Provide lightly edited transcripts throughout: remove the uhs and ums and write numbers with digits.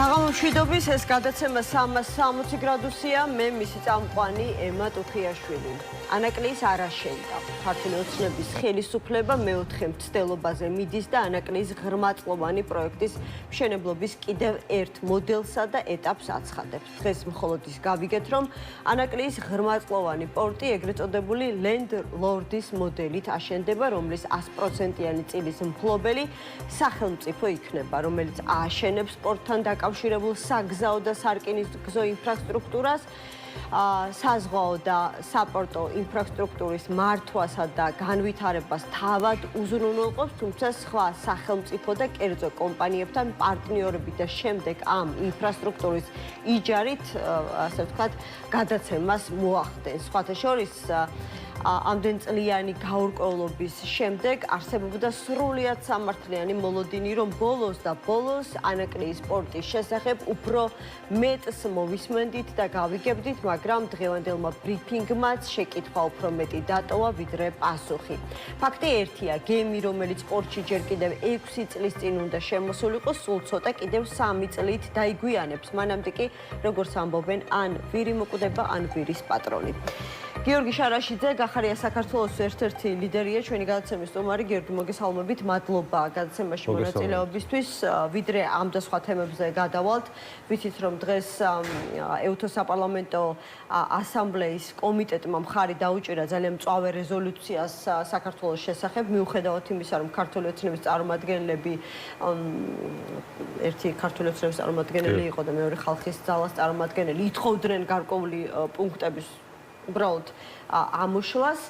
საღამომშვიდობის ეს გადაცემა 360 გრადუსია, მე მისი წამყვანი ემა ტუხიაშვილი. ანაკლიის არ აშენდა. ქართული ოცნების ხელისუფლება მეოთხე მცდელობაზე მიდის და ანაკლიის ღრმაწლოვანი პროექტის მშენებლობის კიდევ ერთ მოდელსა და ეტაპს აცხადებს. დღეს მხოლოდ ის გავიგეთ, რომ ანაკლიის ღრმაწლოვანი პორტი ეგრეთ წოდებული Land Lord-ის მოდელით აშენდება, რომლის 100%-იანი წილის მფლობელი სახელმწიფო იქნება, რომელიც ააშენებს პორტთან დაკავშირებულ საგზაო და სარკინიგზო ინფრასტრუქტურას, საზღვაო და საპორტო ინფრასტრუქტურის მართვასა და განვითარებას თავად უზრუნველყოფს, თუმცა სხვა სახელმწიფო და კერძო კომპანიებთან პარტნიორობით და შემდეგ ამ ინფრასტრუქტურის იჯარით, ასე ვთქვათ, გადაცემას მოახდენს. სხვათა შორის ამდენწლიანი გაურკვევლობის შემდეგ არსებობდა სრულიად სამართლიანი მოლოდინი, რომ ბოლოს და ბოლოს ანაკლიის პორტის შესახებ უფრო მეტს მოვისმენდით და გავიგებდით, მაგრამ დღევანდელმა ბრიფინგმაც შეკითხვა უფრო მეტი დატოვა, ვიდრე პასუხი. ფაქტი ერთია, გემი, რომელიც პორტში ჯერ კიდევ 6 წლის წინ უნდა შემოსულიყო, სულ ცოტა კიდევ 3 წლით დაიგვიანებს. მანამდე კი, როგორც ამბობენ, ან ვირი მოკვდება, ან ვირის პატრონი. გიორგი შარაშიძე, გახარია საქართველოს ერთ-ერთი ლიდერია, ჩვენი გადაცემის სტუმარი. გიორგი, მოგესალმებით, მადლობა გადაცემაში მონაწილეობისთვის. ვიდრე ამ და სხვა თემებზე გადავალთ, ვიცით, რომ დღეს ეუთო საპარლამენტო ასამბლეის კომიტეტმა მხარი დაუჭირა ძალიან მწვავე რეზოლუციას საქართველოს შესახებ, მიუხედავად იმისა, რომ ქართული ოცნების წარმომადგენლები ერთი ქართული ოცნების წარმომადგენელი იყო და მეორე ხალხის ძალას წარმომადგენელი ითხოვდნენ გარკვეული პუნქტების უბრალოდ ამოშლას.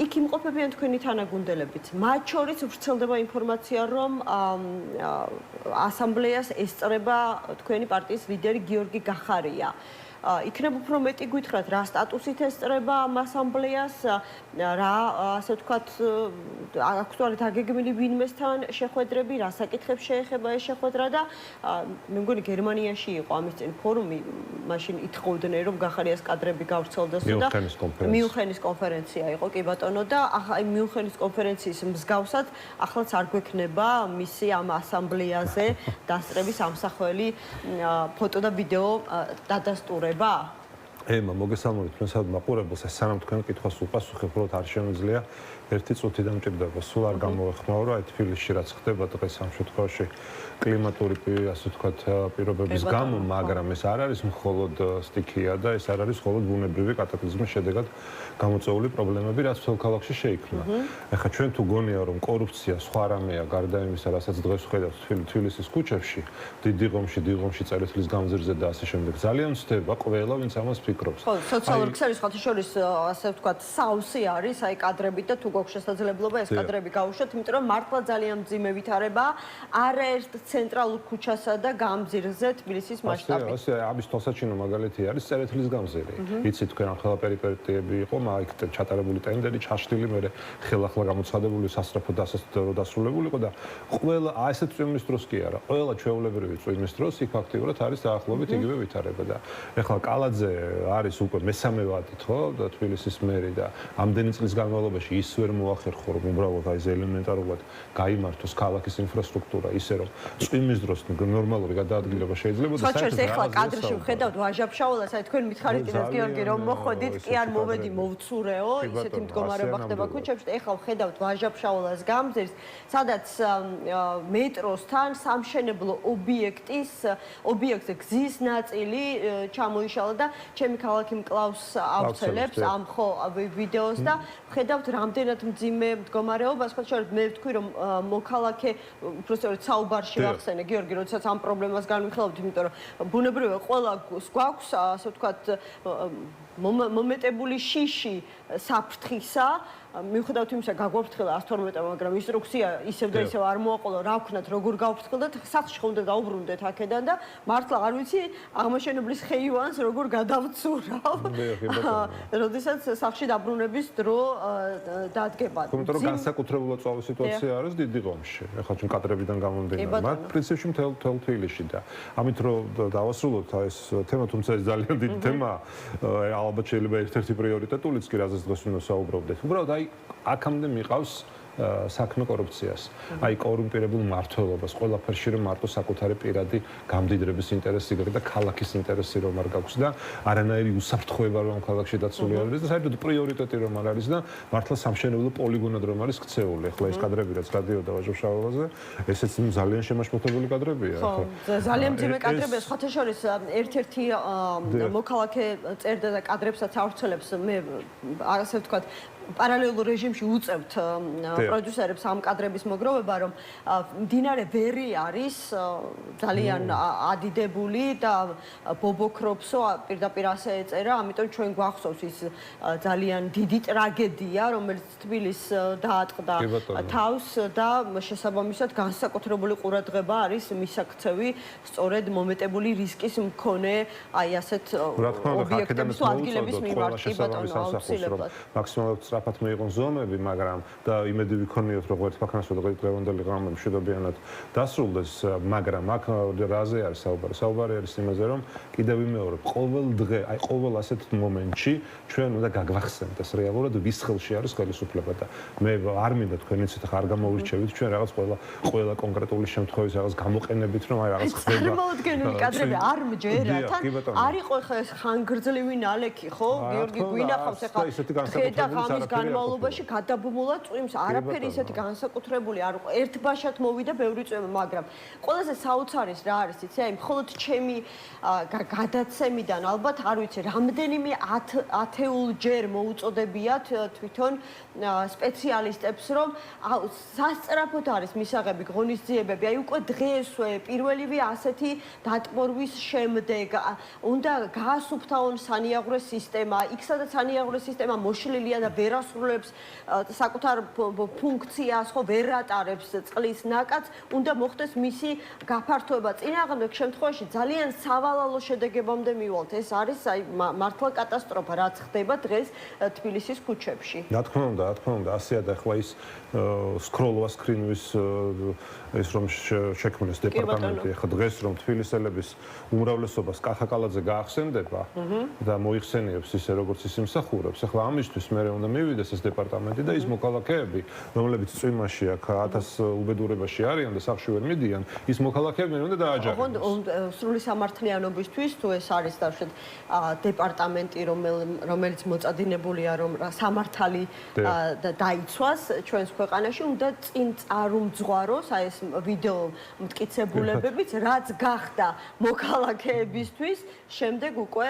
იქ იმყოფებიან თქვენი თანაგუნდელებით. მათ შორის ვრცელდება ინფორმაცია, რომ ასამბლეას ესწრება თქვენი პარტიის ლიდერი გიორგი გახარია. იქნებ უფრო მეტი გითხრათ, რა სტატუსით ესწრება ამ ასამბლეას, რა ასე ვთქვათ, აქტუალურად აგეგმილი ვინმესთან შეხვედრები, რა საკითხებს შეეხება ეს შეხვედრა და მე მგონი გერმანიაში იყო ამის წინ ფორუმი, მაშინ ითხოვდნენ, რომ გახარიას კადრები გავრცელდეს და მიუნხენის კონფერენცია იყო, კი ბატონო, და აი მიუნხენის კონფერენციის მსგავსად ახლაც არ გვექნება მისი ამ ასამბლეაზე დასწრების ამსახველი ფოტო და ვიდეო დადასტურება. ემა, მოგესალმებით თქვენსა მაყურებელს, სანამ თქვენ კითხვას უპასუხებ, უბრალოდ არ შემიძლია ერთი წუთი დამჭირდება. სულ არ გამოვეხმაო, რომ აი თბილისში რაც ხდება დღეს ამ შემთხვევაში კლიმატური, ასე ვთქვათ, პირობების გამო, მაგრამ ეს არ არის მხოლოდ სტიქია და ეს არ არის მხოლოდ ბუნებრივი კატაკლიზმის შედეგად გამოწვეული პრობლემები, რაც მთელ ქალაქში შეიქმნა. ეხლა ჩვენ თუ გონია, რომ კორუფცია სხვა რამეა, გარდა იმისა, რასაც დღეს ვხედავთ თბილისის ქუჩებში, დიდიღომში, წერეთლის გამზირზე და ასე შემდეგ, ძალიან ვცდება ყველა, ვინც ამას ფიქრობს. ხო, სოციალურ ქსელის ხალხის შორის, ასე ვთქვათ, საუსი არის, აი კადრებით და თუ გვაქვს შესაძლებლობა ეს კადრები გავუშვათ, იმიტომ რომ მართლა ძალიან მძიმე ვითარებაა არაერთ ცენტრალურ ქუჩასა და გამზირზე თბილისის მასშტაბით. ასე, ამის თვალსაჩინო მაგალითი არის წერეთლის გამზირი. იცით თქვენ ახლა პერიპეტიები იყო, იქ ჩატარებული ტენდერი, ჩაშლილი, მერე ხელახლა გამოცხადებული სასწრაფო დასრულებული იყო და ყველა ასეთ წვიმის დროს კი არა, ყველა ჩვეულებრივი წვიმის დროს იქ ფაქტიურად არის დაახლოებით იგივე ვითარება და ეხლა კალაძე არის უკვე მესამე ვადით, ხო, თბილისის მერი და ამდენი წლის განმავლობაში ის ვერ მოახერხო, რომ უბრალოდ აი ეს ელემენტარულად გაიმართოს ქალაქის ინფრასტრუქტურა, ისე რომ წვიმის დროს ნორმალური გადაადგილება შეიძლება და საერთოდ ეხლა კადრში ვხედავთ ვაჟაფშაველას, აი თქვენ მითხარით კიდევ გიორგი, რომ მოხოდით, კი არ მოვედი მოვცურეო, ისეთი მდგომარეობა ხდება ქუჩებში, ეხლა ვხედავთ ვაჟაფშაველას გამზირს, სადაც მეტროსთან სამშენებლო ობიექტზე გზის ნაწილი ჩამოიშალა და ჩემი ქალაქი მკლავს ავრცელებს ამ ვიდეოს და ვხედავთ რამდენად მძიმე მდგომარეობას, ხო შორით მე ვთქვი, რომ მოქალაქე უბრალოდ საუბარში ვახსენე გიორგი, როდესაც ამ პრობლემას განვიხილავთ, იმიტომ რომ ბუნებრივია ყველა გვაქვს, ასე ვთქვათ, მომეტებული შიში საფრთხისა, მიუხედავად იმისა, გაგვაფრთხილა 112-მა, მაგრამ ინსტრუქცია ისევ და ისევ არ მოაყოლა, რა ვქნათ, როგორ გავფრთხილდეთ, სახლში ხომ უნდა დაუბრუნდეთ აქედან და მართლა არ ვიცი, აღმაშენებლის ხეივანს როგორ გადავცურავ. როდესაც სახლში დაბრუნების დრო დადგება. იმიტომ რომ განსაკუთრებულად წვავი სიტუაცია არის დიდიღომში. ეხლა ჩვენ კადრებიდან გამომდინარე, მათ პრინციპში მთელ თბილისში და ამით რომ დავასრულოთ ეს თემა, თუმცა ეს ძალიან დიდი თემაა, ალბათ შეიძლება ერთ-ერთი პრიორიტეტულიც კი, რაზეც დღეს უნდა საუბრობდეთ. უბრალოდ აი აქამდე მიყავს საქმე კორუფციას. აი კორუმპირებულ მმართველობას, ყველაფერში რომ მარტო საკუთარი პირადი გამდიდრების ინტერესი გაქვს და ქალაქის ინტერესი რომ არ გაქვს და არანაირი უსაფრთხოება რომ ქალაქში დაცული არ არის და საერთოდ პრიორიტეტი რომ არ არის და მართლა სამშენებლო პოლიგონად რომ არის ქცეული. ახლა ეს კადრები რაც გადიოდა ვაჟობშავაზე, ესეც ძალიან შემაშფოთებული კადრებია. ხო, ძალიან მძიმე კადრებია. სხვათა შორის ერთ-ერთი მოქალაქე წერდა და კადრებსაც ავრცელებს მე ასე ვთქვათ პარალელურ რეჟიმში უწევთ პროდიუსერებს ამ კადრების მოგროვება, რომ მდინარე ვერი არის ძალიან ადიდებული და ბობოქროფსო პირდაპირ ასე ეწერა, ამიტომ ჩვენ გვახსოვს ის ძალიან დიდი ტრაგედია, რომელიც თბილისს დაატყდა თავს და შესაბამისად განსაკუთრებული ყურადღება არის მისაქცევი სწორედ მომეტებული რისკის მქონე აი ასეთ ობიექტების თუ ადგილების მიმართ. კი ბატონო, აუცილებლად. მაქსიმალურად სწრაფად მიიღონ ზომები, მაგრამ და იმედი ვიქონიოთ, რომ ერთ ფაქნასო და დღევანდელი ღამე მშვიდობიანად დასრულდეს, მაგრამ აქ რაზე არის საუბარი? საუბარი არის იმაზე, რომ კიდევ ვიმეორებ, ყოველ დღე, აი ყოველ ასეთ მომენტში ჩვენ უნდა გაგვახსენოთ ეს რეალურად ვის ხელში არის ხელისუფლება და მე არ მინდა თქვენ იცით ხარ გამოვირჩევით ჩვენ რაღაც ყველა კონკრეტული შემთხვევის რაღაც გამოყენებით, რომ აი რაღაც ხდება. წარმოუდგენელი კადრები არ მჯერათან. არ იყო ხა ეს ხანგრძლივი ნალექი, ხო? გიორგი გვინახავს ახლა და ღამის განმავლობაში გადაბმულად წვიმს, არაფერი ისეთი განსაკუთრებული არ იყო. ერთ ბაშად მოვიდა ბევრი წვიმა, მაგრამ ყველაზე საოცარის რა არის, იცი? აი მხოლოდ ჩემი გადაცემიდან ალბათ არ ვიცი, რამდენიმე ათეულჯერ მოუწოდებიათ თვითონ სპეციალისტებს, რომ სასწრაფოდ არის მისაღები ღონისძიებები. აი უკვე დღესვე პირველივე ასეთი დატბორვის შემდეგ უნდა გაასუფთავონ სანიაღვრე სისტემა, იქ სადაც სანიაღვრე სისტემა მოშლილია და ვერ ასრულებს საკუთარ ფუნქციას, ხო, ვერ ატარებს წყლის ნაკადს, უნდა მოხდეს მისი გაფართოება. წინააღმდეგ შემთხვევაში ძალიან სავალალო შედეგებამდე მივალთ. ეს არის აი მართლა კატასტროფა, რაც ხდება დღეს თბილისის ქუჩებში. რა თქმა უნდა, ასეა და ახლა ის სკროლვა სკრინვის ეს რომ შექმნეს დეპარტამენტი, ახლა დღეს რომ თბილისელების უმრავლესობას კახაკალაძე გაახსენდება და მოიხსენიებს ისე როგორც ის იმსახურებს, ახლა ამისთვის მე უნდა მივიდეს ეს დეპარტამენტი და ის მოქალაქეები, რომლებიც წვიმაში აქ 1000 უბედურებაში არიან და სახში ვერ მიდიან, ის მოქალაქეები უნდა დააჯარებოს. სრული სამართლიანობისთვის თუ ეს არის დავშეთ დეპარტამენტი, რომელიც მოწადინებულია რომ სამართალი დაიცვას ჩვენს ქვეყანაში, უნდა წინ წარუმძღვაროს აი ეს ვიდეო მტკიცებულებებიც, რაც გახდა მოქალაქეებისთვის, შემდეგ უკვე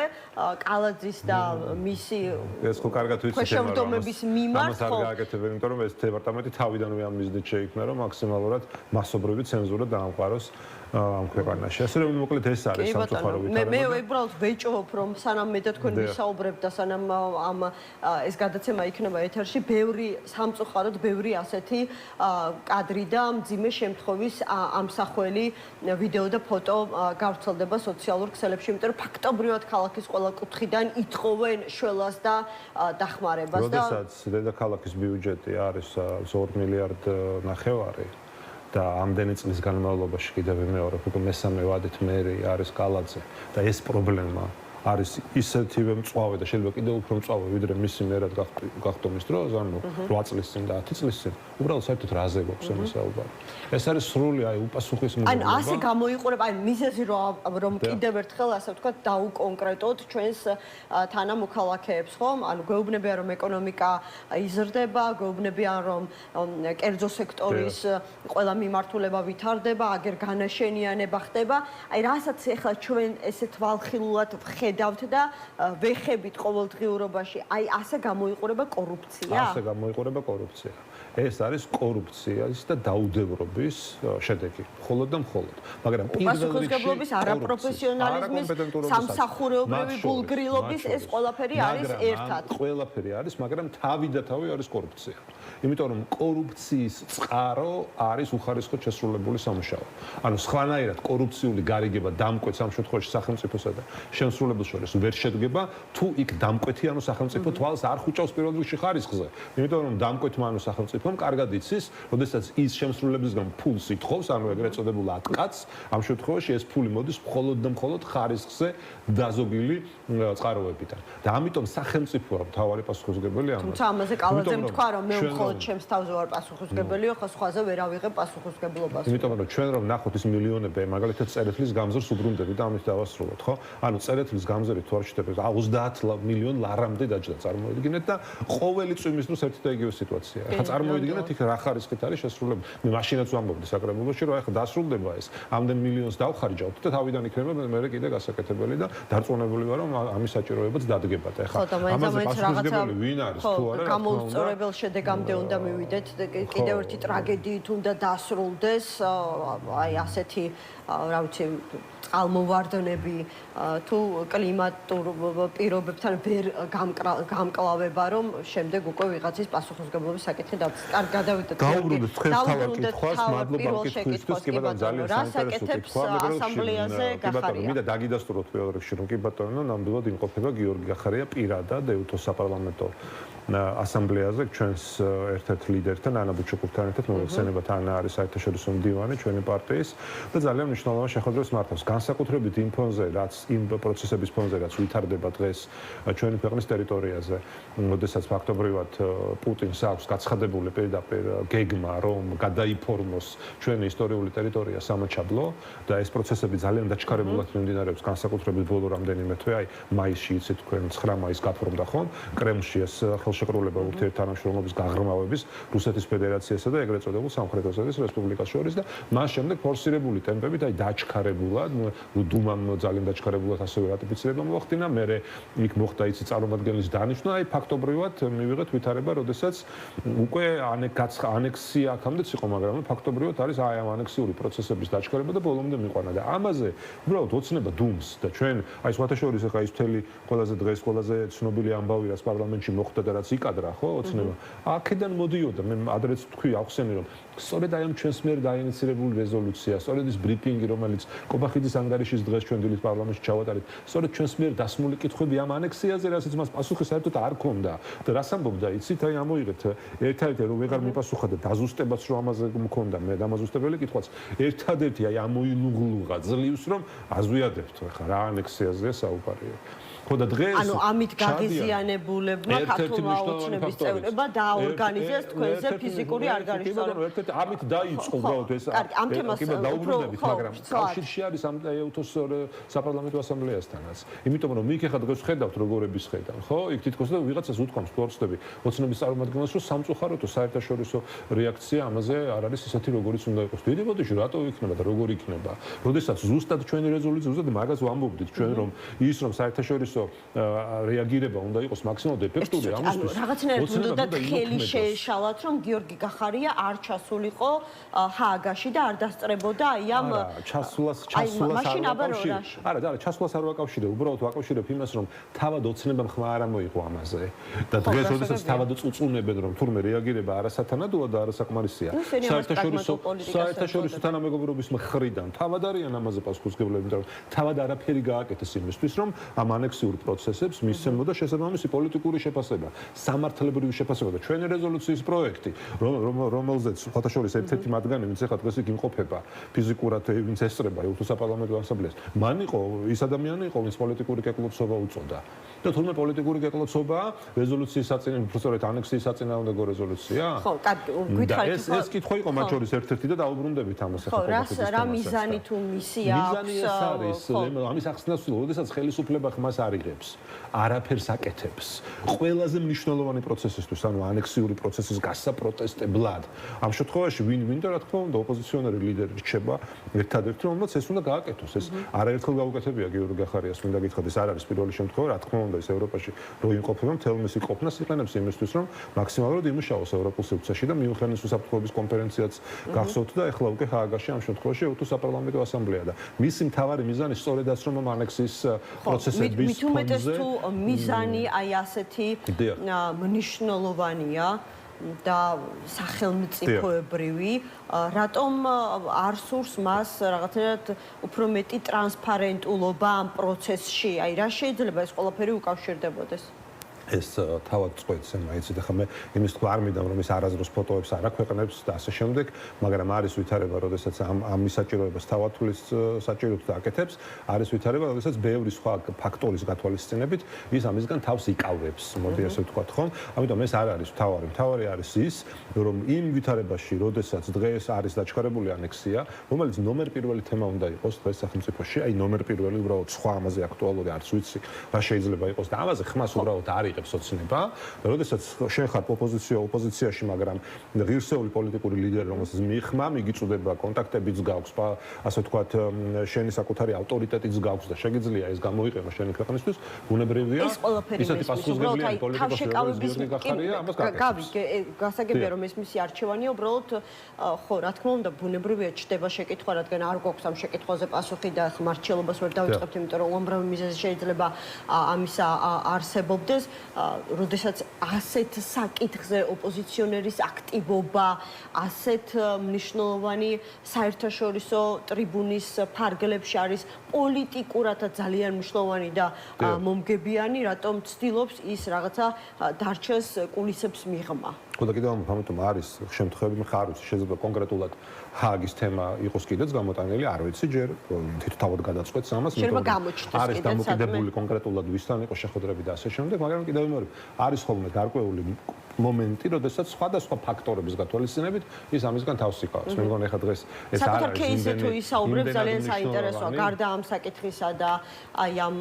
კალაძის და მისი ეს ხო კარგად ვიცი შეშოვდომების მიმართ, ხო? ამას არ გააკეთებენ, იმიტომ რომ ეს დეპარტამენტი თავიდანვე ამ მიზნით შეიქმნა, რომ მაქსიმალურად მასობრივი ცენზურა დაამყაროს ამ ქვეყანაში. ასე რომ მოკლედ ეს არის სამწუხარო ვითარება. მე უბრალოდ ვეჭოხობ, რომ სანამ მე და თქვენ ვისაუბრებთ და სანამ ამ ეს გადაცემა იქნება ეთერში, სამწუხაროდ ბევრი ასეთი კადრი და მძიმე შემთხვევის ამსახველი ვიდეო და ფოტო გავრცელდება სოციალურ ქსელებში, იმიტომ რომ ფაქტობრივად ქალაქის ყველა კუთხიდან ითხოვენ შველას და დახმარებას და როდესაც დედაქალაქის ბიუჯეტი არის 2 მილიარდ ნახევარი და ამდენი წლის განმავლობაში კიდევ ვიმეორებ, უკვე მესამე ვადით მერი არის კალაძე და ეს პრობლემა არის ისეთივე მწვავე და შეიძლება კიდევ უფრო მწვავე ვიდრე მისი მერად გახდომის დროს, ანუ 8 წლის წინ და 10 წლის წინ, უბრალოდ საერთოდ რაზე გვაქვს ამის საუბარი. ეს არის სრული აი უპასუხისმგებლობა. ან ასე გამოიყურება, აი მიზეზი რომ კიდევ ერთხელ ასე ვთქვათ დაუკონკრეტოთ ჩვენს თანამოქალაქეებს, ხომ? ანუ გვეუბნებიან რომ ეკონომიკა იზრდება, გვეუბნებიან რომ კერძო სექტორის ყველა მიმართულება ვითარდება, აგერ განაშენიანება ხდება. აი რასაც ახლა ჩვენ ესეთ ვალხილულად ვხედავთ და ვეხებით ყოველდღიურობაში, აი ასე გამოიყურება კორუფცია? ასე გამოიყურება კორუფცია. ეს არის კორუფციის და დაუდევრობის შედეგი, მხოლოდ და მხოლოდ. მაგრამ უპასუხისმგებლობის, არაპროფესიონალიზმის, სამსახურეობრივი ბულგრილობის ეს ყველაფერი არის ერთად. ყველაფერი არის, მაგრამ თავი და თავი არის კორუფცია. იმიტომ რომ კორუფციის წყარო არის უხარისხოდ შესრულებული სამუშაო. ანუ სხვანაირად კორუფციული გარიგება დამკვეთს ამ შემთხვევაში სახელმწიფოსა და შემსრულებელ ხელმძღვანელებს შორის ვერ შედგება თუ იქ დამკვეთი ანუ სახელმწიფო თვალს არ ხუჭავს პირველ რიგში ხარისხზე. იმიტომ რომ დამკვეთმა ანუ სახელმწიფომ კარგად იცის, როდესაც ის შემსრულებლებისგან ფულს ითხოვს, ანუ ეგრეთ წოდებულ ატკაც, ამ შემთხვევაში ეს ფული მოდის მხოლოდ და მხოლოდ ხარისხზე დაზოგილი წყაროებიდან. და ამიტომ სახელმწიფოა მთავარი პასუხისმგებელი ამაზე. თუმცა ამაზე კალაძე თქვა რომ მე მხოლოდ ჩემს თავზე ვარ პასუხისმგებელია, ხო სხვაზე ვერ ავიღებ პასუხისმგებლობას. იმიტომ რომ ჩვენ რომ ნახოთ ის მილიონები, მაგალითად წერეთლის გამზრს უბრუნდები და ამით დავასრულოთ, ხო? ანუ წერეთლის გამზრით თუ არ შედებით 30 მილიონ ლარამდე დაჯდა წარმოიდგინეთ და ყოველი წვიმის დროს ერთი და იგივე სიტუაციაა. ახლა წარმოიდგინეთ იქ რა ხარისხით არის შესრულებული. მე მაშინაც ვამბობდი საკრებულოში რომ ახლა დასრულდება ეს. ამდენ მილიონს დავხარჯავთ და თავიდან იქნება მე კიდე გასაკეთებელი და დარწმუნებული ვარ რომ ამის საჭიროებაც დადგება და ახლა ამაზე პასუხისმგებელი ვინ არის თუ არა რა თქმა უნდა გამოუწორებელ შედეგამდე უნდა მივიდეთ კიდევ ერთი ტრაგედიით უნდა დასრულდეს აი ასეთი რა ვიცი წყალმოვარდნები თუ კლიმატურ პირობებთან ვერ გამკლავება რომ შემდეგ უკვე ვიღაცის პასუხისმგებლობის საკითხი კარგ გადავიდეთ დაუბრუნდეთ თქვენს თავად კითხვას მადლობა კითხვისთვის კი ბატონო ძალიან საინტერესო კითხვა ასამბლეაზე გახარია მინდა დაგიდასტუროთ პირველ რიგში რომ კი ბატონო ნამდვილად იმყოფება გიორგი გახარია პირადად ეუთოს საპარლამენტო ასამბლეაზე ჩვენს ერთ-ერთ ლიდერთან ანა ბუჩუკოვთან ერთად მოიხსენება ანა არის საერთაშორისო მდივანი ჩვენი პარტიის და ძალიან მნიშვნელოვან შეხვედრებს მართავს განსაკუთრებით იმ ფონზე რაც იმ პროცესების ფონზე რაც ვითარდება დღეს ჩვენი ქვეყნის ტერიტორიაზე როდესაც ფაქტობრივად პუტინს აქვს გაცხადებული პირდაპირ გეგმა რომ გადაიფორმოს ჩვენი ისტორიული ტერიტორია სამაჩაბლო და ეს პროცესები ძალიან დაჩქარებულად მიმდინარეობს განსაკუთრებით ბოლო რამდენიმე თვე აი მაისში იცით თქვენ 9 მაისს გაფორმდა ხომ კრემლში ეს ხელშეკრულება ურთიერთთანამშრომლობის გაღრმავების რუსეთის ფედერაციასა და ეგრეთ წოდებულ სამხრეთ ოსეთის რესპუბლიკას შორის და მას შემდეგ ფორსირებული ტემპებით აი დაჩქარებულად დუმამ ძალიან დაჩქარებულად ასევე რატიფიცირება მოახდინა მე იქ მოხდა იცი წარმომადგენლის დანიშვნა აი ფაქტობრივად მივიღეთ ვითარება როდესაც უკვე ანექსია აქამდეც იყო მაგრამ ფაქტობრივად არის აი ამ ანექსიური პროცესების დაჩქარება და ბოლომდე მიყვანა და ამაზე უბრალოდ ოცნება დუმს და ჩვენ აი სხვათაშორის ახლა ის მთელი ყველაზე დღეს ყველაზე ცნობილი ამბავი რაც პარლამენტში მოხდა და რაც იკადრა ხო ოცნება აქედან მოდიოდა მე ადრეც თქვი ახსენე რომ სწორედ აი ამ ჩვენს მიერ დაინიცირებული რეზოლუცია სწორედ ის ბრიფინგი რომელიც კობახიძის ანგარიშის დღეს ჩვენ დილის პარლამენტში ჩავატარეთ სწორედ ჩვენს მიერ დასმული კითხვები ამ ანექსიაზე რასაც მას პასუხი საერთოდ არ ქონდა და რას ამბობდა იცით აი ამოიღეთ ერთადერთი რომ ვეღარ მიპასუხა და დაზუსტებაც რომ ამაზე მქონდა მე დამაზუსტებელი კითხვაც ერთადერთი აი ამოილუღლუღა ძლივს რომ აზვიადებთ ხა რა ანექსიაზეა საუბარია ხო და დღეს ანუ ამით გაღიზიანებულებმა ქართულმა ოცნების წევრებმა დააორგანიზეს თქვენზე ფიზიკური არგარიშწორება. ერთ-ერთი ამით დაიწყო უბრალოდ ეს ამ თემას დაუბრუნდებით, მაგრამ კავშირში არის ამ ეუთოს საპარლამენტო ასამბლეასთანაც. იმიტომ რომ იქ ახლა დღეს ხედავთ როგორების ხედავ, ხო? იქ თითქოს და ვიღაცას უთქვამს ფორსტები ოცნების წარმომადგენლებს რომ სამწუხაროდ საერთაშორისო რეაქცია ამაზე არ არის ისეთი როგორიც უნდა იყოს. დიდი ბოდიში რატო იქნება და როგორ იქნება? როდესაც ზუსტად ჩვენი რეზოლუცია ზუსტად მაგას ვამბობდით ჩვენ რომ ის რომ საერთაშორისო რეაგირება უნდა იყოს მაქსიმალურად ეფექტური ამისთვის. რაღაცნაირად უნდა ხელი შეეშალათ, რომ გიორგი გახარია არ ჩასულიყო ჰააგაში და არ დასწრებოდა აი ამ ჩასვლას არა, ჩასვლას არ ვაკავშირებ, უბრალოდ ვაკავშირებ იმას, რომ თავად ოცნებამ ხმა არ მოიღო ამაზე. და დღეს როდესაც თავად წუწუნებენ, რომ თურმე რეაგირება არასათანადოა და არასაკმარისია. საერთაშორისო თანამეგობრობის მხრიდან თავად არიან ამაზე პასუხისმგებლები, რომ თავად არაფერი გააკეთეს იმისთვის, რომ ამ ანექსიურ პროცესებს მისცემოდა შესაბამისი პოლიტიკური შეფასება, სამართლებრივი შეფასება და ჩვენი რეზოლუციის პროექტი, რომელზეც ხათაშორის ერთ-ერთი მათგანი, ვინც ახლა დღეს იქ იმყოფება, ფიზიკურად ვინც ესწრება ეუთოს საპარლამენტო ასამბლეას, მან იყო ის ადამიანი იყო, ვინც პოლიტიკური კეკლობსობა უწოდა. და თურმე პოლიტიკური კეკლობსობა რეზოლუციის უბრალოდ ანექსიის საწინააღმდეგო რეზოლუცია? ხო, გითხარით ეს კითხვა იყო მათ შორის ერთ-ერთი და დაუბრუნდებით ამას ახლა. ხო, რა მიზანი თუ მისია აქვს? მიზანი ეს არის, ამის ახსნას ვთქვი, როდესაც ხელისუფლება ხმას არიღებს, არაფერს აკეთებს. ყველაზე მნიშვნელოვანი პროცესისთვის, ანუ ანექსიური პროცესის გასაპროტესტებლად. ამ შემთხვევაში ვინ-ვინ და რა თქმა უნდა ოპოზიციონერი ლიდერი რჩება ერთადერთი, რომელსაც ეს უნდა გააკეთოს. ეს არაერთხელ გაუკეთებია გიორგი გახარიას, მინდა გითხრათ, ეს არ არის პირველი შემთხვევა, რა თქმა უნდა, ეს ევროპაში რო იმყოფება, მთელ მისი ყოფნას იყენებს იმისთვის, რომ მაქსიმალურად იმუშაოს ევროპულ სივრცეში და მიუხედავად უსაფრთხოების კონფერენციაც გახსოვთ და ეხლა უკვე ჰააგაში ამ შემთხვევაში ეუთოს საპარლამენტო ასამბლეა და მისი მთავარი მიზანი სწორედაც რომ ანექსიის პროცესების მით უმეტეს თუ მიზანი აი ასეთი მნიშვნელოვანია და სახელმწიფოებრივი, რატომ არ სურს მას რაღაცნაირად უფრო მეტი ტრანსპარენტულობა ამ პროცესში? აი რა შეიძლება ეს ყველაფერი უკავშირდებოდეს? ეს თავად წყვეტს მაიცით ახლა მე იმის თქვა არ მინდა რომ ის არაზრუს ფოტოებს არ აქვეყნებს და ასე შემდეგ, მაგრამ არის ვითარება, როდესაც ამ მისაჭიროებას თავათulis საჭიროებს და აკეთებს, არის ვითარება, როდესაც ბევრი სხვა ფაქტორის გათვალისწინებით ის ამისგან თავს იკავებს, მოდი ასე ვთქვათ, ხომ? ამიტომ ეს არ არის მთავარი. მთავარი არის ის, რომ იმ ვითარებაში, როდესაც დღეს არის დაჩქარებული ანექსია, რომელიც ნომერ პირველი თემა უნდა იყოს დღეს სახელმწიფოში, აი ნომერ პირველი უბრალოდ სხვა ამაზე აქტუალური არც ვიცი, რა შეიძლება იყოს და ამაზე ხმას უბრალოდ არ ოცნება, როდესაც შენ ხარ ოპოზიციაში, მაგრამ ღირსეული პოლიტიკური ლიდერი, რომელსაც მიხმა, მიგიწუდება, კონტაქტებიც გაქვს, ასე ვთქვათ, შენი საკუთარი ავტორიტეტიც გაქვს და შეგიძლია ეს გამოიყენო შენი ქვეყნისთვის, ბუნებრივია, ისეთი პასუხისმგებლიანი პოლიტიკოსი, როგორც გიორგი გახარია, ამას გაკეთებს. გასაგებია, რომ ეს მისი არჩევანია, უბრალოდ ხო, რა თქმა უნდა, ბუნებრივია ჩდება შეკითხვა, რადგან არ გვაქვს ამ შეკითხვაზე პასუხი და ხმარჩელობას ვერ დავიწყებთ, იმიტომ რომ უამრავი მიზეზი შეიძლება ამისა არსებობდეს. როდესაც ასეთ საკითხზე ოპოზიციონერის აქტივობა, ასეთ მნიშვნელოვანი საერთაშორისო ტრიბუნის ფარგლებში არის პოლიტიკურადაც ძალიან მნიშვნელოვანი და მომგებიანი, რატომ ცდილობს ის რაღაცა დარჩეს კულისებს მიღმა. და კიდევ ამიტომ არის შემთხვევები ხარ ვიცი შეიძლება კონკრეტულად ჰააგის თემა იყოს კიდეც გამოტანილი არ ვიცი ჯერ თვითთავად გადაწყვეტს ამას არის დამოკიდებული კონკრეტულად ვისთან იყო შეხვედრები და ასე შემდეგ მაგრამ კიდევ მეორე არის ხოლმე გარკვეული მომენტი, როდესაც სხვადასხვა ფაქტორების გათვალისწინებით ის ამისგან თავს იკავებს. მე მგონი ახლა დღეს ეს არ არის საკუთარ თუ ისაუბრებს ძალიან საინტერესოა. გარდა ამ საკითხისა და აი ამ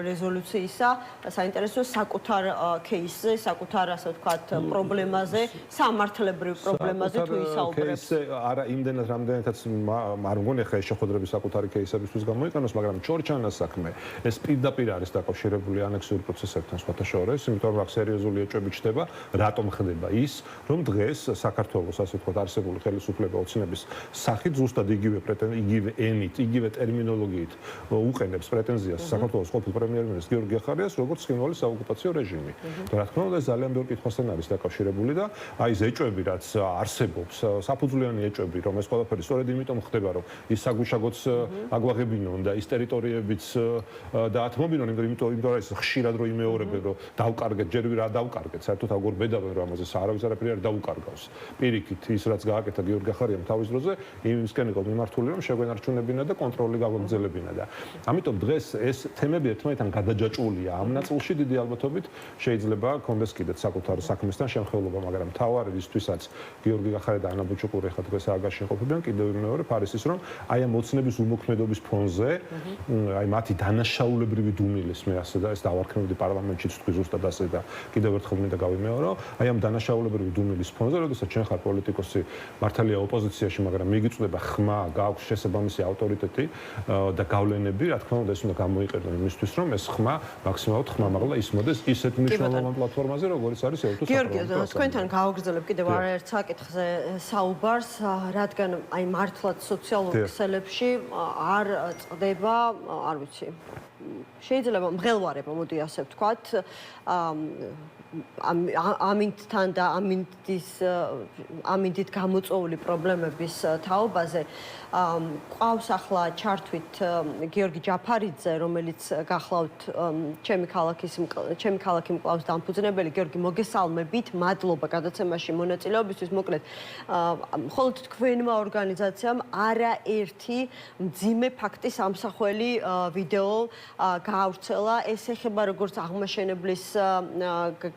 რეზოლუციისა, საინტერესოა საკუთარ кейსზე, საკუთარ ასე ვთქვათ, პრობლემაზე, სამართლებრივ პრობლემაზე თუ ისაუბრებს. არა იმდენად რამდენადაც არ მგონი ახლა ეს შეხვედრები საკუთარი кейსებისთვის გამოიყენოს, მაგრამ ჩორჩანას საქმე ეს პირდაპირ არის დაკავშირებული ანექსიური პროცესებთან სხვათა შორის, იმიტომ რომ აქ სერიოზული ეჭვები ჩდება, რატომ ხდება ის, რომ დღეს საქართველოს ასე ვთქვათ არსებული ხელისუფლება ოცნების სახით ზუსტად იგივე ენით, იგივე ტერმინოლოგიით უყენებს პრეტენზიას საქართველოს ყოფილ პრემიერ-მინისტრს გიორგი გახარიას, როგორც ცხინვალის საოკუპაციო რეჟიმი. და რა თქმა უნდა, ეს ძალიან ბევრი კითხვასთან არის დაკავშირებული და აი ეს ეჭვები, რაც არსებობს, საფუძვლიანი ეჭვები, რომ ეს ყველაფერი სწორედ იმიტომ ხდება, რომ ის საგუშაგოც აგვაღებინონ და ის ტერიტორიებიც დაათმობინონ, იმიტომ რომ ეს ხშირად რო იმეორებენ, რომ დავკარგეთ, ჯერ რა დავკარგეთ, საერთოდ აგორ ბედავენ რომ ამაზე საარავის არაფერი არ დაუკარგავს. პირიქით ის რაც გააკეთა გიორგი გახარიამ თავის დროზე, იმისკენ იყო მიმართული რომ შეგვენარჩუნებინა და კონტროლი გავაგრძელებინა და ამიტომ დღეს ეს თემები ერთმანეთთან გადაჯაჭვულია. ამ ნაწილში დიდი ალბათობით შეიძლება კონდეს კიდეც საკუთარ საქმესთან შემხევლობა, მაგრამ თავარი ისთვისაც გიორგი გახარია და ანა ბუჩუკური ხა დღეს აგარში ყოფილიდან კიდევ მეორე ფარის ის რომ აი ამ ოცნების უმოქმედობის ფონზე აი მათი დანაშაულებრივი დუმილის მე ასე და ეს დავარქმევდი პარლამენტშიც თქვი ზუსტად ასე და კიდევ ერთხელ მინდა გავიმეორო აი ამ დანაშაულებრივი დუმილის ფონზე, როდესაც ჩვენ ხარ პოლიტიკოსი მართალია ოპოზიციაში, მაგრამ მიგიწვდება ხმა, გააქვს შესაბამისი ავტორიტეტი და გავლენები, რა თქმა უნდა, ეს უნდა გამოიყენო იმისთვის, რომ ეს ხმა მაქსიმალურად ხმამაღლა ისმოდეს ისეთ მნიშვნელოვან პლატფორმაზე, როგორც არის ევროპის გიორგი, თქვენთან გავაგრძელებ კიდევ არაერთ საკითხზე საუბარს, რადგან აი მართლაც სოციალურ ქსელებში არ წდება, არ ვიცი. შეიძლება მღელვარება, მოდი ასე ვთქვათ, ამინდთან და ამინდით გამოწვეული პრობლემების თაობაზე ყავს ახლა ჩართვით გიორგი ჯაფარიძე, რომელიც გახლავთ ჩემი ქალაქი მკლავს დამფუძნებელი. გიორგი, მოგესალმებით, მადლობა გადაცემაში მონაწილეობისთვის. მოკლედ, მხოლოდ თქვენმა ორგანიზაციამ არაერთი მძიმე ფაქტის ამსახველი ვიდეო გაავრცელა. ეს ეხება როგორც აღმაშენებლის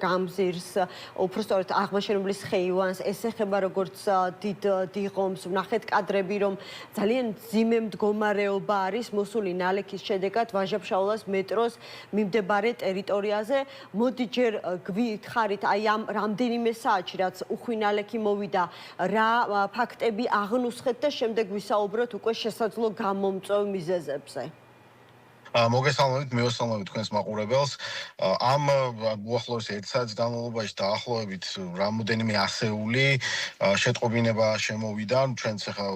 გამზირს, უბრალოდ აღმაშენებლის ხეივანს, ეს ეხება როგორც დიდ დიღომს. ვნახეთ კადრები, რომ ძალიან მძიმე მდგომარეობა არის მოსული ნალექის შედეგად ვაჟა-ფშაველას მეტროს მიმდებარე ტერიტორიაზე. მოდი ჯერ გვითხრით აი ამ რამდენიმე საათში, რაც უხვი ნალექი მოვიდა, რა ფაქტები აღნუსხეთ და შემდეგ ვისაუბროთ უკვე შესაძლო გამომწვევ მიზეზებზე. მოგესალმებით, მივესალმებით თქვენს მაყურებელს. ამ უახლოეს 1 საათის განმავლობაში დაახლოებით რამოდენიმე ასეული შეტყობინება შემოვიდა. ჩვენც ახლა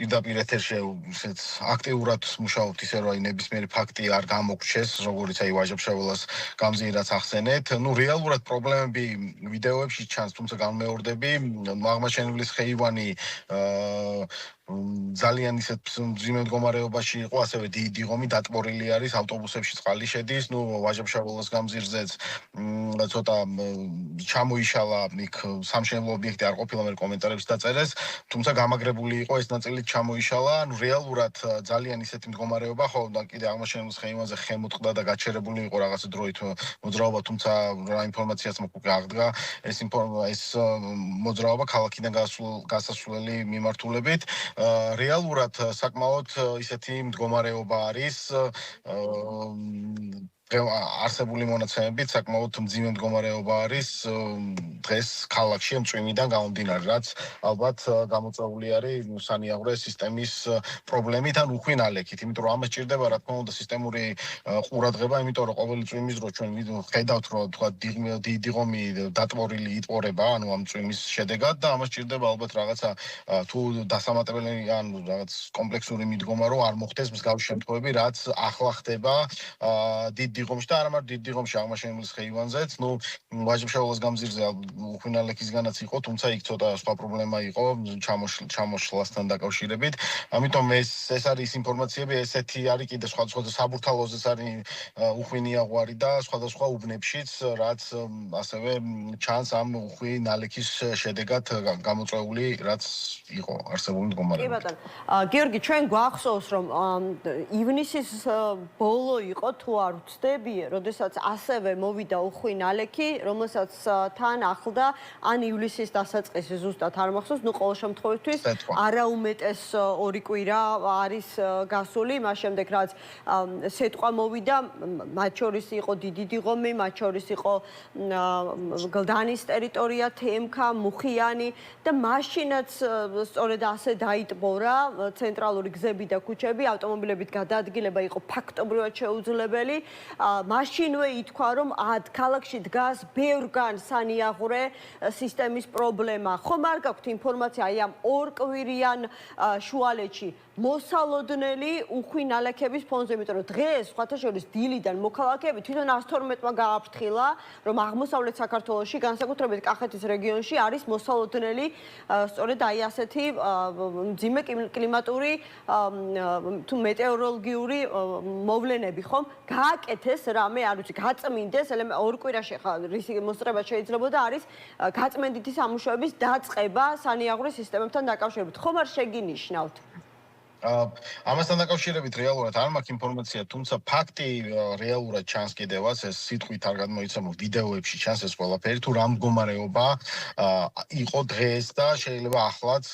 პირდაპირ ეთერში ისეთ აქტიურად მუშაობთ ისე რომ აი ნებისმიერი ფაქტი არ გამოგჩეს, როგორც აი ვაჟა-ფშაველას გამზირაც ახსენეთ. ნუ რეალურად პრობლემები ვიდეოებში ჩანს, თუმცა განმეორდები, აღმაშენებლის ხეივანი ძალიან ისეთ მძიმე მდგომარეობაში იყო, ასევე დიდი ღომი დატბორილი არის, ავტობუსებში წყალი შედის, ნუ ვაჟა-ფშაველას გამზირზეც ცოტა ჩამოიშალა იქ სამშენებლო ობიექტი არ ყოფილა, მე კომენტარებში დაწერეს, თუმცა გამაგრებული იყო ეს ნაწილი ჩამოიშალა, ნუ რეალურად ძალიან ისეთი მდგომარეობა, ხო, და კიდე აღმაშენებლის ხეივანზე ხე მოწყდა და გაჩერებული იყო რაღაცა დროით მოძრაობა, თუმცა რა ინფორმაციაც მოგვიგე აღდგა ეს მოძრაობა ქალაქიდან გასასვლელი მიმართულებით. რეალურად საკმაოდ ისეთი მდგომარეობა არის არსებული მონაცემებით საკმაოდ მძიმე მდგომარეობა არის დღეს ქალაქში მწვიმიდან გამომდინარე, რაც ალბათ გამოწვეული არის სანიაღვრე სისტემის პრობლემით ან უხვინ ალექით, იმიტომ რომ ამას ჭირდება რა თქმა უნდა სისტემური ყურადღება, იმიტომ რომ ყოველი წვიმის დრო ჩვენ ხედავთ რომ თქვა დიდი ღომი დატბორილი იტყორება, ანუ ამ წვიმის შედეგად და ამას ჭირდება ალბათ რაღაცა თუ დასამატებელი ან რაღაც კომპლექსური მიდგომა რომ არ მოხდეს მსგავსი შემთხვევები, რაც ახლა ხდება დიდ ღომში და არა მარტო დიდი ღომში აღმაშენებლის ხეივანზეც, ნუ ვაჟა-ფშაველას გამზირზე უხვინ ალექისგანაც იყო, თუმცა იქ ცოტა სხვა პრობლემა იყო ჩამოშლასთან დაკავშირებით. ამიტომ ეს არის ინფორმაციები, ესეთი არის კიდე სხვადასხვა საბურთალოზეც არის უხვინი აღვარი და სხვადასხვა უბნებშიც, რაც ასევე ჩანს ამ უხვინ ალექის შედეგად გამოწვეული, რაც იყო არსებული მდგომარეობა. კი ბატონო, გიორგი, ჩვენ გვახსოვს რომ ივნისის ბოლო იყო თუ არ ვცდები, როდესაც ასევე მოვიდა უხვინ ალექი, რომელსაც თან ახლდა ან ივლისის დასაწყისი ზუსტად არ მახსოვს, ნუ ყოველ შემთხვევაში არაუმეტეს 2 კვირა არის გასული, მას შემდეგ რაც სეტყვა მოვიდა, მათ შორის იყო დიდი ღომი, მათ შორის იყო გლდანის ტერიტორია, თემქა, მუხიანი და მაშინაც სწორედ ასე დაიტბორა ცენტრალური გზები და ქუჩები, ავტომობილებით გადაადგილება იყო ფაქტობრივად შეუძლებელი. მაშინვე ითქვა, რომ ქალაქში დგას ბევრგან სანიაღვრე სისტემის პრობლემა. ხომ არ გაქვთ ინფორმაცია აი ამ 2 კვირიან შუალედში მოსალოდნელი უხვინ ალექების ფონზე, იმიტომ რომ დღეს სხვათა შორის დილიდან მოქალაქეები თვითონ 112-მა გააფრთხილა, რომ აღმოსავლეთ საქართველოში, განსაკუთრებით კახეთის რეგიონში არის მოსალოდნელი სწორედ აი ასეთი მძიმე კლიმატური თუ მეტეოროლოგიური მოვლენები, ხომ? გააკეთეს რამე, არ ვიცი, გაწმინდეს 2 კვირაში ხა რისი მოსწრება შეიძლება და არის გაწმენდითი სამუშაოების დაწყება სანიაღვრე სისტემებთან დაკავშირებით. ხომ არ შეგინიშნავთ? ამასთან დაკავშირებით რეალურად არ მაქვს ინფორმაცია, თუმცა ფაქტი რეალურად ჩანს კიდევაც, ეს სიტყვით არ გადმოიცემ, ვიდეოებში ჩანს ეს ყველაფერი, თუ რა მდგომარეობა იყო დღეს და შეიძლება ახლაც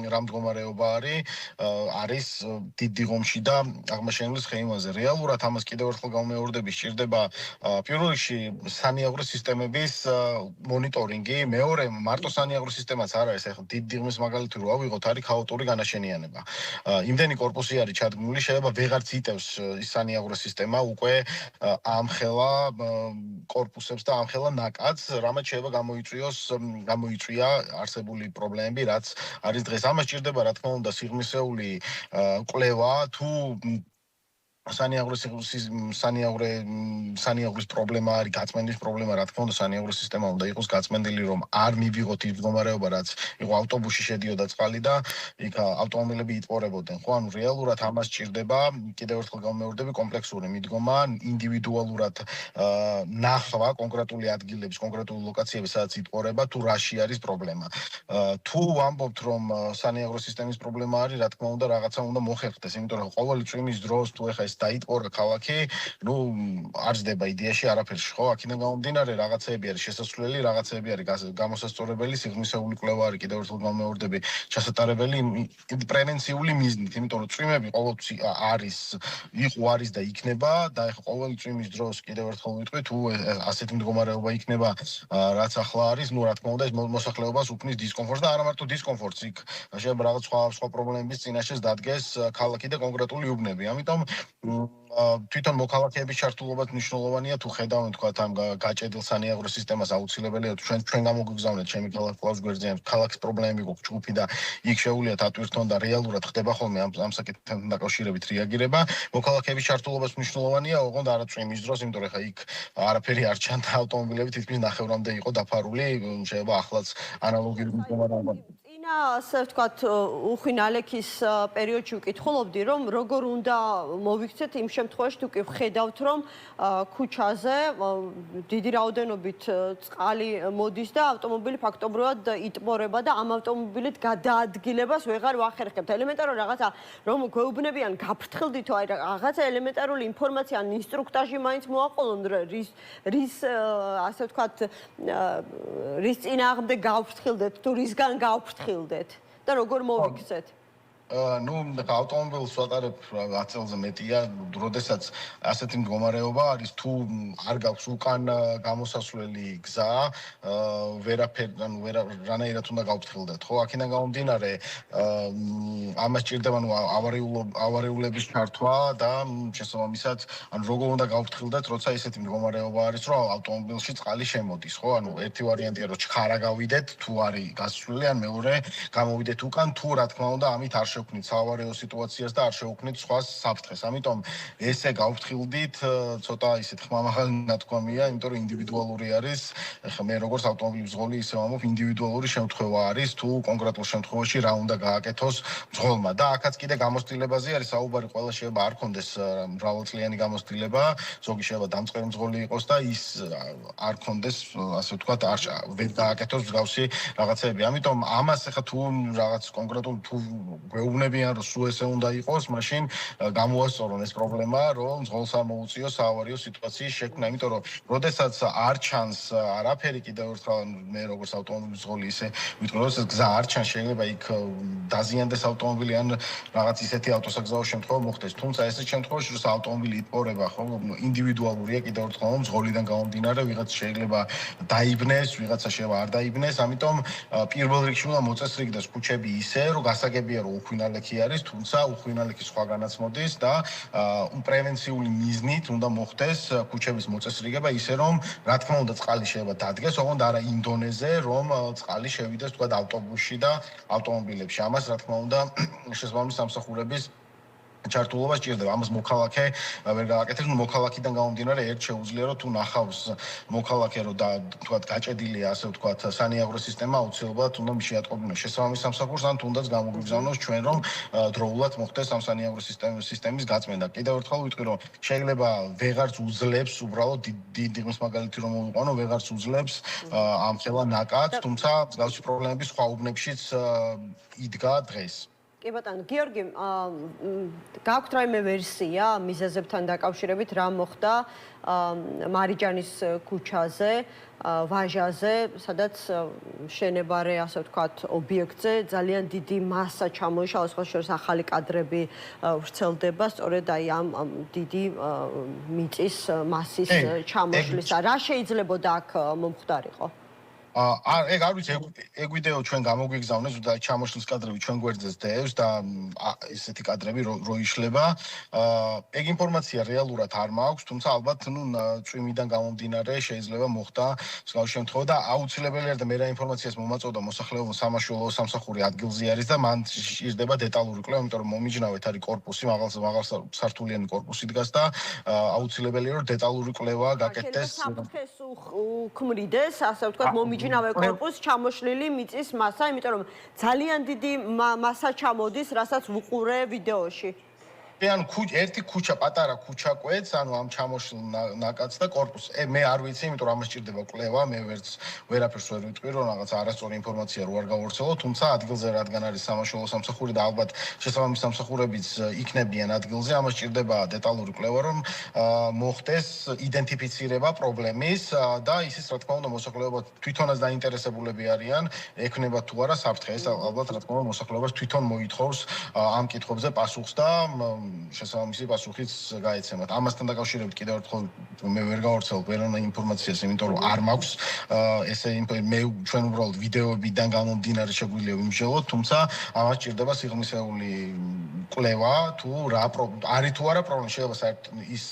რა მდგომარეობა არის დიდი ღომში და აღმაშენებლის ხეივანზე. რეალურად ამას კიდევ ერთხელ გამეორდები, სჭირდება პირველ რიგში სანიაღვრე სისტემების მონიტორინგი, მეორე მარტო სანიაღვრე სისტემაც არ არის, ეხლა დიდი ღმის მაგალითი რო ავიღოთ, არის ქაოტური განაშენიანება. იმდენი корпуსი არის ჩადგმული, შეიძლება ვეღარც იტევს ის სანიაღვრე სისტემა უკვე ამხელა корпуსებს და ამხელა ნაკადს, რამაც შეიძლება გამოიწვია არსებული პრობლემები, რაც არის დღეს. ამას ჭირდება რა თქმა უნდა სიღრმისეული კვლევა, თუ სანიაღვრის პრობლემა არის, გაწმენდის პრობლემა, რა თქმა უნდა სანიაღვრის სისტემა უნდა იყოს გაწმენდილი, რომ არ მივიღოთ ის მდგომარეობა, რაც იყო ავტობუსში შედიოდა წყალი და იქ ავტომობილები იტყორებოდნენ. ხო, ანუ რეალურად ამას ჭირდება, კიდევ ერთხელ გამეორდები, კომპლექსური მიდგომა, ინდივიდუალურად ნახვა კონკრეტული ადგილების, კონკრეტული ლოკაციების, სადაც იტყორება, თუ რაში არის პრობლემა. თუ ამბობთ, რომ სანიაღვრო სისტემის პრობლემა არის, რა თქმა უნდა რაღაცა უნდა მოხერხდეს, იმიტომ რომ ყოველი წვიმის დროს თუ ეხა დაიტყორა ქალაქი, ნუ არ ზდება იდეაში არაფერში, ხო? აქედან გამომდინარე რაღაცეები არის შესასვლელი, რაღაცეები არის გამოსასწორებელი, სიღრმისეული კვლევა არის კიდევ ერთხელ გამეორდები, ჩასატარებელი პრევენციული მიზნით, იმიტომ რომ წვიმები ყოველთვის არის და იქნება და ეხა ყოველი წვიმის დროს კიდევ ერთხელ ვიტყვი, თუ ასეთი მდგომარეობა იქნება, რაც ახლა არის, ნუ რა თქმა უნდა ეს მოსახლეობას უქმნის დისკომფორტს და არა მარტო დისკომფორტს, იქ შეიძლება რაღაც სხვა პრობლემების წინაშე დადგეს ქალაქი და კონკრეტული უბნები. ამიტომ თვითონ მოქალაქეების ჩართულობაც მნიშვნელოვანია თუ ხედავთ თქვა ამ გაჭედილ სანიაღრო სისტემას აუცილებელია ჩვენ გამოგვიგზავნეთ ჩემი ქალაქ კლავს გვერდზე ქალაქის პრობლემები გვაქვს ჯგუფი და იქ შეუულიათ ატვირთონ და რეალურად ხდება ხოლმე ამ საკითხთან დაკავშირებით რეაგირება მოქალაქეების ჩართულობაც მნიშვნელოვანია ოღონდ არა წვიმის დროს იმიტომ რომ ხა იქ არაფერი არ ჩანდა ავტომობილები თითქმის ნახევრამდე იყო დაფარული შეიძლება ახლაც ანალოგიური მდგომარეობა წინა ასე ვთქვათ უხვინალექის პერიოდში ვკითხულობდი რომ როგორ უნდა მოვიქცეთ იმ შემთხვევაში თუ კი ვხედავთ რომ ქუჩაზე დიდი რაოდენობით წყალი მოდის და ავტომობილი ფაქტობრივად იტბორება და ამ ავტომობილით გადაადგილებას ვეღარ ვახერხებთ ელემენტარული რაღაცა რომ გვეუბნებიან გაფრთხილდითო აი რაღაცა ელემენტარული ინფორმაცია ან ინსტრუქტაჟი მაინც მოაყოლონ რის ასე ვთქვათ რის წინააღმდეგ გავფრთხილდეთ თუ რისგან გავფრთხილდეთ და როგორ მოვიქცეთ ну ავტომობილს ვატარებ 10 წელზე მეტია, როდესაც ასეთი მდგომარეობა არის თუ არ გაქვს უკან გამოსასვლელი გზა, რანაირად უნდა გავფრთხილდეთ, ხო? აქედან გამომდინარე, ამას ჭირდება ავარიულების ჩართვა და შესაბამისად, ანუ როგორ უნდა გავფრთხილდეთ, როცა ესეთი მდგომარეობა არის, რომ ავტომობილში წყალი შემოდის, ხო? ანუ ერთი ვარიანტია, რომ ჩქარა გავიდეთ, თუ არის გასასვლელი, ან მეორე გამოვიდეთ უკან, თუ რა თქმა უნდა, ამით არ შევქმნით საავარიო სიტუაციას და არ შევქმნით სხვა საფრთხეს. ამიტომ ესე გავფრთხილდით, ცოტა ისეთ ხმამაღალი ნათქვამია, იმიტომ რომ ინდივიდუალური არის. ეხლა მე როგორც ავტომობილის მძღოლი ისე ვამბობ, ინდივიდუალური შემთხვევა არის, თუ კონკრეტულ შემთხვევაში რა უნდა გააკეთოს მძღოლმა. და აქაც კიდე გამოცდილებაზე არის საუბარი, ყველა შეიძლება არ ქონდეს მრავალწლიანი გამოცდილება, ზოგი შეიძლება დამწყერი მძღოლი იყოს და ის არ ქონდეს, ასე ვთქვათ, ვერ გააკეთოს მსგავსი რაღაცები. ამიტომ ამას ეხლა თუ რაღაც კონკრეტულ თუ გვეუბნებიან რომ სულ ესე უნდა იყოს, მაშინ გამოასწორონ ეს პრობლემა, რომ მძღოლს არ მოუწიოს საავარიო სიტუაციის შექმნა, იმიტომ რომ როდესაც არ ჩანს არაფერი კიდევ ერთხელ მე როგორც ავტომობილის მძღოლი ისე ვიტყვი, როდესაც გზა არ ჩანს, შეიძლება იქ დაზიანდეს ავტომობილი ან რაღაც ისეთი ავტოსაგზაო შემთხვევა მოხდეს. თუმცა ესეთ შემთხვევაში, როცა ავტომობილი იტყორება, ხო, ინდივიდუალურია კიდევ ერთხელ მძღოლიდან გამომდინარე, ვიღაც შეიძლება დაიბნეს, ვიღაცა შეიძლება არ დაიბნეს, ამიტომ პირველ რიგში უნდა მოწესრიგდეს ქუჩები ისე, რომ გასაგებია რომ უხვინალექი არის, თუმცა უხვინალექი სხვაგანაც მოდის და პრევენციული მიზნით უნდა მოხდეს ქუჩების მოწესრიგება ისე რომ რა თქმა უნდა წყალი შეიძლება დადგეს, ოღონდ არა იმ დონეზე, რომ წყალი შევიდეს თქვა ავტობუსში და ავტომობილებში. ამას რა თქმა უნდა შესაბამის სამსახურების ჩართულობა სჭირდება. ამას მოქალაქე ვერ გააკეთებს, მოქალაქიდან გამომდინარე ერთ შეუძლია რომ თუ ნახავს მოქალაქე რომ თქვათ გაჭედილია ასე ვთქვათ სანიაღრო სისტემა აუცილებლად უნდა შეატყობინოს შესაბამის სამსახურს ან თუნდაც გამოგვიგზავნოს ჩვენ რომ დროულად მოხდეს ამ სანიაღრო სისტემის გაწმენდა. კიდევ ერთხელ ვიტყვი რომ შეიძლება ვეღარც უძლებს უბრალოდ დიდი ღმის მაგალითი რომ მოვიყვანო ვეღარც უძლებს ამ ხელა ნაკადს, თუმცა მსგავსი პრობლემები სხვა უბნებშიც იდგა დღეს. კი ბატონო, გიორგი, გაქვთ რაიმე ვერსია მიზეზებთან დაკავშირებით რა მოხდა მარიჯანის ქუჩაზე, ვაჟაზე, სადაც შენებარე, ასე ვთქვათ, ობიექტზე ძალიან დიდი მასა ჩამოიშალა, სხვა შორის ახალი კადრები ვრცელდება, სწორედ აი ამ დიდი მიწის მასის ჩამოშლისა. რა შეიძლებოდა აქ მომხდარიყო? ეგ არ ვიცი, ეგ ვიდეო ჩვენ გამოგვიგზავნეს და ჩამოშლის კადრები ჩვენ გვერდზეც დევს და ესეთი კადრები რო იშლება. ეგ ინფორმაცია რეალურად არ მაქვს, თუმცა ალბათ წვიმიდან გამომდინარე შეიძლება მოხდა მსგავსი შემთხვევა და აუცილებელია და მე რა ინფორმაციას მომაწოდა მოსახლეობა სამაშველო სამსახური ადგილზე არის და მან სჭირდება დეტალური კვლევა, იმიტომ რომ მომიჯნავეთ არის კორპუსი, მაღალ სართულიანი კორპუსი დგას და აუცილებელია რომ დეტალური კვლევა გაკეთდეს. საფრთხეს უქმრიდეს, ასე ვთქვათ, ჯინავე კორპუსს ჩამოშლილი მიწის მასა, იმიტომ რომ ძალიან დიდი მასა ჩამოდის, რასაც ვუყურე ვიდეოში. ანუ ერთი ქუჩა, პატარა ქუჩა კვეთს, ანუ ამ ჩამოშლილ ნაკადს და კორპუსს. მე არ ვიცი, იმიტომ რომ ამას სჭირდება კვლევა, მე ვერაფერს ვერ ვიტყვი, რომ რაღაც არასწორი ინფორმაცია რო არ გავავრცელო, თუმცა ადგილზე რადგან არის სამაშველო სამსახური და ალბათ შესაბამის სამსახურებიც იქნებიან ადგილზე, ამას სჭირდება დეტალური კვლევა, რომ მოხდეს იდენტიფიცირება პრობლემის და ისიც რა თქმა უნდა მოსახლეობა თვითონაც დაინტერესებულები არიან, ექნება თუ არა საფრთხე. ეს ალბათ რა თქმა უნდა მოსახლეობას თვითონ მოითხოვს ამ კითხვებზე პასუხს და შესაბამისი პასუხიც გაეცემათ. ამასთან დაკავშირებით კიდევ ერთხელ მე ვერ გავავრცელებ ვერანაირ ინფორმაციას, იმიტომ რომ არ მაქვს ესე მე ჩვენ უბრალოდ ვიდეოებიდან გამომდინარე შეგვიძლია ვიმსჯელოთ, თუმცა ამას ჭირდება სიღრმისეული კვლევა, თუ რა არის თუ არა პრობლემა, შეიძლება საერთოდ ის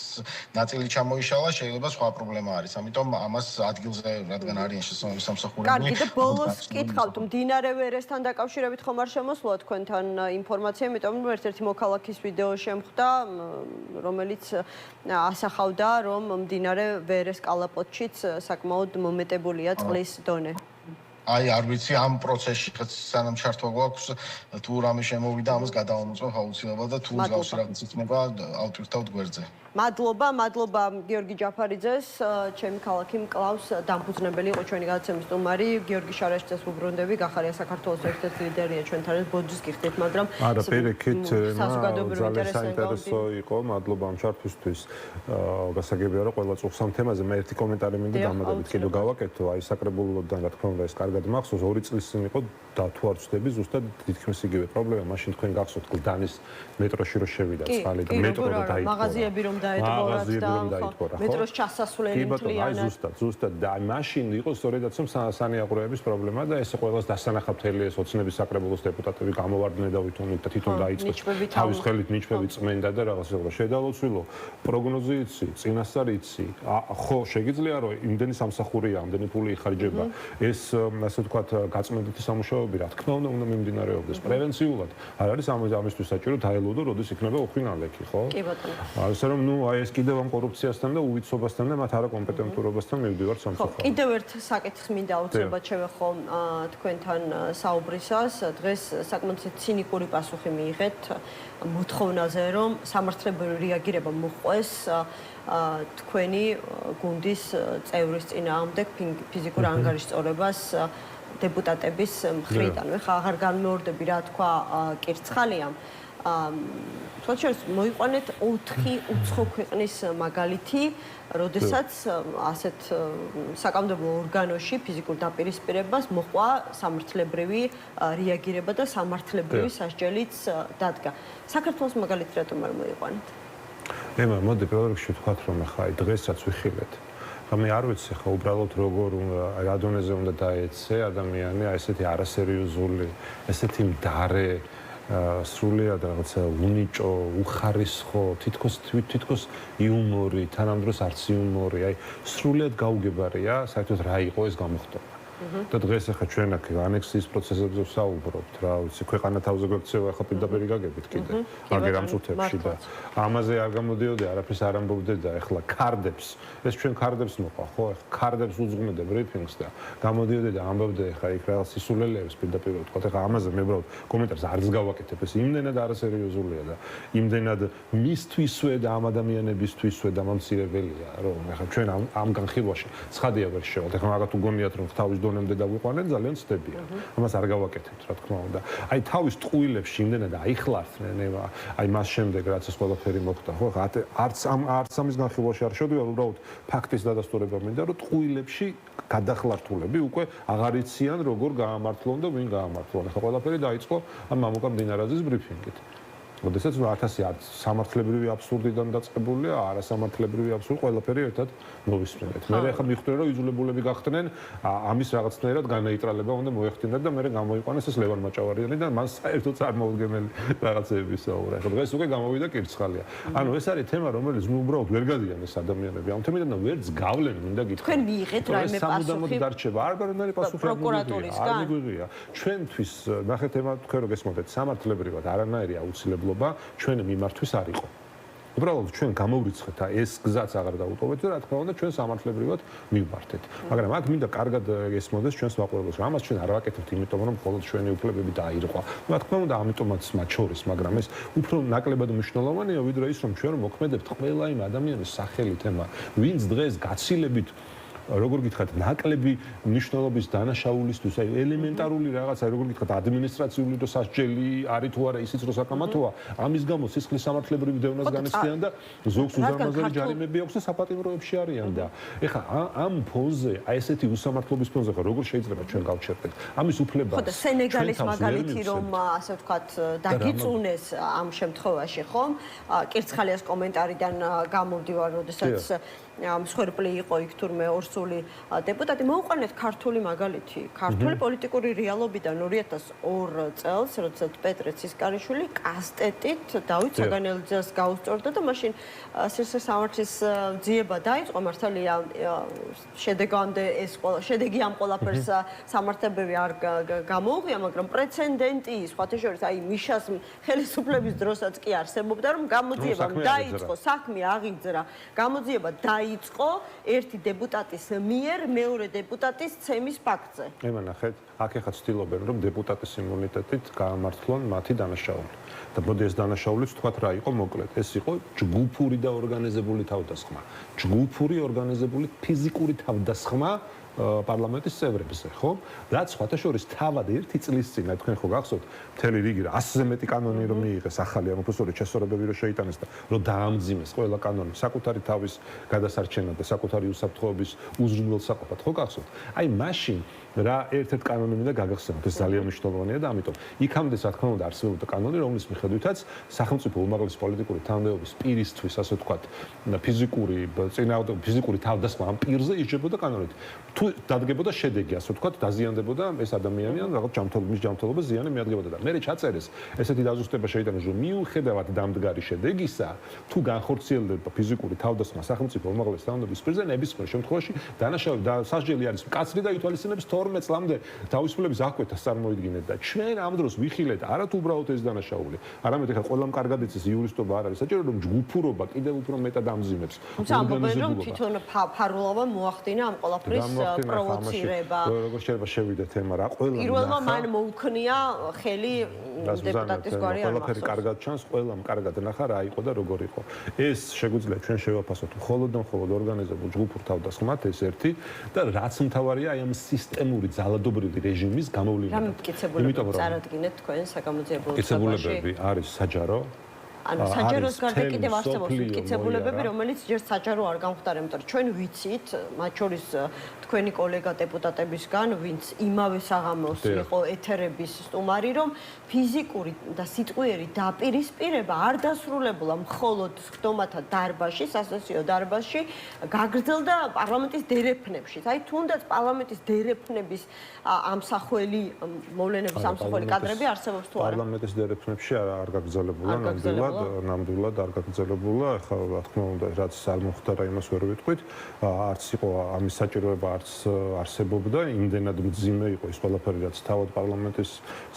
ნაწილი ჩამოიშალა, შეიძლება სხვა პრობლემა არის. ამიტომ ამას ადგილზე რადგან არიან შესაბამისი სამსახურები. კარგი, და ბოლოს კითხავთ, მდინარე ვერესთან დაკავშირებით ხომ არ შემოსულა თქვენთან ინფორმაცია, იმიტომ რომ ერთ-ერთი მოქალაქის ვიდეო შემხვდა, რომელიც ასახავდა, რომ მდინარე ვერეს კალაპოტშიც საკმაოდ მომეტებულია წყლის დონე. აი, არ ვიცი, ამ პროცესში სანამ ჩართვა გვაქვს, თუ რამე შემოვიდა, ამას გადავამოწმებ აუცილებლად და თუ მსგავსი რაღაც იქნება, ავტვირთავთ გვერდზე. მადლობა გიორგი ჯაფარიძეს, ჩემი ქალაქი მკლავს დამფუძნებელი იყო ჩვენი გადაცემის სტუმარი გიორგი შარაშიძეს ვუბრუნდები, გახარია საქართველოს ერთ-ერთი ლიდერია ჩვენთან ერთად ბოძის გიხდით, მაგრამ არა, პირიქით, ძალიან საინტერესო იყო, მადლობა ამ ჩართვისთვის. გასაგებია რომ ყველა წუხს ამ თემაზე მე ერთი კომენტარი მინდა დამატებით კიდევ გავაკეთო, აი საკრებულოდან რა თქმა უნდა ეს კარგად მახსოვს, 2 წლის წინ იყო და თუ არ ვცდები, ზუსტად თითქმის იგივე პრობლემა, მაშინ თქვენ გახსოვთ გლდანის მეტროში რო შევიდა წყალი და მეტრო და დაიწყო. მაღაზიები რომ დაეთბორათ და მეტროს ჩასასვლელი მთლიანად. ზუსტად და მაშინ იყო სწორედაც სანიაღვრეების პრობლემა და ეს ყველას დასანახავთელი ეს ოცნების საკრებულოს დეპუტატები გამოვარდნენ და თვითონ დაიწყო თავის ხელით ნიჩბები წმენდა და რაღაც იყო შედალოცვილო პროგნოზი იცი წინასწარ იცი ხო შეგიძლია რომ იმდენი სამსახურია ამდენი ფული იხარჯება ეს ასე ვთქვათ გაწმენდითი სამუშაოები რა თქმა უნდა მიმდინარეობდეს პრევენციულად არ არის ამისთვის საჭირო დაელოდო როდის იქნება უხინალექი ხო კი ბატონო ასე რომ აი ეს კიდევ ამ კორუფციასთან და უვიცობასთან და მათ არაკომპეტენტურობასთან მივდივართ სამსახურში. კიდევ ერთ საკითხს მინდა აუცილებლად შევეხო თქვენთან საუბრისას. დღეს საკმაოდ ცინიკური პასუხი მიიღეთ მოთხოვნაზე, რომ სამართლებრივი რეაგირება მოხდეს თქვენი გუნდის წევრის წინააღმდეგ ფიზიკურ ანგარიშწორებას დეპუტატების მხრიდან. ხა აღარ განმეორდები რა თქვა კირცხალიამ. თორემ მოიყვანეთ 4 უცხო ქვეყნის მაგალითი, როდესაც ასეთ საკანონმდებლო ორგანოში ფიზიკურ დაპირისპირებას მოყვა სამართლებრივი რეაგირება და სამართლებრივი სასჯელიც დადგა. საქართველოს მაგალითი რატომ არ მოიყვანეთ? ემა, მოდი პირველ რიგში ვთქვათ, რომ ახლა დღესაც ვიხილეთ. მე არ ვიცი ხა უბრალოდ როგორ რა დონეზე უნდა დაეცე ადამიანი ესეთი არასერიოზული, ესეთი მდარე სრულიად რაღაცა უნიჭო, უხარისხო, თითქოს იუმორი, თანამდროს არც იუმორი, აი სრულიად გაუგებარია, საერთოდ რა იყო ეს გამოხატვა. და დღეს ახლა ჩვენ აქ ანექსიის პროცესებზე ვსაუბრობთ, რა ვიცი, ქვეყანა თავზე გვექცევა, ახლა პირდაპირ გაგებით კიდე. აგერ ამ წუთებში და ამაზე არ გამოდიოდი, არაფერს არ ამბობდე და ახლა კარდებს, ეს ჩვენ კარდებს მოყვა, ხო? ახლა კარდებს უძღვნე ბრიფინგს და გამოდიოდი და ამბობდე ახლა იქ რაღაც სისულელეებს პირდაპირ ვთქვა. ახლა ამაზე მე უბრალოდ კომენტარს არც გავაკეთებ, ეს იმდენად არასერიოზულია და იმდენად მისთვისვე და ამ ადამიანებისთვისვე დამამცირებელია, რომ ახლა ჩვენ ამ განხილვაში ცხადია ვერ შევთ. ახლა მაგათ უგონიათ რომ თავის დონემდე დავიყვანენ ძალიან ცდებია. ამას არ გავაკეთებთ, რა თქმა უნდა. აი თავის ტყუილებში იმდენად აიხლარდნენ, აი მას შემდეგ რაც ეს ყველაფერი მოხდა, ხო? არც ამის განხილვაში არ შევდივარ, უბრალოდ ფაქტის დადასტურება მინდა, რომ ტყუილებში გადახლართულები უკვე აღარ იციან როგორ გაამართლონ და ვინ გაამართლონ. ახლა ყველაფერი დაიწყო ამ მამუკა მდინარაძის ბრიფინგით. როდესაც 1000 სამართლებრივი აბსურდიდან დაწყებულია, არასამართლებრივი აბსურდი ყველაფერი ერთად მოვისმენთ. მე ახლა მივხვდი რომ იძულებულები გახდნენ ამის რაღაცნაირად განეიტრალება უნდა მოეხდინათ და მე გამოიყვანეს ეს ლევან მაჭავარიანი და მას საერთოდ წარმოუდგენელი რაღაცეები საუბრა. ახლა დღეს უკვე გამოვიდა კირცხალია. ანუ ეს არის თემა რომელიც ნუ უბრალოდ ვერ გადიან ეს ადამიანები. ამ თემიდან ვერც გავლენ მინდა გითხრათ. თქვენ მიიღეთ რაიმე პასუხი დარჩება. არ გარანტული პასუხი პროკურატურისგან. არ მიგვიღია. ჩვენთვის ნახეთ თემა თქვენ რო გესმოდეთ სამართლებრივად არანაირი აუცილებლობა ჩვენი მიმართვის არ იყო. უბრალოდ ჩვენ გამოვრიცხეთ და ეს გზაც აღარ დაუტოვეთ და რა თქმა უნდა ჩვენ სამართლებრივად მივმართეთ. მაგრამ აქ მინდა კარგად გესმოდეს ჩვენს მაყურებელს, რომ ამას ჩვენ არ ვაკეთებთ იმიტომ რომ მხოლოდ ჩვენი უფლებები დაირღვა. რა თქმა უნდა ამიტომაც მათ შორის, მაგრამ ეს უფრო ნაკლებად მნიშვნელოვანია ვიდრე ის რომ ჩვენ მოქმედებთ ყველა იმ ადამიანის სახელით, ვინც დღეს გაცილებით როგორ გითხრათ, ნაკლები მნიშვნელობის დანაშაულისთვის, აი ელემენტარული რაღაცა, როგორ გითხრათ, ადმინისტრაციული და სასჯელი არის თუ არა, ისიც რო საკამათოა, ამის გამო სისხლის სამართლებრივი დევნას განიცდიან და ზოგს უზარმაზარი ჯარიმები აქვს და საპატიმროებში არიან და ეხლა ამ ფონზე, აი ესეთი უსამართლობის ფონზე ხო როგორ შეიძლება ჩვენ გავჩერდეთ? ამის უფლება ხო და სენეგალის მაგალითი რომ ასე ვთქვათ დაგიწუნეს ამ შემთხვევაში ხომ? კირცხალიას კომენტარიდან გამომდივარ, როდესაც მსხვერპლი იყო იქ თურმე ორსული დეპუტატი. მოვუყანეთ ქართული მაგალითი. ქართული პოლიტიკური რეალობიდან 2002 წელს, როდესაც პეტრე ცისკარიშვილი კასტეტით დავით საგანელიძეს გაუსწორდა და მაშინ სისხლის სამართლის ძიება დაიწყო. მართალია შედეგამდე ეს შედეგი ამ ყველაფერს სამართლებრივი არ გამოუღია, მაგრამ პრეცედენტი სხვათა შორის აი მიშას ხელისუფლების დროსაც კი არსებობდა, რომ გამოძიება დაიწყო, საქმე აღიძრა, გამოძიება დაიწყო ერთი დეპუტატის მიერ მეორე დეპუტატის ცემის ფაქტზე. ემა ნახეთ, აქ ეხლა ცდილობენ რომ დეპუტატის იმუნიტეტით გაამართლონ მათი დანაშაული. და მოდი ეს დანაშაულიც თქვათ რა იყო მოკლედ. ეს იყო ჯგუფური და ორგანიზებული თავდასხმა. ჯგუფური ორგანიზებული ფიზიკური თავდასხმა პარლამენტის წევრებზე, ხო? რაც სხვათა შორის თავად ერთი წლის წინ, თქვენ ხო გახსოვთ, მთელი რიგი 100-ზე მეტი კანონი რომ მიიღეს ახალი ამ პროფესორი შესაძლებლობები რომ შეიტანეს და რომ დაამძიმეს ყველა კანონი საკუთარი თავის გადასარჩენად და საკუთარი უსაფრთხოების უზრუნველსაყოფად, ხო გახსოვთ? აი მაშინ რა ერთ-ერთ კანონი მინდა გაგახსენოთ, ეს ძალიან მნიშვნელოვანია და ამიტომ იქამდე რა თქმა უნდა არსებობდა კანონი, რომლის მიხედვითაც სახელმწიფო უმაღლესი პოლიტიკური თანამდებობის პირისთვის, ასე ვთქვათ, ფიზიკური თავდასხმა ამ პირზე ისჯებოდა კანონით. თუ დადგებოდა შედეგი, ასე ვთქვათ, დაზიანდებოდა ეს ადამიანი ან რაღაც ჯანმრთელობის ზიანი მიადგებოდა და მე ჩაწერეს ესეთი დაზუსტება შეიტანეს, რომ მიუხედავად დამდგარი შედეგისა, თუ განხორციელდება ფიზიკური თავდასხმა სახელმწიფო უმაღლესი თანამდებობის პირზე, ნებისმიერ შემთხვევაში დანაშაული და სასჯელი არის მკაცრი და ითვალისწინებს 12 წლამდე თავისუფლების აღკვეთას წარმოიდგინეთ და ჩვენ ამ დროს ვიხილეთ არა თუ უბრალოდ ეს დანაშაული, არამედ ეხლა ყველამ კარგად იცის იურისტობა არ არის საჭირო, რომ ჯგუფურობა კიდევ უფრო მეტად ამძიმებს. ამბობენ რომ თვითონ ფარულოვან მოახდინა ამ ყველაფრის პროვოცირება. როგორ შეიძლება შევიდეთ თემა რა ყველა პირველმა მან მოუქნია ხელი დეპუტატის გვარი არ ყველაფერი კარგად ჩანს, ყველამ კარგად ნახა რა იყო და როგორ იყო. ეს შეგვიძლია ჩვენ შევაფასოთ მხოლოდ და მხოლოდ ორგანიზებულ ჯგუფურ თავდასხმად, ეს ერთი და რაც მთავარია აი ამ სისტემური ძალადობრივი რეჟიმის გამოვლენა. რა მტკიცებულებები წარადგინეთ თქვენ საგამოძიებელ მტკიცებულებები არის საჯარო ანუ საჯაროს გარდა კიდევ არსებობს მტკიცებულებები, რომელიც ჯერ საჯარო არ გამხდარა, იმიტომ რომ ჩვენ ვიცით, მათ შორის თქვენი კოლეგა დეპუტატებისგან, ვინც იმავე საღამოს იყო ეთერების სტუმარი, რომ ფიზიკური და სიტყვიერი დაპირისპირება არ დასრულებულა მხოლოდ ხდომათა დარბაზში, სასესიო დარბაზში, გაგრძელდა პარლამენტის დერეფნებში. აი თუნდაც პარლამენტის დერეფნების ამსახველი მოვლენების ამსახველი კადრები არსებობს თუ არა? პარლამენტის დერეფნებში არ გაგრძელებულა, ნამდვილად არ გაგრძელებულა. ახლა რა თქმა უნდა, რაც არ მოხდარა, იმას ვერ ვიტყვით. არც იყო ამის საჭიროება, არც არსებობდა. იმდენად მძიმე იყო ის ყველაფერი, რაც თავად პარლამენტის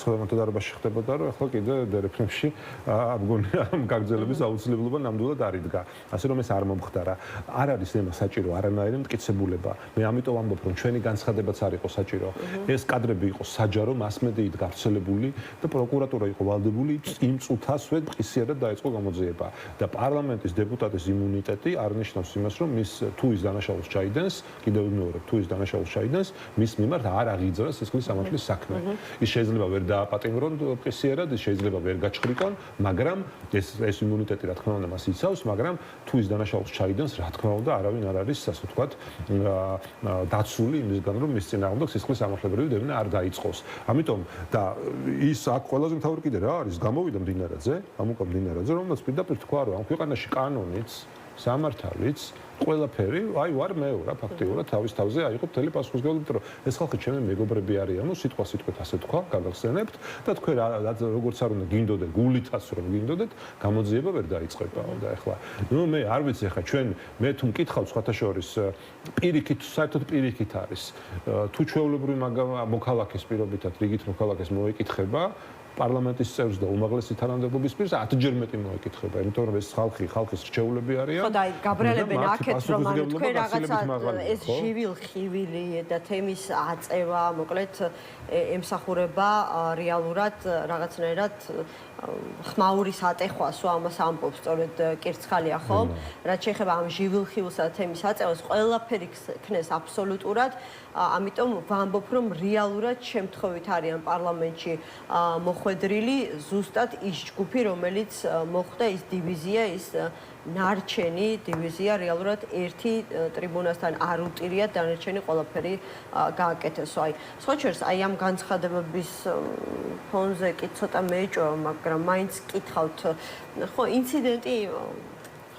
სხვადასხვა დარბაზში ხდებოდა, რომ ახლა კიდე დერეფნებში ამგონია ამ გაგრძელების აუცილებლობა ნამდვილად არ იდგა. ასე რომ ეს არ მომხდარა. არ არის ემა საჭირო არანაირი მტკიცებულება. მე ამიტომ ამბობ, რომ ჩვენი განცხადებაც არ იყო საჭირო. ეს კადრები იყო საჯარო, მასმედიით გავრცელებული და პროკურატურა იყო ვალდებული იმ წუთასვე მყისიერად დაიწყო გამოძიება და პარლამენტის დეპუტატის იმუნიტეტი არნიშნავს იმას, რომ მის თუ ის დანაშაულს ჩაიდენს, კიდევ ვიმეორებ, თუ ის დანაშაულს ჩაიდენს, მის მიმართ არ აღიძრას სისხლის სამართლის საქმე. ის შეიძლება ვერ დააპატიმრონ მყისიერად, ის შეიძლება ვერ გაჩხრიკონ, მაგრამ ეს იმუნიტეტი რა თქმა უნდა მას იცავს, მაგრამ თუ ის დანაშაულს ჩაიდენს, რა თქმა უნდა, არავინ არ არის, ასე ვთქვათ, დაცული იმისგან, რომ მის წინააღმდეგ სისხლის სამართლებრივი დევნა არ დაიწყოს. ამიტომ და ის აქ ყველაზე მთავარი კიდე რა არის, გამოვიდა მდინარეზე, ამუკა მდინარეზე, რომელსაც პირდაპირ თქვა, რომ ამ ქვეყანაში კანონიც, სამართალიც, ყველაფერი, აი ვარ მე რა ფაქტიურად თავის თავზე აიღო მთელი პასუხისმგებლობა, იმიტომ რომ ეს ხალხი ჩემი მეგობრები არიანო, სიტყვით ასე თქვა, გაგახსენებთ და თქვენ როგორც არ უნდა გინდოდეთ, გულითაც რომ გინდოდეთ, გამოძიება ვერ დაიწყებაო და ახლა ნუ მე არ ვიცი ახლა ჩვენ მე თუ მკითხავ სხვათა შორის პირიქით, საერთოდ პირიქით არის თუ ჩვეულებრივი მოქალაქის პირობითად რიგით მოქალაქეს მოეკითხება პარლამენტის წევრს და უმაღლესი თანამდებობის პირს 10-ჯერ მეტი მოეკითხება, იმიტომ რომ ეს ხალხის რჩეულები არიან. ხო და აი გაბრალებენ აქეთ გითხრათ რომ ანუ თქვენ რაღაცა მაღალია, ეს ჟივილ-ხივილი და თემის აწევა, მოკლედ ემსახურება რეალურად რაღაცნაირად ხმაურის ატეხვასო ამას ამბობს სწორედ კირცხალია ხო? რაც შეეხება ამ ჟივილ-ხივილსა და თემის აწევას, ყველაფერი ქნეს აბსოლუტურად, ამიტომ ვამბობ რომ რეალურად შემთხვევით არიან პარლამენტში მოხვედრილი ზუსტად ის ჯგუფი, რომელიც მოხვდა ის დივიზია, ის ნარჩენი დივიზია რეალურად ერთი ტრიბუნასთან არ უტირია დანარჩენი ყველაფერი გააკეთეს. აი, სხვა შორის აი ამ განცხადებების ფონზე კი ცოტა მეეჭვა, მაგრამ მაინც კითხავთ, ხო, ინციდენტი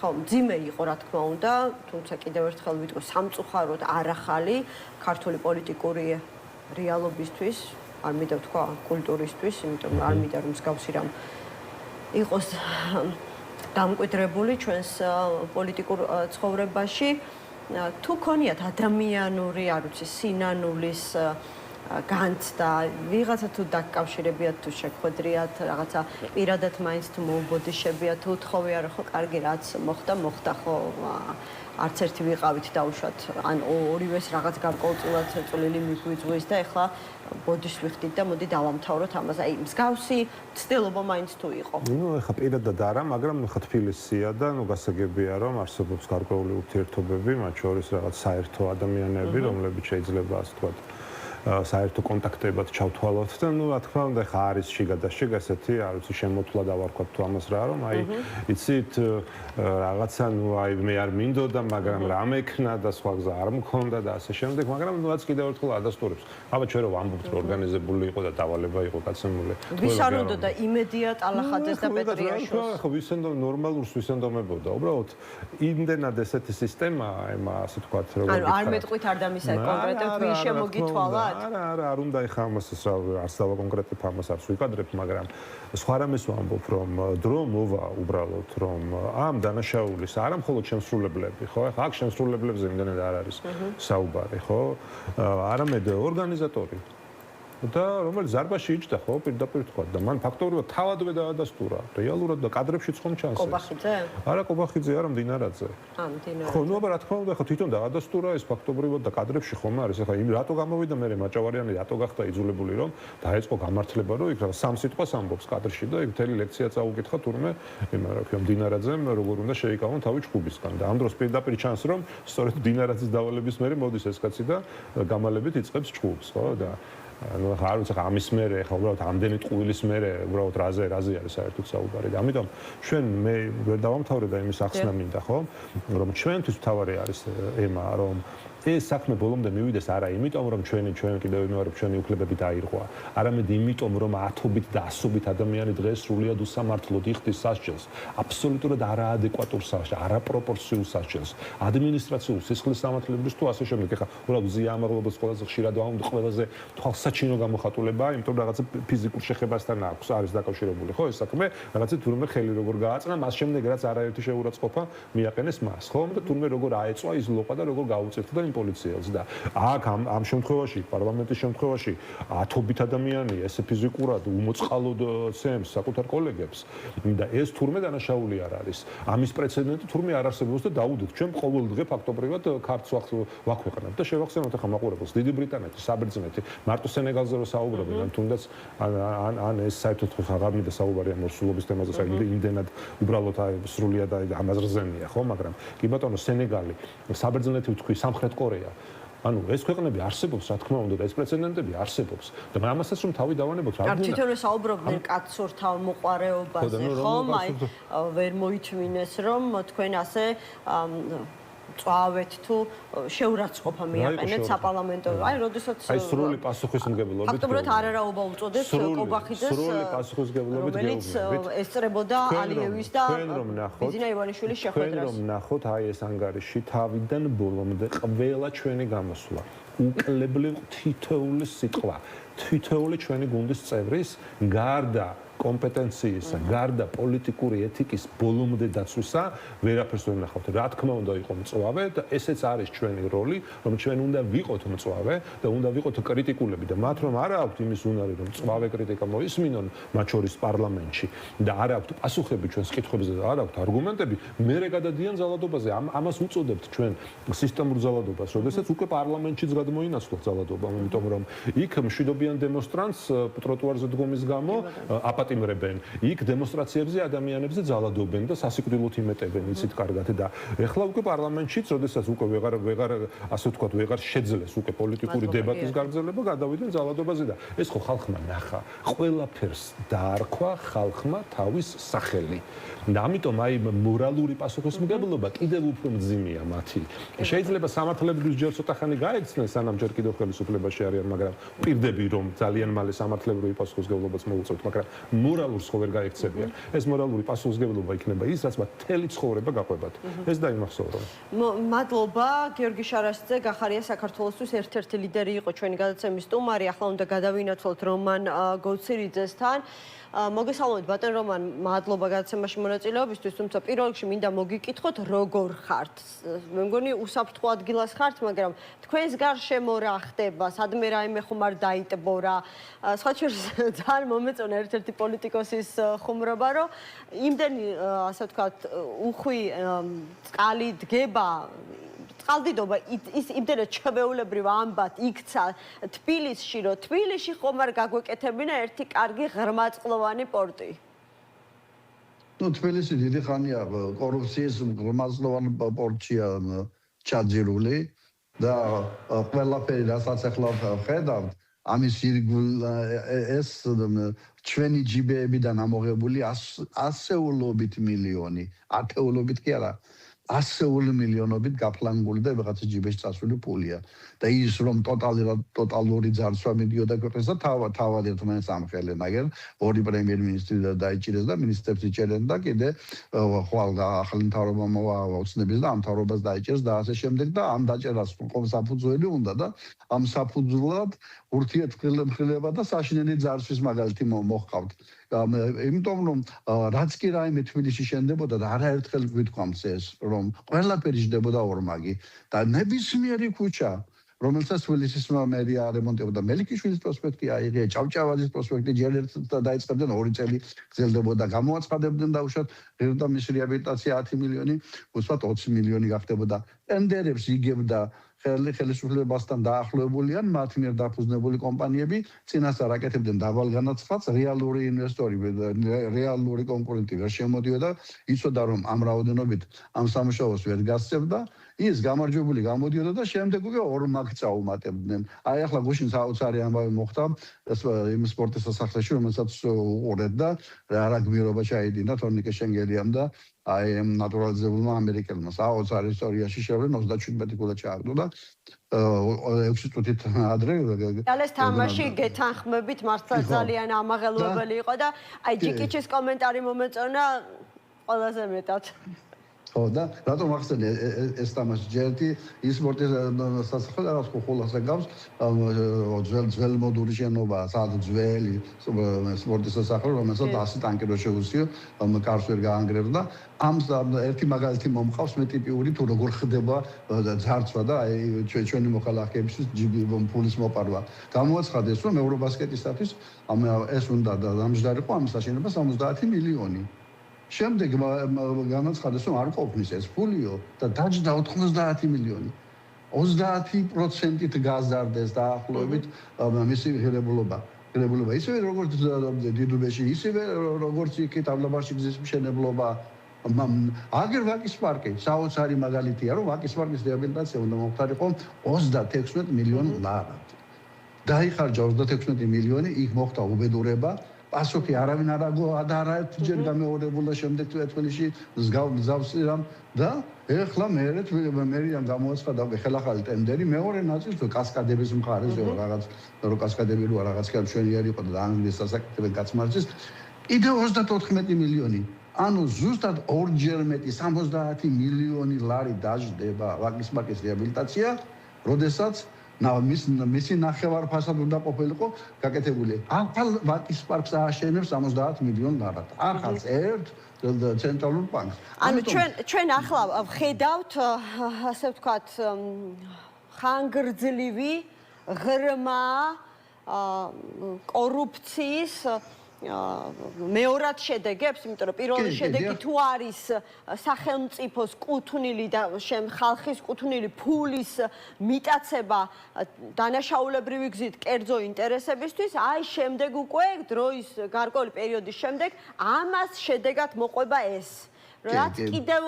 ხო, მძიმე იყო რა თქმა უნდა, თუმცა კიდევ ერთხელ ვიტყვი სამწუხაროდ არახალი ქართული პოლიტიკური რეალობისთვის, არ მინდა ვთქვა კულტურისთვის, იმიტომ არ მინდა რომ მსგავსი რამ იყოს დამკვიდრებული ჩვენს პოლიტიკურ ცხოვრებაში. თუ ქონიათ ადამიანური, არ ვიცი, სინანულის განცდა, ვიღაცა თუ დაკავშირებიათ, თუ შეხვედრიათ, რაღაცა პირადად მაინც თუ მოუბოდიშებიათ, თუ თხოვიათ, ხო, კარგი, რაც მოხდა, ხო, არც ერთი ვიყავით დაუშვათ, ან ორივეს რაღაც გარკვეულწილად წვლილი მიგვიძღვის და ეხლა ბოდიშს ვიხდით და მოდი დავამთავროთ ამას. აი, მსგავსი ცდილობა მაინც თუ იყო. ნუ ეხლა პირადად არა, მაგრამ ეხლა თბილისია და ნუ გასაგებია რომ არსებობს გარკვეული ურთიერთობები, მათ შორის რაღაც საერთო ადამიანები, რომლებიც შეიძლება ასე ვთქვათ საერთო კონტაქტებად ჩავთვალოთ და ნუ რა თქმა უნდა ხა არის შიგადაშიგ ესეთი არ ვიცი შემოთვლა დავარქვათ თუ ამას რა რომ აი იცით რაღაცა ნუ აი მე არ მინდოდა მაგრამ რა მექნა და სხვა გზა არ მქონდა და ასე შემდეგ მაგრამ ნუ რაც კიდევ ერთხელ ადასტურებს აბა ჩვენ რო ვამბობთ რომ ორგანიზებული იყო და დავალება იყო გაცემული ვის არ უნდა და იმედია ტალახაძეს და პეტრიაშვილს ხო ვისენდო ნორმალურს ვისენდომებოდა უბრალოდ იმდენად ესეთი სისტემა ема ასე ვთქვათ რომ ანუ არ მეტყვით არ დამისა კონკრეტულად ვის შემოგითვალა არა, არ უნდა ეხა ამას არც დავა კონკრეტებ ამას არც ვიკადრებ, მაგრამ სხვა რამეს ვამბობ, რომ დრო მოვა უბრალოდ, რომ ამ დანაშაულის არა მხოლოდ შემსრულებლები, ხო? ეხა აქ შემსრულებლებზე იმდენად არ არის საუბარი, ხო? არამედ ორგანიზატორი და რომელიც ზარბაში იჯდა, ხო, პირდაპირ თქვა და მან ფაქტობრივად თავადვე დაადასტურა, რეალურად და კადრებშიც ხომ ჩანს. კობახიძე? არა, კობახიძე, არა, მდინარაძე. მდინარაძე. ხო, ნუ აბა რა თქმა უნდა, ხო თვითონ დაადასტურა ეს ფაქტობრივად და კადრებში ხომ არის. ეხლა იმ რატო გამოვიდა მე მაჭავარიანი, რატო გახდა იძულებული რომ დაეწყო გამართლება, რომ იქ რა სამ სიტყვას ამბობს კადრში და იქ მთელი ლექცია წაუკითხა თურმე იმ რა ქვია მდინარაძემ როგორ უნდა შეიკავონ თავი ჩხუბისგან და ამ დროს პირდაპირ ჩანს რომ სწორედ მდინარაძის დავალების მერე მოდის ეს კაცი და გამალებით იწყებს ჩხუბს, ხო და ну არ ვიცი ხა ამის მერე ხა უბრალოდ ამდენი ტყუილის მერე უბრალოდ რაზე არის საერთოდ საუბარი და ამიტომ ჩვენ მე ვერ დავამთავრე და იმის ახსნა მინდა ხო რომ ჩვენთვის მთავარი არის ემა რომ ეს საქმე ბოლომდე მივიდეს არა იმიტომ რომ ჩვენ კიდევ ვიმეორებ ჩვენი უფლებები დაირღვა არამედ იმიტომ რომ ათობით და ასობით ადამიანი დღეს სრულიად უსამართლოდ იხდის სასჯელს აბსოლუტურად არაადეკვატურ სასჯელს არაპროპორციულ სასჯელს ადმინისტრაციულ სისხლის სამართლებრივ თუ ასე შემდეგ ეხა უბრალოდ ზიამაღლობას ყველაზე ხშირად ვამბობ ყველაზე თვალსაჩინო გამოხატულებაა იმიტომ რაღაცა ფიზიკურ შეხებასთან აქვს არის დაკავშირებული ხო ეს საქმე რაღაცა თურმე ხელი როგორ გააწნა მას შემდეგ რაც არაერთი შეურაცხყოფა მიაყენეს მას ხო და თურმე როგორ აეწვა ის ლოყა და როგორ გაუწევდა პოლიციელს და აქ ამ შემთხვევაში პარლამენტის შემთხვევაში ათობით ადამიანი ესე ფიზიკურად უმოწყალოდ ცემს საკუთარ კოლეგებს და ეს თურმე დანაშაული არ არის ამის პრეცედენტი თურმე არ არსებობს და დაუდოთ ჩვენ ყოველდღე ფაქტობრივად ქართს ვაქვეყნებთ და შევახსენოთ ახლა მაყურებელს დიდი ბრიტანეთი საბერძნეთი მარტო სენეგალზე რო საუბრობენ ან თუნდაც ან ეს საერთოდ აღარ მინდა საუბარი ამ მოსულობის თემაზე საერთოდ იმდენად უბრალოდ სრულიად ამაზრზენია ხო მაგრამ კი ბატონო სენეგალი საბერძნეთი ვთქვი სამხრეთ კორეა ანუ ეს ქვეყნები არსებობს რა თქმა უნდა და ეს პრეცედენტები არსებობს და ამასაც რომ თავი დავანებოთ რა გინდა თვითონ საუბრობდნენ კაცურ თავმოყარეობაზე ხომ აი ვერ მოითმინეს რომ თქვენ ასე წავეთ თუ შეურაცხყოფა მიაყენეთ საპარლამენტო აი როდესაც აი სრული პასუხისმგებლობით ფაქტობრივად არაობა უწოდეთ კობახიძეს სრული პასუხისმგებლობით რომელიც ესწრებოდა ალიევის და ბიძინა ივანიშვილის შეხვედრას ჩვენ რომ ნახოთ აი ეს ანგარიში თავიდან ბოლომდე ყველა ჩვენი გამოსვლა უკლებლივ თითოეული სიტყვა თითოეული ჩვენი გუნდის წევრის გარდა კომპეტენციისა, გარდა პოლიტიკური ეთიკის ბოლომდე დაცვისა, ვერაფერს ვერ ნახავთ. რა თქმა უნდა იყო მწვავე და ესეც არის ჩვენი როლი, რომ ჩვენ უნდა ვიყოთ მწვავე და უნდა ვიყოთ კრიტიკულები და მათ რომ არა აქვთ იმის უნარი, რომ მწვავე კრიტიკა მოისმინონ მათ შორის პარლამენტში და არ აქვთ პასუხები ჩვენს კითხვებზე და არ აქვთ არგუმენტები, მერე გადადიან ძალადობაზე. ამას უწოდებთ ჩვენ სისტემურ ძალადობას, როდესაც უკვე პარლამენტშიც გადმოინაცვლოთ ძალადობა, იმიტომ რომ იქ მშვიდობიან დემონსტრანტს ტროტუარზე დგომის გამო აპატიმრებენ. იქ დემონსტრაციებზე ადამიანებზე ძალადობენ და სასიკვდილოდ იმეტებენ, იცით კარგად და ეხლა უკვე პარლამენტშიც, როდესაც უკვე ვეღარ ასე ვთქვათ, ვეღარ შეძლეს უკვე პოლიტიკური დებატის გაგრძელება, გადავიდნენ ძალადობაზე და ეს ხო ხალხმა ნახა. ყველაფერს დაარქვა ხალხმა თავის სახელი. და ამიტომ აი მორალური პასუხისმგებლობა კიდევ უფრო მძიმეა მათი. შეიძლება სამართლებრივ ჯერ ცოტა ხანი გაეცნენ, სანამ ჯერ კიდევ ხელისუფლებაში არიან, მაგრამ პირდები რომ ძალიან მალე სამართლებრივი პასუხისმგებლობაც მოუწევთ, მაგრამ მორალურს ხო ვერ გაექცევიან. ეს მორალური პასუხისმგებლობა იქნება ის, რაც მათ მთელი ცხოვრება გაყვებათ. ეს დაიმახსოვრა. მადლობა, გიორგი შარაშიძე, გახარია საქართველოსთვის ერთ-ერთი ლიდერი იყო ჩვენი გადაცემის სტუმარი. ახლა უნდა გადავინაცვლოთ რომან გოცირიძესთან. მოგესალმებით ბატონ რომან, მადლობა გადაცემაში მონაწილეობისთვის, თუმცა პირველ რიგში მინდა მოგიკითხოთ, როგორ ხართ? მე მგონი უსაფრთხო ადგილას ხართ, მაგრამ თქვენს გარშემო რა ხდება? სადმე რაიმე ხომ არ დაიტბორა? სხვა შორის ძალიან მომეწონა ერთ-ერთი პოლიტიკოსის ხუმრობა, რომ იმდენი ასე ვთქვათ, უხვი წყალი დგება წყალდიდობა ის იმდენად ჩვეულებრივ ამბად იქცა თბილისში, რომ თბილისში ხომ არ გაგვეკეთებინა ერთი კარგი ღრმაწყლოვანი პორტი. თბილისი დიდი ხანია კორუფციის ღრმაწყლოვანი პორტია ჩაძირული და ყველაფერი რასაც ახლა ხედავთ, ამის ეს ჩვენი ჯიბეებიდან ამოღებული ასეულობით მილიონი, ათეულობით კი არა. ასეული მილიონობით გაფლანგული და ვიღაცა ჯიბეში წასული პულია და ის რომ ტოტალური ძარცვა მიდიოდა ქვეყნას და თავად ერთმანეთს ამხელენ, მაგრამ ორი პრემიერ-მინისტრი დაიჭირეს და მინისტრებს იჭერენ და კიდე ხვალ ახალი მთავრობა მოუწნების და ამ მთავრობას დაიჭერს და ასე შემდეგ და ამ დაჭერას ყოველ საფუძველი უნდა და ამ საფუძვლად ურთიერთმხილება და საშინელი ძარცვის მაგალითი მოჰყავთ. იმიტომ რომ რაც კი რაიმე თბილისში შენდებოდა და არაერთხელ გვითქვამს ეს რომ ყველაფერი ჯდებოდა ორმაგი და ნებისმიერი ქუჩა რომელსაც თბილისის მერია არემონტებოდა მელიქიშვილის პროსპექტი აიღია ჭავჭავაძის პროსპექტი ჯერ ერთ დაიწყებდნენ 2 წელი გრძელდებოდა გამოაცხადებდნენ დაუშვათ ღირდა მის რეაბილიტაცია 10 მილიონი უცბად 20 მილიონი გახდებოდა ტენდერებს იგებდა ხელისუფლებასთან დაახლოებულიან მათ მიერ დაფუძნებული კომპანიები წინასწარ აკეთებდნენ დაბალ განაცხადს რეალური ინვესტორი რეალური კონკურენტი ვერ შემოდიოდა იცოდა რომ ამ რაოდენობით ამ სამუშაოს ვერ გასცემდა ის გამარჯვებული გამოდიოდა და შემდეგ უკვე ორმაგ წაუმატებდნენ. აი ახლა გუშინ საოცარი ამბავი მოხდა იმ სპორტის სასახლეში, რომელსაც უყურეთ და რა გმირობა ჩაიდინა თორნიკე შენგელიამ და აი ნატურალიზებულმა ამერიკელმა. საოცარი ისტორიაში შევლენ 37 გოლა ჩააგდო და 6 წუთით ადრე ეს თამაში გეთანხმებით მართლა ძალიან ამაღელვებელი იყო და აი ჯიკიჩის კომენტარი მომეწონა ყველაზე მეტად. ხო და რატომ ახსენე ეს თამაში ჯერტი ის სპორტის სასახლე რაღაც ხოლოსა გავს ძველ მოდური შენობა სადაც ძველი სპორტის სასახლე რომელსაც 100 ტანკი რო შეუძლიო კარს ვერ გაანგრევს და ამ ერთი მაგალითი მომყავს მე ტიპიური თუ როგორ ხდება ძარცვა და აი ჩვენი მოხალხეებისთვის ფულის მოპარვა გამოაცხადეს რომ ევრობასკეტისათვის ეს უნდა დამჯდარიყო ამ საშენება 70 მილიონი შემდეგ განაცხადეს რომ არ ყოფნის ეს ფულიო და დაჯდა 90 მილიონი 30%-ით გაზარდეს დაახლოებით მისი ღირებულობა ისევე როგორც დიდუბეში ისევე როგორც იქით აბლაბარში გზის მშენებლობა აგერ ვაკის პარკი საოცარი მაგალითია რომ ვაკის პარკის რეაბილიტაცია უნდა მოხდარიყო 36 მილიონ ლარად დაიხარჯა 36 მილიონი იქ მოხდა უბედურება პასუხი არავინ არაერთჯერ გამეორებულა შემდეგ თბილისში მსგავსი რამ და ეხლა მერიამ გამოაცხადა ხელახალი ტენდერი მეორე ნაწილს კასკადების მხარეზე რაღაც რო კასკადები რო რაღაც ხელმშვენიერი იყო და ანგლიის სასაკეთებელი გაცმარჯვის კიდე 34 მილიონი ანუ ზუსტად ორჯერ მეტი 70 მილიონი ლარი დაждდება ვაკის პარკის რეაბილიტაცია როდესაც მისი ნახევარფასად უნდა ყოფილიყო გაკეთებული. ახალ ვაკის პარკს ააშენებს 70 მილიონ დოლარად. ახალ ერთ ცენტრალურ ბანკს. ანუ ჩვენ ახლა ვხედავთ ასე ვთქვათ ხანგრძლივი ღრმა კორუფციის მეორად შედეგებს, იმიტომ რომ პირველი შედეგი თუ არის სახელმწიფოს კუთვნილი და ხალხის კუთვნილი ფულის მიტაცება დანაშაულებრივი გზით კერძო ინტერესებისთვის, აი შემდეგ უკვე დროის გარკვეული პერიოდის შემდეგ ამას შედეგად მოყვება ეს. რაც კიდევ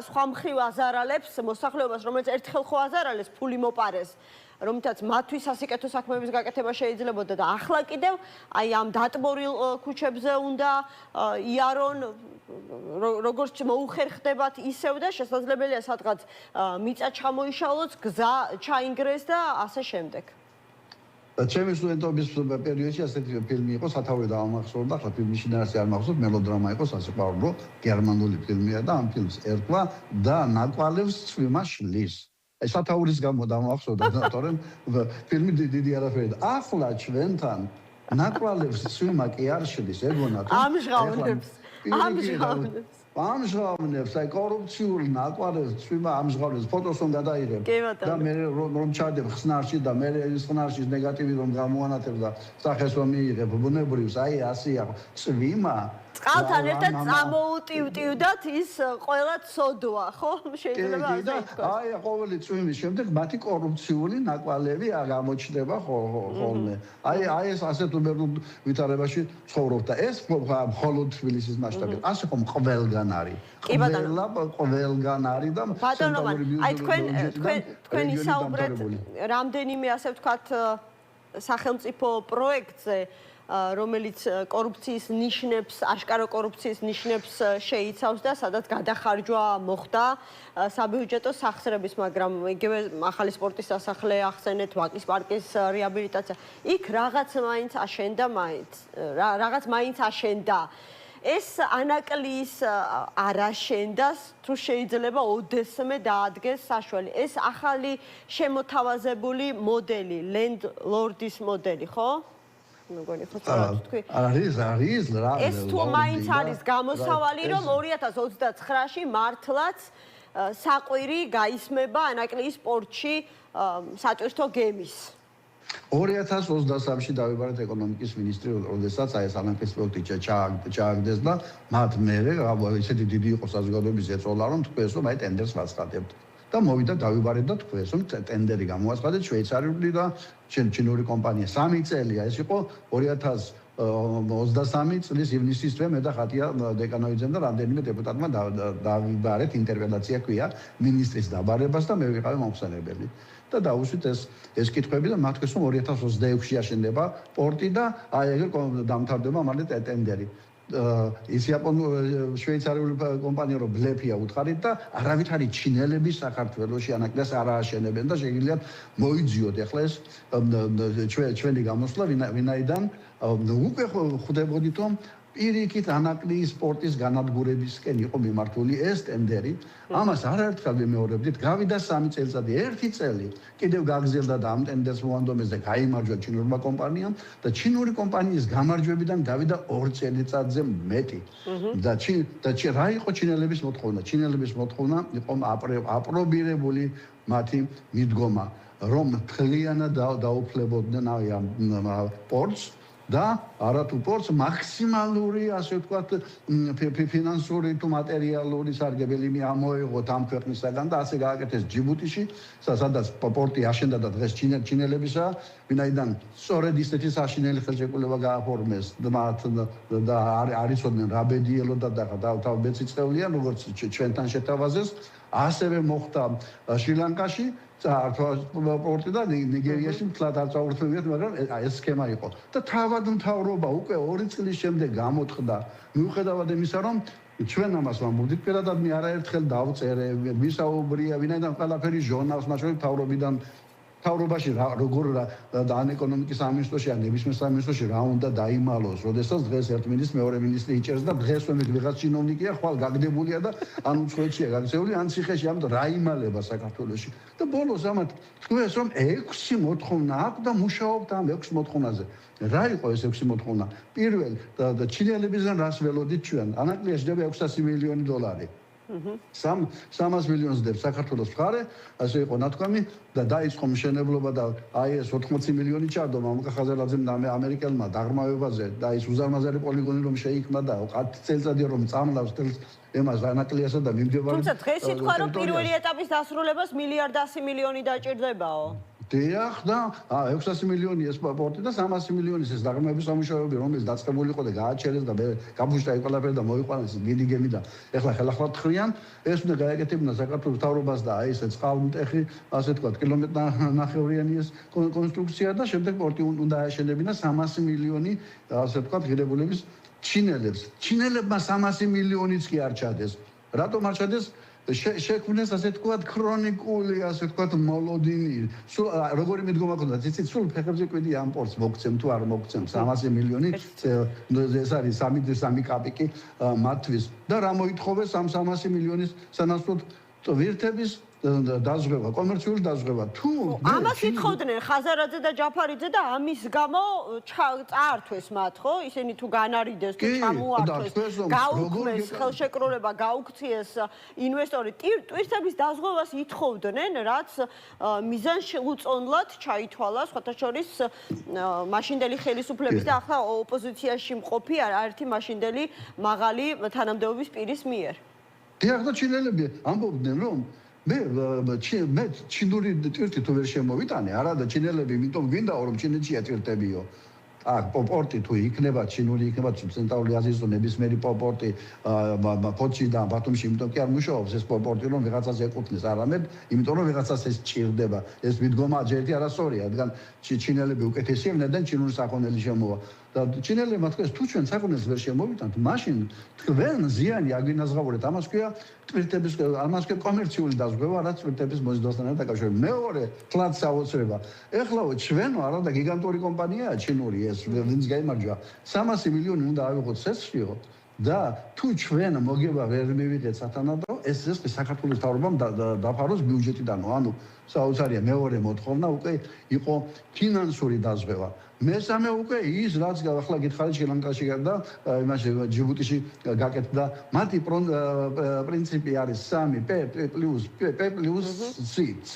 სხვა მხრივ აზარალებს მოსახლეობას, რომელიც ერთხელ ხო აზარალეს ფული მოპარეს. რომთაც მათთვის სასიკეთო საქმეების გაკეთება შეიძლებოდა და ახლა კიდევ აი ამ დატბორილ ქუჩებზე უნდა იარონ როგორც მოუხერხდებათ ისევ და შესაძლებელია სადღაც მიწა ჩამოიშალოს, გზა ჩაინგრეს და ასე შემდეგ. ჩემი სტუდენტობის პერიოდში ასეთი ფილმი იყო, სათავე დაამახსოვრდა, ახლა ფილმი შინაარსი არ მახსოვს, მელოდრამა იყო, სასიყვარულო გერმანული ფილმია და ამ ფილმს ერქვა და ნაკვალევს წვიმა შლის. სათაურის გამო დამახსოვდა, თორემ ფილმი დიდი არაფერი და ახლა ჩვენთან ნაკვალევს წვიმა კი არ შლის, ეგონა თუ ამჟღავნებს, აი კორუფციული ნაკვალევს წვიმა ამჟღავნებს, ფოტოსონ გადაიღებ და მე რომ ჩადებ ხსნარში და მე ის ხსნარშის ნეგატივი რომ გამოანათებ და სახეს რომ მიიღებ ბუნებრივს, აი ასეა წვიმა წყალთან ერთად წამოუტივტივდათ ის ყველა ცოდვა, ხო? შეიძლება ასე ითქვას. აი, ყოველი წვიმის შემდეგ მათი კორუფციული ნაკვალევი გამოჩნდება ხოლმე. აი ეს ასეთ უბერლ ვითარებაში ცხოვრობ და ეს მხოლოდ თბილისის მასშტაბით. ასე ხომ ყველგან არის. ყველგან არის და ბატონო, აი თქვენ ისაუბრეთ რამდენიმე ასე ვთქვათ სახელმწიფო პროექტზე რომელიც კორუფციის ნიშნებს, აშკარო კორუფციის ნიშნებს შეიცავს და სადაც გადახარჯვა მოხდა საბიუჯეტო სახსრების, მაგრამ იგივე ახალი სპორტის სასახლე ახსენეთ, ვაკის პარკის რეაბილიტაცია. იქ რაღაც მაინც აშენდა. ეს ანაკლიის არ აშენდას, თუ შეიძლება ოდესმე დაადგეს საშუალება. ეს ახალი შემოთავაზებული მოდელი, ლენდლორდის მოდელი, ხო? არის რა ეს თუ მაინც არის გამოსავალი რომ 2029-ში მართლაც საყვირი გაისმება ანაკლიის პორტში სატვირთო გემის 2023-ში დავიბარეთ ეკონომიკის მინისტრი, როდესაც აი ეს ანაკლიის პროექტი ჩააგდეს და მათ მერე ისეთი დიდი იყო საზოგადოების ეწოლა რომ თქვენს რომ აი ტენდერს ვაცხადებთ. და მოვიდა დავიბარეთ და თქვენს რომ ტენდერი გამოაცხადეთ შვეიცარიული და ჩინური კომპანია. 3 წელია ეს იყო 2023 წლის ივნისის თვე მე და ხატია დეკანოიძემ და რამდენიმე დეპუტატმა დავიბარეთ ინტერპელაცია ქვია მინისტრის დაბარებას და მე ვიყავი მომხსენებელი. და დაუშვით ეს კითხვები და მათ ქვეს რომ 2026-ში აშენდება პორტი და აი ეგრე დამთავრდება მალე ტენდერი. ის შვეიცარიული კომპანია რომ ბლეფია უთხარით და არავითარი ჩინელები საქართველოში ანაკლეს არ ააშენებენ და შეგიძლიათ მოიძიოთ ახლა ეს ჩვენი გამოსვლა ვინაიდან უკვე ხვდებოდით რომ პირიქით ანაკლიის სპორტის განადგურებისკენ იყო მიმართული ეს ტენდერი. ამას არაერთხელ ვიმეორებდით, გავიდა 3 წელიწადი, 1 წელი კიდევ გაგზელდა და ამ ტენდერს მოანდომეს და გაიმარჯვა ჩინურმა კომპანიამ და ჩინური კომპანიის გამარჯვებიდან გავიდა 2 წელიწადზე მეტი. და რა იყო ჩინელების მოთხოვნა? ჩინელების მოთხოვნა იყო აპრობირებული მათი მიდგომა, რომ მთლიანად დაუფლებოდნენ ამ პორტს და არათუ პორტს მაქსიმალური ასე ვთქვათ ფინანსური თუ მატერიალური სარგებელი მოეღოთ ამ ქვეყნისაგან და ასე გააკეთეს ჯიბუტიში, სადაც პორტი აშენდა და დღეს ჩინელებისა, ვინაიდან სწორედ ისეთი საშინელი ხელშეკრულება გააფორმეს და არიცოდნენ რა ბედი ელოდა და თავბეწიწევლიან, როგორც ჩვენთან შეთავაზეს, ასევე მოხდა შრი-ლანკაში პორტი და ნიგერიაში მთლად არ წაურთმევიათ, მაგრამ ეს სქემა იყო. და თავად მთავრობა უკვე 2 წლის შემდეგ გამოთხრდა, მიუხედავად იმისა, რომ ჩვენ ამას ვამბობდით, პირადად მე არაერთხელ დავწერე, ვისაუბრია, ვინაიდან ყველაფერი ჟურნალს, მათ შორის მთავრობიდან თავრობაში როგორ და ან ეკონომიკის სამინისტროში ან ნებისმიერ სამინისტროში რა უნდა დაიმალოს, როდესაც დღეს ერთ მინისტრს მეორე მინისტრი იჭერს და დღეს ვიღაც ჩინოვნიკია, ხვალ გაგდებულია და ან უცხოეთშია გაქცეული, ან ციხეში, ამიტომ რა იმალება საქართველოში. და ბოლოს ამათ თქვენს რომ 6 მოთხოვნა აქვს და მუშაობთ ამ 6 მოთხოვნაზე. რა იყო ეს 6 მოთხოვნა? პირველ და ჩინელებისგან რას ველოდით ჩვენ? ანაკლია შედება 600 მილიონი დოლარი. 300 მილიონს დებს საქართველოს მხარე, ასე იყო ნათქვამი და დაიწყო მშენებლობა და აი ეს 80 მილიონი ჩადო მამუკა ხაზარაძემ და ამერიკელმა დაღრმავებაზე და ის უზარმაზარი პოლიგონი რომ შეიქმნა და 10 წელიწადი რომ წამლავს თელს ემას ანაკლიასა და მიმდებარე. თუმცა დღეს ითქვა რომ პირველი ეტაპის დასრულებას 1.1 მილიარდი დაჭირდებაო. დიახ და 600 მილიონი ეს პორტი და 300 მილიონი ეს დაღრმავების სამუშაოები რომელიც დაწყებული იყო და გააჩერეს და გაბუშტა ყველაფერი და მოიყვანეს დიდი გემი და ეხლა ხელახლა თხრიან ეს უნდა გაეკეთებინა საქართველოს მთავრობას და აი ესე წყალმტეხი ასე თქვა კილომეტრნახევრიანი ეს კონსტრუქცია და შემდეგ პორტი უნდა ააშენებინა 300 მილიონი ასე თქვა ღირებულების ჩინელებმა 300 მილიონიც კი არ ჩადეს რატომ არ ჩადეს შექმნეს ასე თქვა ქრონიკული ასე თქვა მოლოდინი სულ როგორი მიდგომა ქონდა ციცით სულ ფეხებზე კვიდი ამ პორტს მოგცემ თუ არ მოგცემ 300 მილიონი ეს არის 3 კაპიკი მათთვის და რა მოითხოვეს ამ 300 მილიონის სანაცვლოდ ვირთების დაზღვევა კომერციული დაზღვევა თუ ამას ითხოვდნენ ხაზარაძე და ჯაფარიძე და ამის გამო წაართვეს მათ ხო ისინი თუ განარიდეს თუ ჩამოართვეს გაუქმეს ხელშეკრულება გაუქციეს ინვესტორი ტვირთების დაზღვევას ითხოვდნენ რაც მიზანშეუწონლად ჩაითვალა სხვათა შორის მაშინდელი ხელისუფლების და ახლა ოპოზიციაში მყოფი არაერთი მაშინდელი მაღალი თანამდებობის პირის მიერ დიახ და ჩინელები ამბობდნენ რომ მე ჩინური ტვირთი თუ ვერ შემოვიტანე არა და ჩინელები იმიტომ გვინდა რომ ჩინეთშია ტვირთებიო აქ პორტი თუ იქნება ჩინური იქნება ცენტრალური აზიის და ნებისმიერი პორტი ფოთში და ბათუმში იმიტომ კი არ მუშაობს ეს პორტი რომ ვიღაცას ეკუთვნის არამედ იმიტომ რომ ვიღაცას ეს ჭირდება ეს მიდგომა ჯერტი არასწორია რადგან ჩინელები უკეთესია და ჩინური საქონელი შემოვა და ჩინელებმა თქვეს თუ ჩვენ საქონელს ვერ შემოვიტანთ მაშინ თქვენ ზიანი აგვინაზღაურეთ ამას ქვია ტვირთების ამას ქვია კომერციული დაზღვევა რაც ტვირთების მოზიდვასთან დაკავშირებით მეორე თლად საოცრება ეხლა ჩვენო არა და გიგანტური კომპანიაა ჩინური ეს ვინც გაიმარჯვა 300 მილიონი უნდა ავიღოთ სესიო და თუ ჩვენ მოგება ვერ მივიღეთ სათანადო ეს საქართველოს მთავრობამ დაფაროს ბიუჯეტიდანო ანუ საოცარია მეორე მოთხოვნა უკვე იყო ფინანსური დაზღვევა მესამე უკვე ის რაც ახლა გითხარით შრი-ლანკაში და იმაში ჯიბუტიში გაკეთდა მათი პრინციპი არის 3 P+C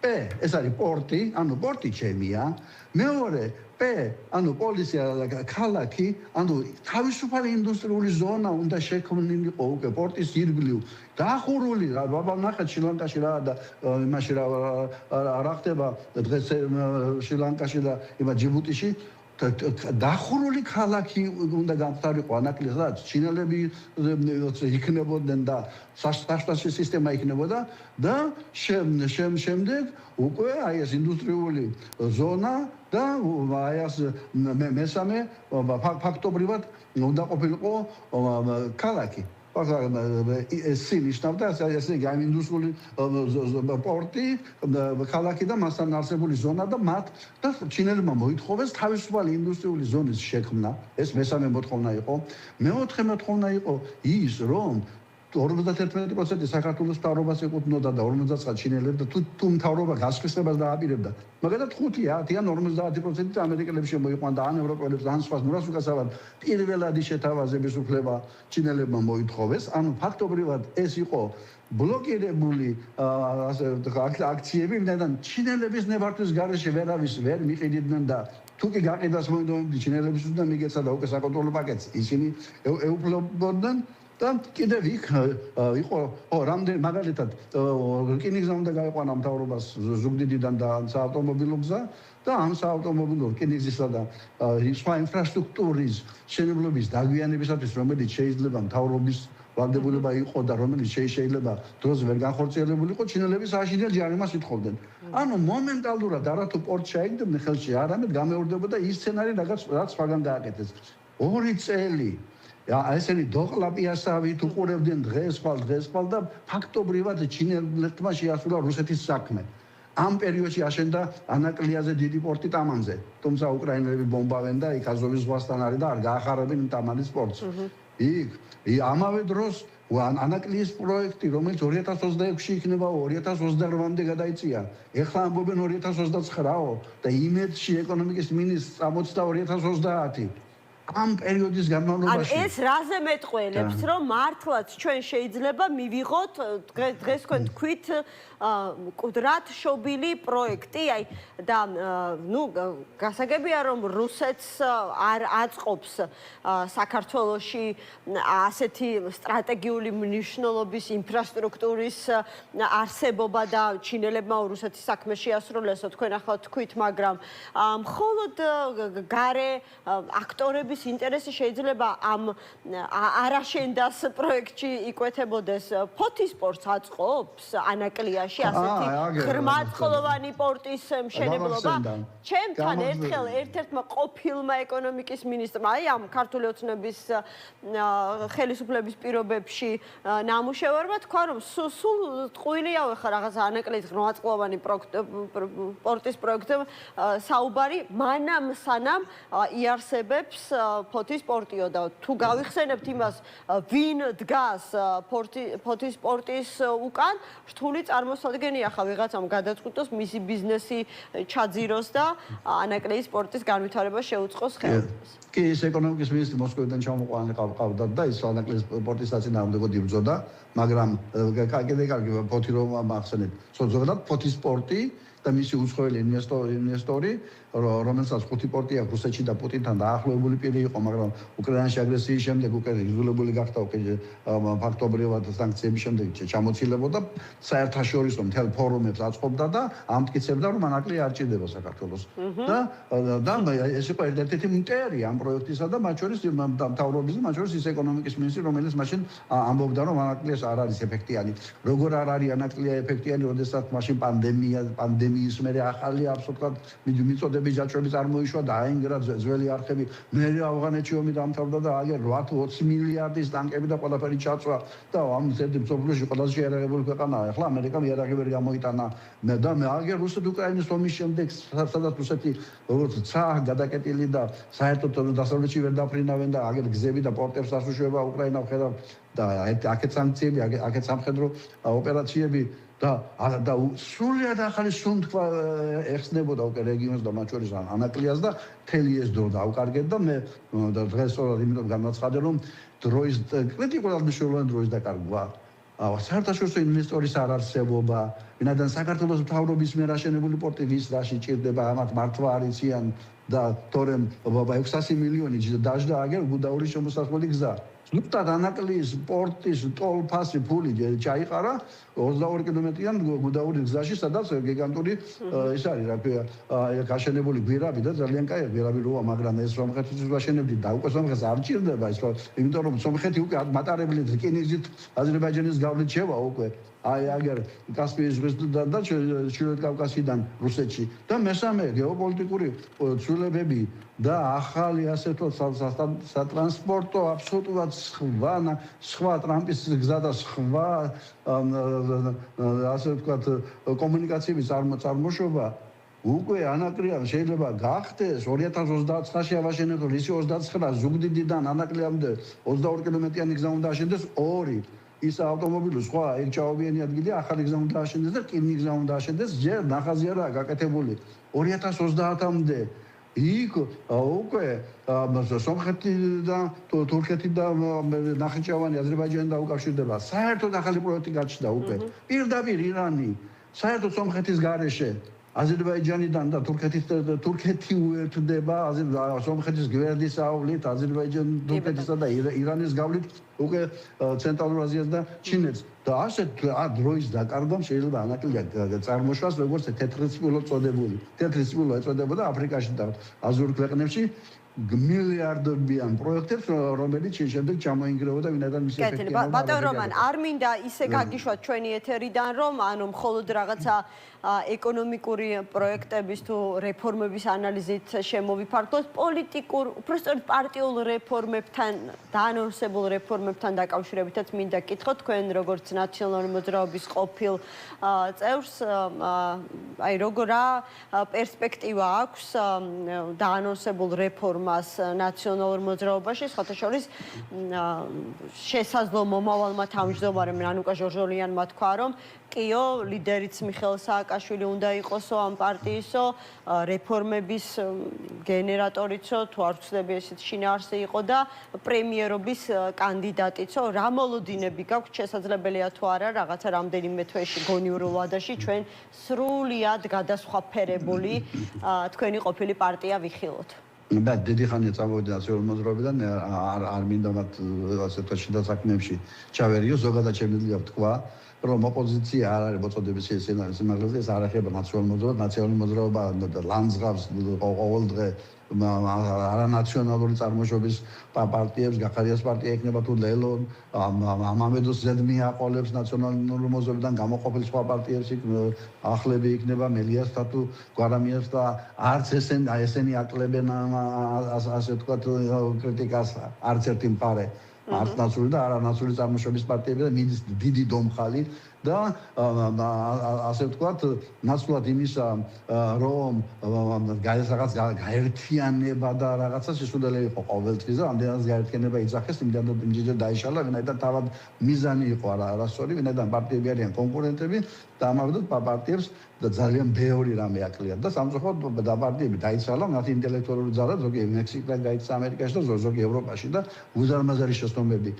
P ეს არის პორტი ანუ პორტი ჩემია მეორე P ანუ პოლიცია ქალაქი ანუ თავისუფალი ინდუსტრიული ზონა უნდა შექმნილიყო უკვე პორტის ირგვლივ დახურული ბაბა ნახეთ შრი-ლანკაში რა და იმაში რა ხდება დღეს შრი-ლანკაში და იმა ჯიბუტიში დახურული ქალაქი უნდა გამხდარიყო ანაკლიას და ჩინელები იქნებოდნენ და სასტაშტაში სისტემა იქნებოდა და შემდეგ უკვე აი ეს ინდუსტრიული ზონა და აი ეს მესამე ფაქტობრივად უნდა ყოფილიყო ქალაქი სი ნიშნავდა ესე იგი ამ ინდუსტრიული პორტი ქალაქი და მასთან არსებული ზონა და მათ და ჩინელებმა მოითხოვეს თავისუფალი ინდუსტრიული ზონის შექმნა ეს მესამე მოთხოვნა იყო მეოთხე მოთხოვნა იყო ის რომ 51% საქართველოს მთავრობას ეკუთვნოდა და 59 ჩინელები და თუ მთავრობა გასხვისებას დააპირებდა მაგალითად 5-10 ან 50% ამერიკელებს შემოიყვანდა ან ევროპელებს ან სხვა ნურას უკაცრავად პირველადი შეთავაზების უფლება ჩინელებმა მოითხოვეს ანუ ფაქტობრივად ეს იყო ბლოკირებული ასე აქციები ვინაიდან ჩინელების ნებართვის გარეშე ვერავის ვერ მიყიდნენ და თუ კი გაყიდვას მოინდომებდი ჩინელების უნდა მიგეცა და უკვე საკონტროლო პაკეტს ისინი ეუფლებოდნენ და კიდევ იქ იყო რამდენი მაგალითად რკინიგზა უნდა გაიყვანა მთავრობას ზუგდიდიდან და საავტომობილო გზა და ამ საავტომობილო რკინიგზისა და სხვა ინფრასტრუქტურის შენებლობის დაგვიანებისათვის რომელიც შეიძლება მთავრობის ვალდებულება იყო და რომელიც შეიძლება დროზე ვერ განხორციელებული იყო ჩინელები სააშინელ ჯარიმას ითხოვდნენ ანუ მომენტალურად არათუ პორტ შეეგდებდნენ ხელში არამედ გამეორდებოდა ის სცენარი რაც სხვაგან გააკეთეს 2 წელი ესენი დოყლაპიასავით უყურებდნენ დღესხვალ და ფაქტობრივად ჩინელებმა შეასრულა რუსეთის საქმე ამ პერიოდში აშენდა ანაკლიაზე დიდი პორტი ტამანზე. თუმცა უკრაინელები ბომბავენ და იქ აზოვის ზღვასთან არის და არ გაახარებენ ტამანის პორტს. იქ ამავე დროს ანაკლიის პროექტი, რომელიც 2026-ში იქნება 2028-მდე გადაიწია. ეხლა ამბობენ 2029-ო და იმედში ეკონომიკის მინისტრს წამოწდა 2030. ამ პერიოდის განმავლობაში ეს რაზე მეტყველებს, რომ მართლაც ჩვენ შეიძლება მივიღოთ დღეს თქვენ თქვით კუდრად შობილი პროექტი, აი და გასაგებია რომ რუსეთს არ აწყობს საქართველოში ასეთი სტრატეგიული მნიშვნელობის ინფრასტრუქტურის არსებობა და ჩინელებმა რუსეთის საქმე შეასრულესო, თქვენ ახლა თქვით, მაგრამ მხოლოდ გარე აქტორები ინტერესი შეიძლება ამ არაშენდას პროექტში იკვეთებოდეს. ფოთისპორტს აწყობს ანაკლიაში ასეთი ღრმაწყლოვანი პორტის მშენებლობა. ჩემთან ერთხელ ერთ-ერთმა ყოფილმა ეკონომიკის მინისტრმა, აი ამ ქართული ოცნების ხელისუფლების პირობებში ნამუშევარმა თქვა, რომ სულ ტყუილიავე ხარ რაღაცა ანაკლის ღრმაწყლოვანი პორტის პროექტზე საუბარი, მანამ სანამ იარსებებს ფოთის პორტიო და თუ გავიხსენებთ იმას, ვინ დგას ფოთის პორტის უკან, რთული წარმოსადგენია ხა ვიღაცამ გადაწყვიტოს მისი ბიზნესი ჩაძიროს და ანაკლიის პორტის განვითარება შეუწყოს ხელს. კი, ის ეკონომიკის მინისტრი მოსკოვიდან ჩამოყვანილი ყავდათ და ის ანაკლიის პორტის საწინააღმდეგოდ იბრძოდა, მაგრამ კიდე კარგი ფოთი რომ ახსენეთ. ზოგადად ფოთის პორტი და მისი უცხოელი ინვესტორი, რომელსაც 5 პორტი აქვს რუსეთში და პუტინთან დაახლოებული პირი იყო, მაგრამ უკრაინაში აგრესიის შემდეგ უკვე იძულებული გახდა ფაქტობრივად სანქციების შემდეგ ჩამოცილებოდა, საერთაშორისო მთელ ფორუმებს აწყობდა და ამტკიცებდა, რომ ანაკლი არ ჭირდება საქართველოს. და ეს იყო ერთ-ერთი მტერი ამ პროექტისა და მათ შორის მთავრობის და მათ შორის ის ეკონომიკის მინისტრი, რომელიც მაშინ ამბობდა, რომ ანაკლია არ არის ეფექტიანი. როგორ არ არის ანაკლია ეფექტიანი, როდესაც მაშინ პანდემიის მერე ახალი აბსოლუტურად მიწოდების ჯაჭვები წარმოიშვა და აინგრა ძველი არხები, მერე ავღანეთში ომი დამთავრდა და აგერ 8-20 მილიარდის ტანკები და ყველაფერი ჩაწვა და ამ მსოფლიოში ყველაზე შეიარაღებული ქვეყანაა. ახლა ამერიკამ იარაღი ვერ გამოიტანა და აგერ რუსეთ-უკრაინის ომის შემდეგ, სადაც რუსეთი როგორც ცა გადაკეტილი და საერთოდ დასავლეთში ვერ დაფრინავენ და აგერ გზები და პორტებს ასუშვება უკრაინა ხედავ და აქეთ სანქციები, აქეთ სამხედრო ოპერაციები და სრულად ახალი სუნთქვა ეხსნებოდა უკვე რეგიონს და მათ შორის ანაკლიას და მთელი ეს დრო დავკარგეთ და მე დღეს სწორად იმიტომ განაცხადე, რომ დროის კრიტიკულად მნიშვნელოვანი დროის დაკარგვა, საერთაშორისო ინვესტორის არარსებობა, ვინაიდან საქართველოს მთავრობის მიერ აშენებული პორტი ვის რაში ჭირდება, ამათ მართვა არ იციან და თორემ 600 მილიონი დაждდა აგერ გუდაურის შემოსასვლელი გზა. ზუსტად ანაკლიის პორტის ტოლფასი ფული ჩაიყარა 22 კილომეტრიან გუდაურის გზაში, სადაც გიგანტური ის არის, რა ქვია, გაშენებული გვირაბი და ძალიან კაია გვირაბი როა, მაგრამ ეს სომხეთის ვაშენებდი და უკვე სომხეთს არ ჭირდება ის, იმიტომ რომ სომხეთი უკვე მატარებელი რკინიგზით აზერბაიჯანის გავლით შევა უკვე. აი აგერ კასპიის ზღვისგან და ჩრდილოეთ კავკასიიდან რუსეთში და მესამე გეოპოლიტიკური ცვლილებები და ახალი ასე თქო სატრანსპორტო აბსოლუტურად სხვა ტრამპის გზა და სხვა ასე თქვა კომუნიკაციების წარმოშობა უკვე ანაკლიამ შეიძლება გახდეს 2029-ში ავაშენებდეს ისი 29 ზუგდიდიდან ანაკლიამდე 22 კილომეტრიანი გზა უნდა აშენდეს 2 ის ავტომობილი სხვა ერთჩაობიანი ადგილი ახალი გზა უნდა აშენდეს და რკინიგზა გზა უნდა აშენდეს ჯერ ნახაზი არაა გაკეთებული 2030-მდე იქ უკვე სომხეთი და თურქეთი და ნახიჩევანი აზერბაიჯანი დაუკავშირდება საერთოდ ახალი პროექტი გაჩნდა უკვე პირდაპირ ირანი საერთოდ სომხეთის გარეშე აზერბაიჯანიდან და თურქეთი უერთდება სომხეთის გვერდის ავლით აზერბაიჯან-თურქეთისა და ირანის გავლით უკვე ცენტრალურ აზიას და ჩინეთს და ასეთ დროის დაკარგვამ შეიძლება ანაკლია წარმოშვას როგორც თეთრი წყვილო წოდებული. თეთრი წყვილო ეწოდებოდა აფრიკაში და აზური ქვეყნებში მილიარდობიან პროექტებს, რომელიც შემდეგ ჩამოინგრევა და ვინაიდან მისი კეთილი, ბატონ რომან, არ მინდა ისე გაგიშვათ ჩვენი ეთერიდან, რომ ანუ მხოლოდ რაღაცა ეკონომიკური პროექტების თუ რეფორმების ანალიზით შემოვიფარგლოთ, პოლიტიკურ, უბრალოდ პარტიულ რეფორმებთან, დაანონსებულ რეფორმებთან დაკავშირებითაც მინდა გკითხოთ, თქვენ როგორც ნაციონალური მოძრაობის ყოფილ წევრს, აი რა პერსპექტივა აქვს დაანონსებულ რეფორმას ნაციონალურ მოძრაობაში, სხვათა შორის შესაძლო მომავალმა თავმჯდომარემ რანუკა ჟორჟოლიანმა თქვა, რომ კიო, ლიდერიც მიხეილ სააკაშვილი უნდა იყოსო ამ პარტიისო, რეფორმების გენერატორიცო, თუ არ ვცდები ესეთ შინაარსი იყო და პრემიერობის კანდიდატიცო, რა მოლოდინები გაქვთ, შესაძლებელია თუ არა, რაღაცა რამდენიმე თვეში გონიურულ ვადაში ჩვენ სრულიად გადასხვაფერებული თქვენი ყოფილი პარტია ვიხილოთ. და დიდი ხანია წამოვიდა ნაციონალური მოძრაობიდან, არ მინდა მათ ასეთ შიდა საქმეებში ჩავერიო, ზოგადად შემიძლია ვთქვა, რომ ოპოზიცია არ არის მოწოდების სიმაღლეზე, ეს არ ეხება ნაციონალური მოძრაობა ლანძღავს ყოველდღე არანაციონალური წარმოშობის პარტიებს, გახარიას პარტია იქნება თუ ლელო, ამამედოს ზედმიაყოლებს ნაციონალური მოძრაობიდან გამოყოფილ სხვა პარტიებს ახლები იქნება მელიასთან თუ გვარამიას და არც ესენი აკლებენ ასე ვთქვათ კრიტიკას არც ერთი მხარე. არც ნაციონალური და არანაციონალური წარმოშობის პარტიები და მიდის დიდი დომხალი და ასე ვთქვათ, ნაცვლად იმისა, რომ რაღაც გაერთიანება და რაღაცა შესაძლებელი იყო ყოველთვის და ამდენად გაერთიანება იძახეს, იმდენად დაიშალა, ვინაიდან თავად მიზანი იყო არასწორი, ვინაიდან პარტიები არიან კონკურენტები და ამავდროულად პარტიებს და ძალიან ბევრი რამე აკლია და სამწუხაროდ და პარტიები დაიცალა, მათი ინტელექტუალური ძალა ზოგი მექსიკიდან გაიქცა ამერიკაში და ზოგი ევროპაში და უზარმაზარი შეცდომები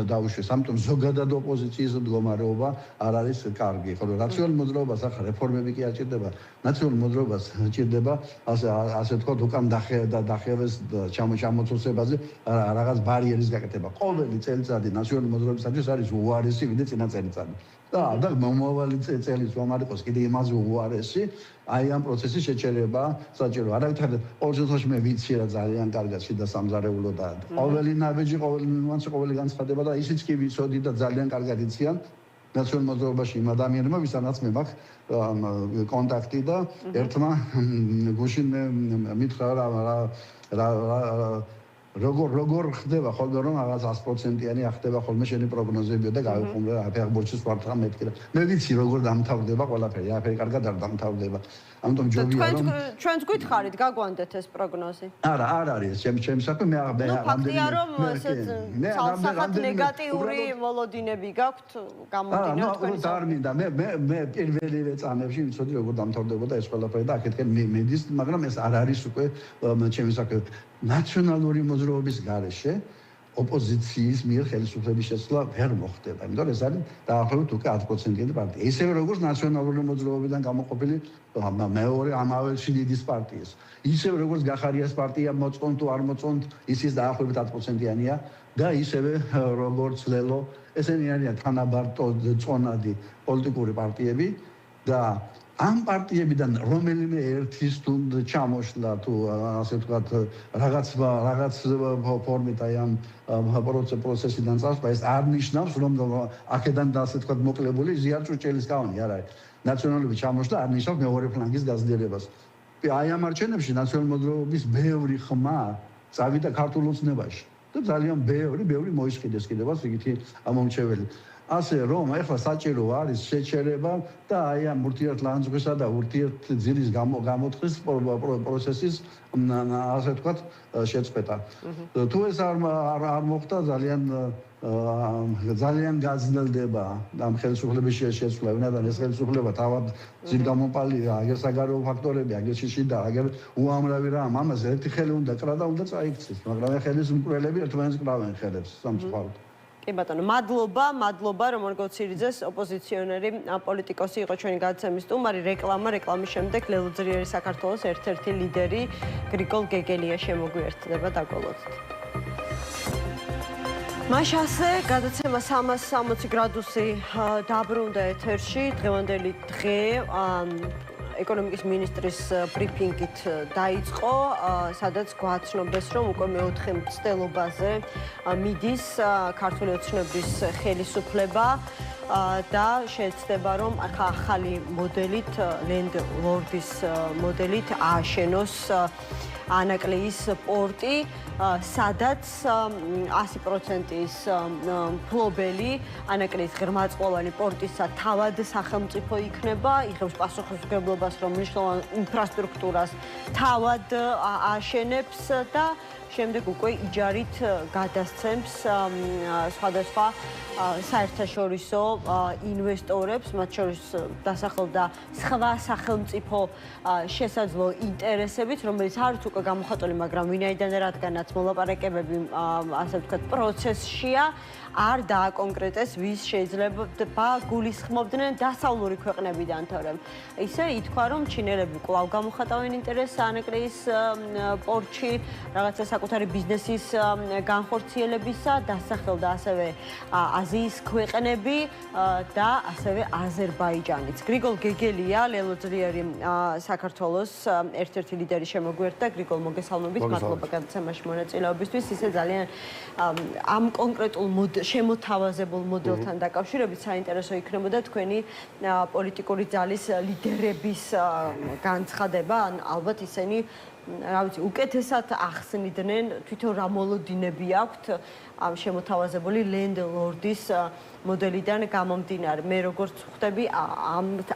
დაუშვეს. ამიტომ ზოგადად ოპოზიციის მდგომარეობა არ არის კარგი. ხოლო ნაციონალური მოძრაობას ახლა რეფორმები კი არ ჭირდება. ნაციონალური მოძრაობას ჭირდება ასე ვთქვათ, უკან დახევეს ჩამოცვენებაზე რაღაც ბარიერის გაკეთება. ყოველი წელიწადი ნაციონალური მოძრაობისათვის არის უარესი, ვიდრე წინა წელიწადი. და მომავალი წელის რომ არ იყოს კიდე იმაზე უარესი, აი ამ პროცესის შეჩერება საჭირო. არავითარ ყოველ შემთხვევაში მე ვიცი რა ძალიან კარგად შიდა სამზარეულო და ყოველი ნაბეჯი, ყოველი ნიუანსი, ყოველი განცხადება და ისიც კი ვიცოდი და ძალიან კარგად იციან ნაციონალურ მოძრაობაში იმ ადამიანებმა, ვისაც მე მაქვს კონტაქტი და ერთმა გუშინ მითხრა როგორ ხდება ხოლმე რომ რაღაც 100%-იანი ახდება ხოლმე შენი პროგნოზები და გავიხუმრე ფეხბურთის ვარდღა მეთქი და მე ვიცი როგორ დამთავრდება ყველაფერი, არაფერი კარგად არ დამთავრდება. ამიტომ ჯობია რომ ჩვენც გითხარით გაგვანდეთ ეს პროგნოზი. არა, არ არის ჩემი საქმე, მე ფაქტია რომ ესეთ ცალსახად ნეგატიური მოლოდინები გაქვთ გამომდინარე თქვენი. არ მინდა მე პირველივე წამებში ვიცოდი როგორ დამთავრდებოდა ეს ყველაფერი და აქეთკენ მედის, მაგრამ ეს არ არის უკვე ჩემი საქმე. ნაციონალური მოძრაობის გარეშე ოპოზიციის მიერ ხელისუფლების შეცვლა ვერ მოხდება. იმიტომ რომ ეს არის დაახლოებით უკვე 10%-იანი პარტია. ისევე როგორც ნაციონალური მოძრაობიდან გამოყოფილი მეორე ამავე შიდიდის პარტიის. ისევე როგორც გახარიას პარტია მოწონთ თუ არ მოწონთ, ისიც დაახლოებით 10%-იანია და ისევე როგორც ლელო, ესენი არიან თანაბარტო წონადი პოლიტიკური პარტიები და ამ პარტიებიდან რომელიმე ერთის თუ ჩამოშლა თუ ასე ვთქვათ რაღაც ფორმით აი ამ პროცესიდან წასვლა ეს არ ნიშნავს რომ აქედან და ასე ვთქვათ მოკლებული ზიარჭუჭელის კავანი არ არის. ნაციონალურობის ჩამოშლა არ ნიშნავს მეორე ფლანგის გაზრდილებას. აი ამ არჩევნებში ნაციონალური მოძრაობის ბევრი ხმა წავიდა ქართულ ოცნებაში და ძალიან ბევრი მოისყიდეს კიდევაც იგივე ამომრჩეველი. ასე რომ ახლა საჭირო არის შეჩერება და აი ამ ურთიერთლანძღვისა და ურთიერთძირის გამოთხრის პროცესის ასე ვთქვათ შეწყვეტა. თუ ეს არ მოხდა ძალიან გაძლდება ამ ხელისუფლების შეცვლა, ვინაიდან ეს ხელისუფლება თავად ძირგამოპალია, აგერ საგარეო ფაქტორები, აგერ შიდა, აგერ უამრავი რამ, ამაზე ერთი ხელი უნდა კრა და უნდა წაიქცეს, მაგრამ ხელის მკვლელები ერთმანეთს კრავენ ხელებს სამწუხაროდ. კი ბატონო, მადლობა რომორგო ცირძეს ოპოზიციონერი პოლიტიკოსი იყო ჩვენი გადაცემის სტუმარი. რეკლამის შემდეგ ლელო ძლიერი საქართველოს ერთ-ერთი ლიდერი გრიგოლ გეგელია შემოგვიერთდება დაგველოდით. მაშასე გადაცემა 360 გრადუსი დაბრუნდა ეთერში. დღევანდელი დღე ეკონომიკის მინისტრის ბრიფინგით დაიწყო, სადაც გვაცნობეს, რომ უკვე მეოთხე მცდელობაზე მიდის ქართული ოცნების ხელისუფლება და შეეცდება, რომ ახალი მოდელით, Land Lord-ის მოდელით ააშენოს ანაკლიის პორტი, სადაც 100%-ის მფლობელი ანაკლიის ღრმაწყლოვანი პორტისა თავად სახელმწიფო იქნება, იღებს პასუხისმგებლობას, რომ მნიშვნელოვან ინფრასტრუქტურას თავად ააშენებს და შემდეგ უკვე იჯარით გადასცემს სხვადასხვა საერთაშორისო ინვესტორებს, მათ შორის დასახელდა სხვა სახელმწიფო შესაძლო ინტერესებით, რომელიც არც უკვე გამოხატული, მაგრამ ვინაიდან რადგანაც მოლაპარაკებები, ასე ვთქვათ, პროცესშია, არ დააკონკრეტეს, ვის შეიძლება გულისხმობდნენ დასავლური ქვეყნებიდან, თორემ ისე ითქვა, რომ ჩინელები კვლავ გამოხატავენ ინტერესს ანაკლიის პორტში, რაღაცა საკუთარი ბიზნესის განხორციელებისა, დასახელდა ასევე აზიის ქვეყნები და ასევე აზერბაიჯანიც. გრიგოლ გეგელია, ლელოძლიერი საქართველოს ერთ-ერთი ლიდერი შემოგვიერთდა. გრიგოლ, მოგესალმებით, მადლობა გადაცემაში მონაწილეობისთვის. ისე ძალიან ამ კონკრეტულ შემოთავაზებულ მოდელთან დაკავშირებით საინტერესო იქნებოდა თქვენი პოლიტიკური ძალის ლიდერების განცხადება, ან ალბათ ისინი რა ვიცი, უკეთესად ახსნიდნენ თვითონ რა მოლოდინები აქვთ ამ შემოთავაზებული Land Lord-ის მოდელიდან გამომდინარე. მე როგორც ხვდები,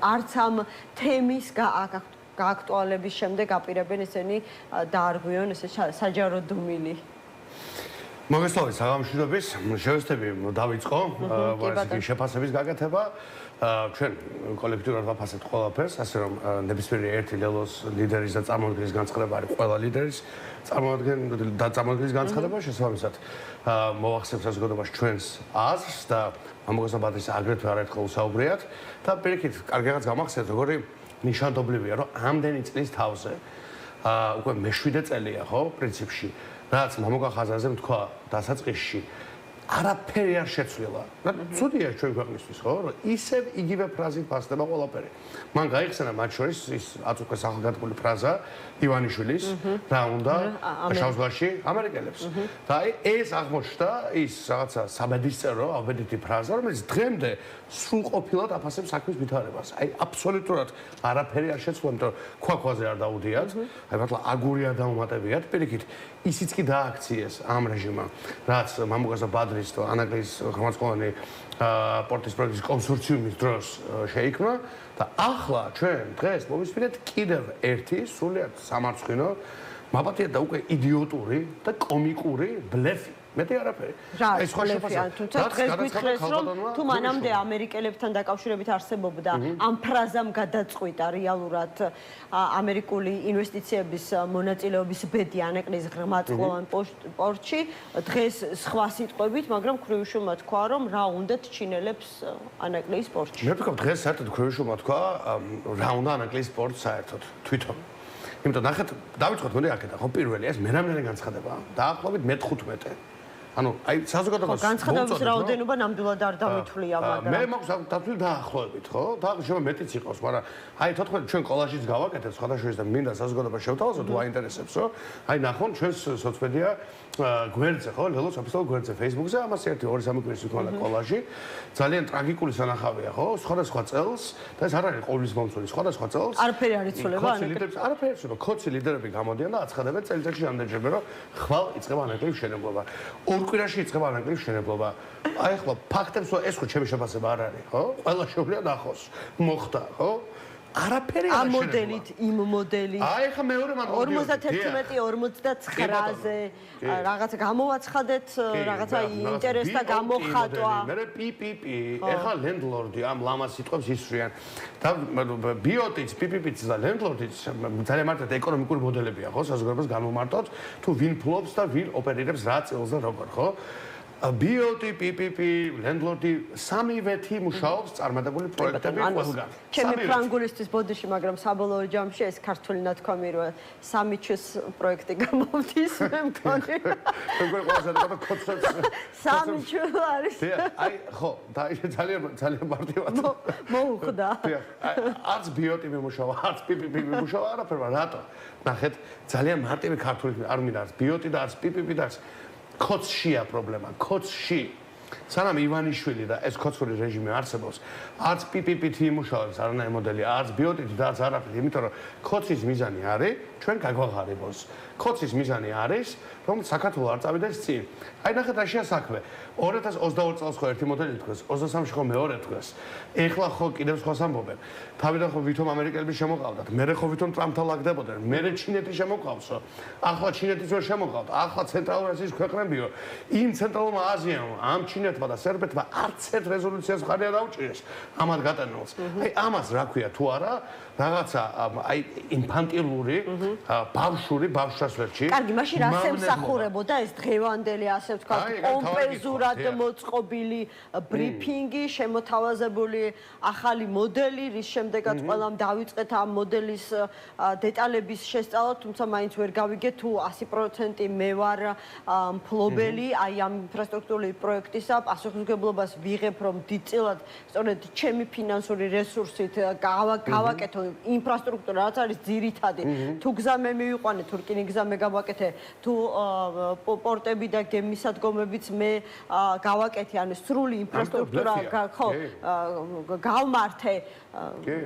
არც ამ თემის გააქტუალების შემდეგ აპირებენ ისინი დაარღვიონ ესე საჯარო დუმილი. მოგესალმებით, საღამოშრომის შევეცდები დავიწყო შეფასების გაკეთება. ჩვენ კოლექტიურად ვაფასებთ ყველაფერს, ასე რომ ნებისმიერი ერთი ლელოს ლიდერის და წარმოადგენლის განცხადება არის ყველა ლიდერის წარმოადგენლის განცხადება, შესაბამისად მოვახსენებთ საზოგადოებას ჩვენს აზრს და მოგესალმებით აგრეთვე არაერთხელ უსაუბრიათ და პირიქით კარგად გამახსენებთ, როგორი ნიშანდობლივია, რომ ამდენი წლის თავზე უკვე მე-7 წელია, ხო, პრინციპში რაც მამუკა ხაზაზემ თქვა დასაწყისში არაფერი არ შეცვლილა. და ცუდია ჩვენ ქვეყნისთვის, ხო, რომ ისევ იგივე ფრაზით ფასდება ყველაფერი. მან გაიხსენა მათ შორის ის აწუხეს ახალგადებული ფრაზა ივანიშვილის, რა უნდა შავ ზღვაში ამერიკელებს. და აი ეს აღმოჩნდა ის რაღაცა საბედისწერო, აბედიტი ფრაზა, რომელიც დღემდე სრულყოფილად აფასებს საქმის ვითარებას. აი აბსოლუტურად არაფერი არ შეცვლა, იმიტომ რომ ქვაქვაზე არ დაუდიათ, აი მართლა აგური არ დაუმატებიათ, პირიქით ისიც კი დააქციეს ამ რეჟიმმა, რაც მამუკასა ბადრის და ანაკლიის ღრმაწყლოვანი პორტის პროექტის კონსორციუმის დროს შეიქმნა და ახლა ჩვენ დღეს მოვისმინეთ კიდევ ერთი სრულიად სამარცხვინო, მაპატიეთ და უკვე იდიოტური და კომიკური ბლეფი. მეტი არაფერი. ეს სხვა შეფასება. თუმცა დღეს გითხრეს, რომ თუ მანამდე ამერიკელებთან დაკავშირებით არსებობდა ამ ფრაზამ გადაწყვიტა რეალურად ამერიკული ინვესტიციების მონაწილეობის ბედი ანაკლიის ღრმაწყლოვან პორტში, დღეს სხვა სიტყვებით, მაგრამ ქრუიშულმა თქვა, რომ რა უნდათ ჩინელებს ანაკლიის პორტში. მე ვფიქრობ, დღეს საერთოდ ქრუიშულმა თქვა, რა უნდა ანაკლიის პორტს საერთოდ თვითონ. იმიტომ ნახეთ, დავიწყოთ მოდი აქედან, ხო პირველი ეს მერამდენი განცხადებაა. დაახლოებით მე-15. ანუ აი საზოგადოებას განცხადების რაოდენობა ნამდვილად არ დამითვლია, მაგრამ მე მაქვს დათვლილი დაახლოებით, ხო? და შეიძლება მეტიც იყოს, მაგრამ აი თოთხმეტ ჩვენ კოლაჟიც გავაკეთეთ სხვადასხვა და მინდა საზოგადოებას შევთავაზოთ, თუ აინტერესებს, რომ აი ნახონ ჩვენს სოციმედია გვერდზე, ხო? ლელოს ოფიციალურ გვერდზე Facebook-ზე, ამას 1-2-3 კვირის უკანა კოლაჟი. ძალიან ტრაგიკული სანახავია, ხო? სხვადასხვა წელს და ეს არ არის ყოვლის მომცველი, სხვადასხვა წელს. არაფერი არ იცვლება ანაკლიის. არაფერი არ იცვლება, ქოცი ლიდერები გამოდიან და აცხადებენ წელიწადში რამდენჯერმე, რომ ხვალ იწყება ანაკლიის მშენებლობა. კვირაში იწყება ანაკლიის მშენებლობა. აი ახლა ფაქტებს ეს ხო ჩემი შეფასება არ არის, ხო? ყველა შეუძლია ნახოს. მოხდა, ხო? არაფერი არ ამ მოდელით, იმ მოდელით. აი ახლა მეორე მან 51-59-ზე რაღაცა გამოვაცხადეთ, რაღაცა ინტერესთა გამოხატვა. მე პიპიპი, ახლა ლენდლორდი ამ ლამას სიტყვებს ისვრიან. და ბიოტიც, პიპიპიც და ლენდლორდიც ძალიან მარტივად ეკონომიკური მოდელებია, ხო? საზოგადოებას გამომართოთ, თუ ვინ ფლობს და ვინ ოპერირებს რა წელს და როგორ, ხო? BOT, PPP, landlord-ი სამივეთი მუშაობს წარმატებული პროექტები ყველგან. ჩემი ფრანგულისთვის ბოდიში, მაგრამ საბოლოო ჯამში ეს ქართული ნათქვამი რო სამიჩის პროექტი გამოვდის, მე მგონი. როგორ ყველაზე და კოცებს. სამიჩო არის. აი, ხო, და ძალიან მარტივად. მოუხდა. არც BOT მიმუშავა, არც PPP მიმუშავა, არაფერმა, რატო? ნახეთ, ძალიან მარტივი ქართული არ მინდა არც BOT და არც PPP და არც კოცშია პრობლემა, კოცში. სანამ ივანიშვილი და ეს კოცური რეჟიმი არსებობს, არც PPP-ით იმუშავებს არანაირი მოდელი, არც BOT-ით და არც არაფერი, იმიტომ რომ კოცის მიზანი არის ჩვენ გაგვაღარებოს. კოცის მიზანი არის, რომ საქართველოს არ წავიდეს წინ. აი ნახეთ რა შეასაქმე. 2022 წელს ხო ერთი მოდელი თქვეს, 23-ში ხო მეორე თქვეს. ეხლა ხო კიდევ სხვას ამბობენ. თავიდან ხო ვითომ ამერიკელები შემოყავდათ, მერე ხო ვითომ ტრამპთან ლაგდებოდნენ, მერე ჩინეთი შემოყავსო. ახლა ჩინეთიც ვერ შემოყავთ, ახლა ცენტრალურ აზიის ქვეყნებიო. იმ ცენტრალურმა აზიამ, ამ ჩინეთმა და სერბეთმა არც ერთ რეზოლუციას მხარი არ დაუჭირეს ამათ გატანილს. აი ამას რა ქვია თუ არა, რაღაცა აი ინფანტილური, ბავშვური ბავშვასვერჩი. კარგი, მაშინ რა ემსახურებოდა ეს დღევანდელი ასე ვთქვათ, კომპენზურად მოწყობილი ბრიფინგი, შემოთავაზებული ახალი მოდელი, რის შემდეგაც ყველამ დავიწყეთ ამ მოდელის დეტალების შესწავლა, თუმცა მაინც ვერ გავიგეთ თუ 100% მე ვარ მფლობელი აი ამ ინფრასტრუქტურული პროექტისა, პასუხისმგებლობას ვიღებ, რომ დიდწილად სწორედ ჩემი ფინანსური რესურსით გავაკეთო ინფრასტრუქტურა, რაც არის ძირითადი. თუ გზა მე მივიყვანე, თუ რკინიგზა მე გავაკეთე, თუ პორტები და გემისადგომებიც მე გავაკეთე, ანუ სრული ინფრასტრუქტურა ხო გავმართე.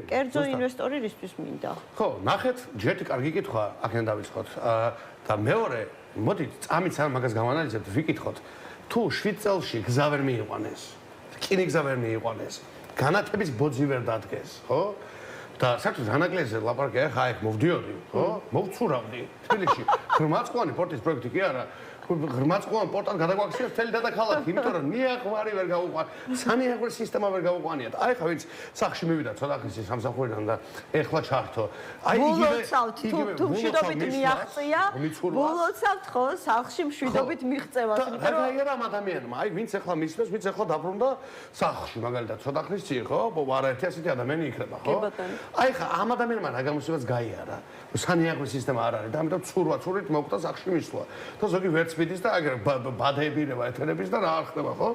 კერძო ინვესტორი რისთვის მინდა? ხო, ნახეთ, ჯერტი კარგი კითხვა, აქედან დავიწყოთ. და მეორე, მოდით, წამით სამ მაგას გავანალიზებთ, ვიკითხოთ. თუ 7 წელში გზა ვერ მიიყვანეს, რკინიგზა ვერ მიიყვანეს, განათების ბოძი ვერ დადგეს, ხო? და საერთოდ რანაკლეზე ლაპარაკია, ხა ეგ მოვდიოდი, ხო? მოვცურავდი თბილისში. ღრმაწყვანი პორტის პროექტი კი არა. ღრმაწყვან პორტად გადაგვაქციეს მთელი დედაქალაქი, იმიტომ რომ ნიაღვარი ვერ გავუყვან, სანიაღვრის სისტემა ვერ გავუყვანიათ. აი ხა ვინც სახში მივიდა ცოტა ხნის სამსახურიდან და ეხლა ჩართო. აი იგივე თუ მშვიდობით მიაღწია, ბოლოცავთ ხო სახში მშვიდობით მიღწევას, იმიტომ რომ აი ამ ადამიანმა, აი ვინც ეხლა მისვეს, ვინც ეხლა დაბრუნდა სახში, მაგალითად ცოტა ხნის წინ ხო, არაერთი ასეთი ადამიანი იქნება, ხო? აი ხა ამ ადამიანმა რა გამოსივაც გაიარა. სანიაღვრის სისტემა არ არის და ამიტომ ცურვაცურით მოკვდა სახში მისვლა. და ზოგი ვერც მიდის და აგერ ბადეებირება ეთერების და რა არ ხდება, ხო?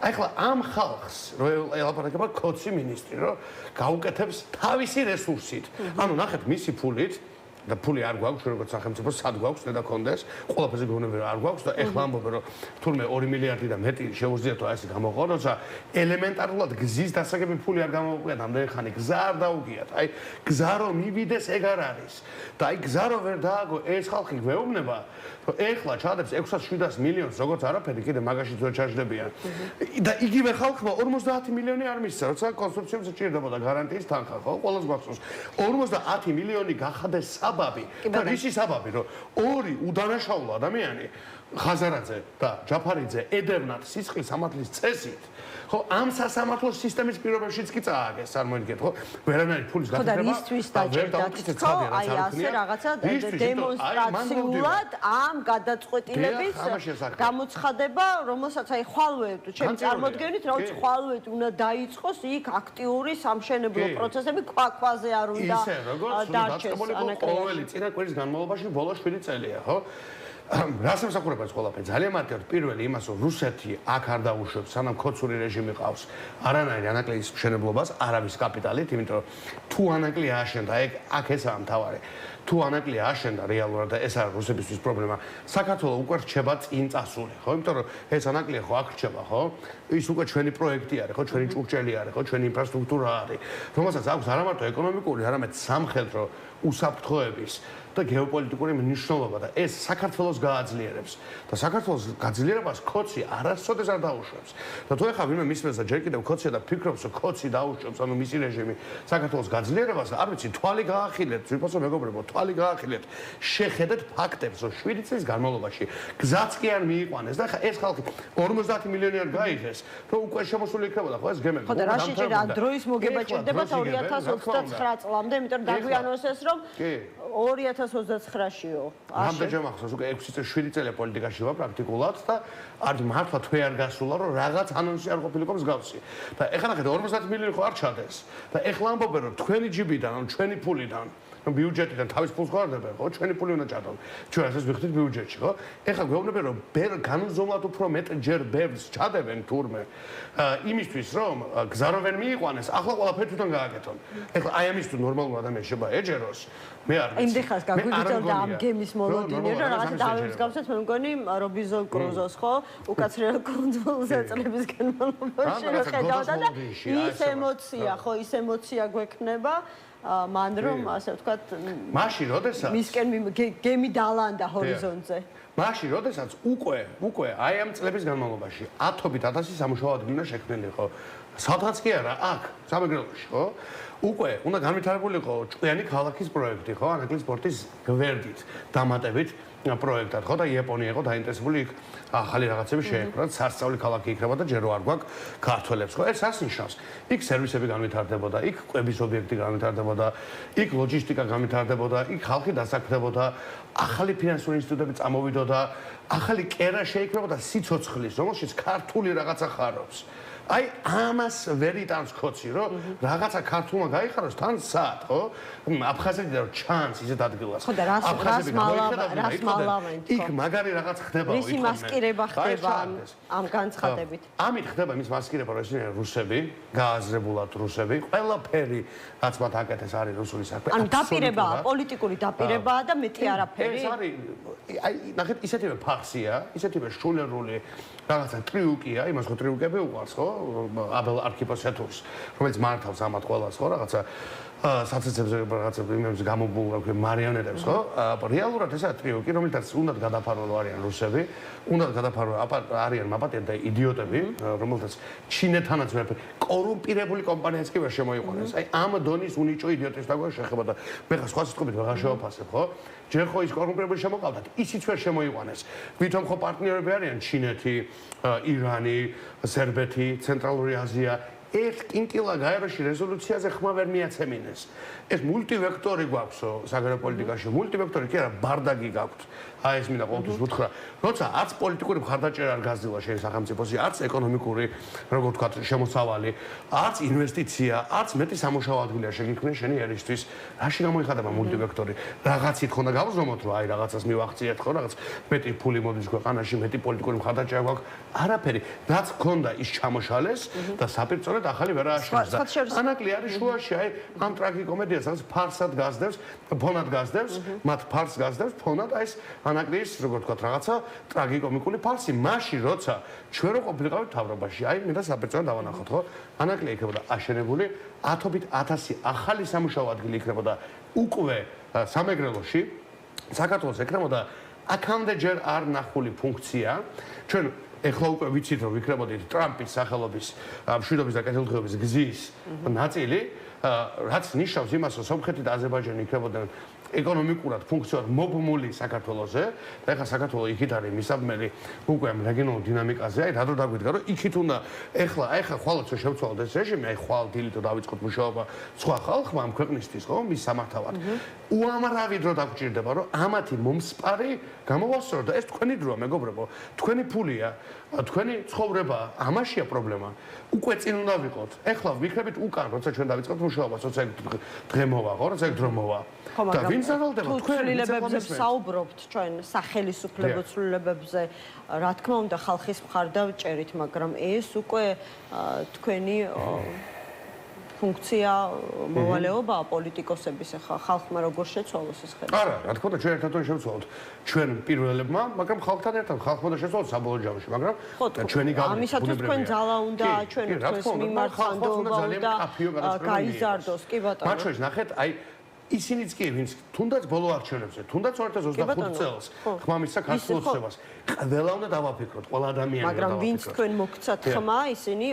აი ხლა ამ ხალხს რო ელაპარაკება კოცი მინისტრი, რომ გაუკეთებს თავისი რესურსით. ანუ ნახეთ მისი ფულით და ფული არ გვაქვს, როგორც სახელმწიფო, სად გვაქვს, და კონდეს, ყველაფერზე გონები არ გვაქვს და ეხლა ამბობენ, რომ თურმე 2 მილიარდი და მეტი შეუძლიათ აი ესე გამოყო, როცა ელემენტარულად გზის დასაგები ფული არ გამოვუყიათ, ამდენი ხანი გზა არ დაუგიათ. აი გზა რომ მივიდეს ეგ არ არის. და აი გზა რომ ვერ დააგო ეს ხალხი გვეუბნება, რომ ეხლა ჩადებს 600-700 მილიონს, როგორც არაფერი, კიდე მაგაშიც ვერ ჩაждდებიან. და იგივე ხალხმა 50 მილიონი არ მისცა, როცა კონსტრუქციებს ჭირდებოდა გარანტიის თანხა, ხო? ყველას გვახსოვს. 50 მილიონი გახადეს საბაბი. და რისი საბაბი, რომ ორი უდანაშაულო ადამიანი ხაზარაძე და ჯაფარიძე ედევნათ სისხლის სამართლის წესით. ხო, ამ სასამართლო სისტემის პირობებშიც კი წააგეს, წარმოიდგინეთ, ხო? ვერანაირი ფულის გაკეთება. ხო, და ისთვის დაჭერდათ, ხო, აი ასე რაღაცა დემონსტრაციულად ამ გადაწყვეტილების გამოცხადება, რომელსაც აი ხვალვეებთ, ჩემი წარმოდგენით, რომ ხვალვეებთ უნდა დაიწყოს იქ აქტიური სამშენებლო პროცესები, ქვაზე არ უნდა დარჩეს ანაკლია. ყოველი წინა კვირის განმავლობაში ბოლო 7 წელია, ხო? რას ემსახურება ეს ყველაფერი? ძალიან მარტივად, პირველი იმას, რომ რუსეთი აქ არ დაუშვებს, სანამ კოცური რეჟიმი ყავს არანაირი ანაკლიის მშენებლობას, არავის კაპიტალით, იმიტომ რომ თუ ანაკლი ააშენდა, აქ ესაა მთავარი. თუ ანაკლი ააშენდა რეალურად და ეს არის რუსებისთვის პრობლემა, საქართველოს უკვე რჩება წინ წასული, ხო? იმიტომ რომ ეს ანაკლია ხო აქ რჩება, ხო? ის უკვე ჩვენი პროექტი არის, ხო? ჩვენი ჭურჭელი არის, ხო? ჩვენი ინფრასტრუქტურა არის, რომელსაც აქვს არა მარტო ეკონომიკური, არამედ სამხედრო უსაფრთხოების და გეოპოლიტიკური მნიშვნელობა და ეს საქართველოს გააძლიერებს და საქართველოს გაძლიერებას კოცი არასოდეს არ დაუშვებს. და თუ ეხლა ვინმე მისმენს და ჯერ კიდევ კოცია და ფიქრობს, რომ კოცი დაუშვებს, ანუ მისი რეჟიმი საქართველოს გაძლიერებას, არ ვიცი, თვალი გაახილეთ, ვიფასო მეგობრებო, თვალი გაახილეთ. შეხედეთ ფაქტებს, რომ 7 წლის განმავლობაში გზაც კი არ მიიყვანეს და ეს ხალხი 50 მილიონი არ გაიღეს, რომ უკვე შემოსული იქნებოდა, ხო ეს გემები. ხო და რაში ჭირდა დროის მოგება ჭირდება 2029 წლამდე, იმიტომ რომ დაგვიანონსეს, რომ 2029-შიო. რამდენჯერ მახსოვს უკვე 6 წელი 7 წელია პოლიტიკაში ვარ პრაქტიკულად და არ მართლა თვე არ გასულა რომ რაღაც ანონსი არ ყოფილიყო მსგავსი. და ეხლა ნახეთ 50 მილიონი ხო არ ჩადეს. და ეხლა ამბობენ რომ თქვენი ჯიბიდან, ან ჩვენი ფულიდან რომ ბიუჯეტიდან თავის ფულს ხო არ დებენ, ხო? ჩვენი ფული უნდა ჩადონ. ჩვენ ასე ვიხდით ბიუჯეტში, ხო? ეხლა გვეუბნებიან რომ განუზომლად უფრო მეტჯერ ბევრს ჩადებენ თურმე იმისთვის რომ გზა რო ვერ მიიყვანეს, ახლა ყველაფერი თვითონ გააკეთონ. ეხლა აი ამის თუ ნორმალურ ადამიანს შეიძლება ეჯეროს. მე არ ვიცი. იმდენ ხას გაგვიგრძელდა ამ გემის მოლოდინი რომ რაღაცა დავემსგავსეთ, მე მგონი რობინზონ კრუზოს ხო? უკაცრიელ კუნძულზე წლების განმავლობაში რომ ხედავდა და ის ემოცია, ხო, ის ემოცია გვექნება. მან რომ ასე ვთქვათ მაშინ როდესაც მისკენ გემი დალანდა ჰორიზონტზე მაშინ როდესაც უკვე აი ამ წლების განმავლობაში 10,000 სამუშაო ადგილი უნდა შექმნილიყო სადღაც კი არა აქ სამეგრელოში ხო უკვე უნდა განვითარებულიყო ჭკვიანი ქალაქის პროექტი ხო ანაკლის პორტის გვერდით დამატებით პროექტად ხო და იაპონია იყო დაინტერესებული იქ ახალი რაღაცები შეექმნათ სასწავლი ქალაქი იქნება და ჯერ რო არ გვაქვს ქართველებს ხო ეს ასნიშნავს იქ სერვისები განვითარდებოდა იქ კვების ობიექტი განვითარდებოდა იქ ლოჯისტიკა განვითარდებოდა იქ ხალხი დასაქმდებოდა ახალი ფინანსური ინსტიტუტები წამოვიდოდა ახალი კერა შეიქმნებოდა სიცოცხლის რომელშიც ქართული რაღაცა ხარობს აი ამას ვერ იტანს ხოცი რომ რაღაცა ქართულმა გაიხაროს თან სად ხო აფხაზეთიდან რომ ჩანს ისეთ ადგილას ხო და რას მალავენ იქ მაგარი რაღაც ხდებაო ის მასკირება ხდება ამ განცხადებით ამით ხდება მის მასკირება რომ ესენი რუსები გააზრებულად რუსები ყველაფერი რაც მათ აკეთეს არის რუსული საქმე ანუ დაპირებაა პოლიტიკური დაპირებაა და მეტი არაფერი ეს არის აი ნახეთ ისეთივე ფახსია ისეთივე შულერული რაღაცა ტრიუკია იმას ხო ტრიუკები უყარს ხო აბელ არქიპოსეთურს რომელიც მართავს ამათ ყველას ხო რაღაცა საცეცებზე რაღაცა იმებს გამობულ მარიონეტებს ხო რეალურად ესაა ტრიუკი რომელთაც უნდათ გადაფარო არიან რუსები უნდათ გადაფარო არიან მაპატიები და იდიოტები რომელთაც ჩინეთანაც ვერაფერი კორუმპირებული კომპანიაც კი ვერ შემოიყვანეს აი ამ დონის უნიჭო იდიოტებს დაგვარ შეხება და მე ხა სხვა სიტყვებით ვეღარ შევაფასებ ხო ჯერ ხო ის კორუმპირებული შემოყავდათ ისიც ვერ შემოიყვანეს ვითომ ხო პარტნიორები არიან ჩინეთი ირანი სერბეთი ცენტრალური აზია ერთ კინკილა გაეროში რეზოლუციაზე ხმა ვერ მიაცემინეს ეს მულტივექტორი გვაქვსო საგარეო პოლიტიკაში მულტივექტორი კი არა ბარდაგი გაქვთ აი ეს მინდა ყოველთვის ვუთხრა როცა არც პოლიტიკური მხარდაჭერა არ გაზრდილა შენ სახელმწიფოსი არც ეკონომიკური როგორ ვთქვათ შემოსავალი არც ინვესტიცია არც მეტი სამუშაო ადგილი არ შეგიქმნეს შენი ერისთვის რაში გამოიხადება მულტივექტორი რაღაცით ხონდა გავზომოთ რომ აი რაღაცას მივახციეთ ხო რაღაც მეტი ფული მოდის ქვეყანაში მეტი პოლიტიკური მხარდაჭერა გვაქვს არაფერი რაც გქონდა ის ჩამოშალეს და საპირწონედ ახალი ვერ ააშენეს ანაკლი არის შუაში აი ამ ტრაგიკომედიას რაც ფარსად გასდევს ფონად გასდევს მათ ფარს გასდევს ფონად აი ეს ანაკლის როგორ ვთქვათ რაღაცა ტრაგიკომიკული ფარსი მაშინ როცა ჩვენ რო ყოფილიყავით თავრობაში აი მე და საპირწონედ დავანახოთ ხო ანაკლი იქნებოდა აშენებული 10,000 ახალი სამუშაო ადგილი იქნებოდა უკვე სამეგრელოში საქართველოს ეკრებოდა აქამდე ჯერ არ ნახული ფუნქცია ჩვენ ეხლა უკვე ვიცით რომ ვიქნებოდით ტრამპის სახელობის მშვიდობის და კეთილდღეობის გზის ნაწილი რაც ნიშნავს იმას რომ სომხეთი და აზერბაიჯანი იქნებოდნენ ეკონომიკურად ფუნქციონალურად მობმული საქართველოზე და ეხლა საქართველო იქით არის მისაბმელი უკვე ამ რეგიონულ დინამიკაზე აი რადო დაგვიდგა რომ იქით უნდა ეხლა ხვალაც რომ შევცვალოთ ეს რეჟიმი აი ხვალ დილით დავიწყოთ მუშაობა სხვა ხალხმა ამ ქვეყნისთვის ხო მის სამართავად უამრავი დრო დაგჭირდება რომ ამათი მომსპარი გამოვასწოროთ და ეს თქვენი დროა მეგობრებო თქვენი ფულია თქვენი ცხოვრება ამაშია პრობლემა უკვე წინ უნდა ვიყოთ ეხლა ვიქნებით უკან როცა ჩვენ დავიწყოთ მუშაობას როცა დღე მოვა ხო როცა დღე მოვა და ვინც აღალდება თქვენ ცვლილებებზე საუბრობთ ჩვენ სახელისუფლებო ცვლილებებზე რა თქმა უნდა ხალხის მხარდაჭერით მაგრამ ეს უკვე თქვენი ფუნქცია მოვალეობა პოლიტიკოსების ახლა ხალხმა როგორ შეცვალოს ეს ხელი არა რა თქმა უნდა ჩვენ ერთად შევცვალოთ ჩვენ პირველებმა მაგრამ ხალხთან ერთად ხალხმა და შეცვალოთ საბოლოო ჯამში მაგრამ ჩვენი გავლენა ამისათვის თქვენ ძალა უნდა ჩვენი თქვენს მიმართ სანდოობა უნდა გაიზარდოს კი ბატონო მათ შორის ნახეთ აი ისინიც კი ვინც თუნდაც ბოლო არჩევნებზე თუნდაც 2025 წელს ხმამისცა ქართულოცებას ყველა უნდა დავაფიქროთ ყველა ადამიანი მაგრამ ვინც თქვენ მოგცათ ხმა ისინი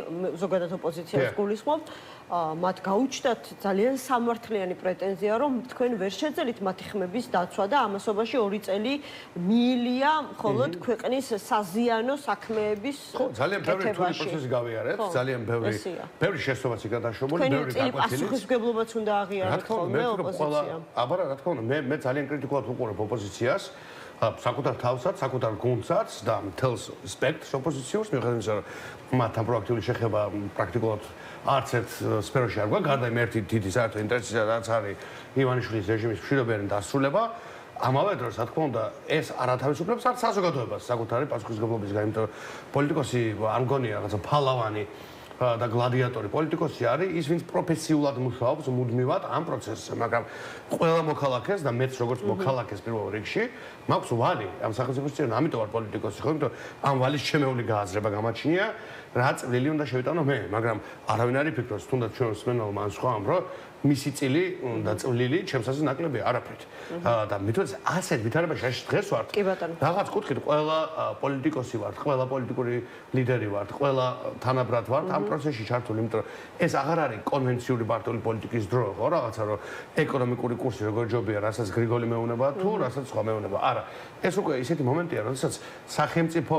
ზოგადად ოპოზიციას გულისხმობთ მათ გაუჩნდათ ძალიან სამართლიანი პრეტენზია, რომ თქვენ ვერ შეძლებთ მათი ხმების დაცვა და ამასობაში 2 წელი მიილია მხოლოდ ქვეყნის საზიანო საქმეების ძალიან ბევრი რთული პროცესი გავიარეთ, ძალიან ბევრი შეცდომაც იქა დაშვებული, ბევრი გაკვეთილი. პასუხისმგებლობაც უნდა აღიაროთ ხოლმე ოპოზიციამ. აბარა, რა თქმა უნდა, მე ძალიან კრიტიკულად ვუყურებ ოპოზიციას. საკუთარ თავსაც, საკუთარ გუნდსაც და მთელს სპექტრს ოპოზიციურს, მიუხედავად იმისა, რომ მათთან პროაქტიული შეხება პრაქტიკულად არც ერთ სფეროში არ გვაქვს, გარდა იმ ერთი დიდი საერთო ინტერესისა, რაც არის ივანიშვილის რეჟიმის მშვიდობიანი დასრულება. ამავე დროს, რა თქმა უნდა, ეს არ ათავისუფლებს არც საზოგადოებას საკუთარი პასუხისმგებლობისგან, იმიტომ რომ პოლიტიკოსი არ მგონია რაღაცა ფალავანი და გლადიატორი პოლიტიკოსი არის ის, ვინც პროფესიულად მუშაობს მუდმივად ამ პროცესზე, მაგრამ ყველა მოქალაქეს და მეც როგორც მოქალაქეს პირველ რიგში მაქვს ვალი ამ სახელმწიფოს წინ, ამიტომ ვარ პოლიტიკოსი, ხო, იმიტომ ამ ვალის შემეული გააზრება გამაჩნია, რა წვლილი უნდა შევიტანო მე, მაგრამ არავინ არ იფიქროს, თუნდაც ჩვენ მსმენელმა ან სხვამ, რომ მისი წილი და წვლილი ჩემსაზე ნაკლებია არაფრით. და მithos ასეთ ვითარებაში ეს დღეს ვართ. რაღაც კუთხით ყველა პოლიტიკოსი ვართ, ყველა პოლიტიკური ლიდერი ვართ, ყველა თანაბრად ვართ ამ პროცესში ჩართული, იმიტომ რომ ეს აღარ არის კონვენციური მარტივი პოლიტიკის დრო, ხო, რაღაცა რომ ეკონომიკური კურსი როგორ ჯობია, რასაც გრიგოლი მეუნება თუ რასაც სხვა მეუნება. არა, ეს უკვე ისეთი მომენტია, როდესაც სახელმწიფო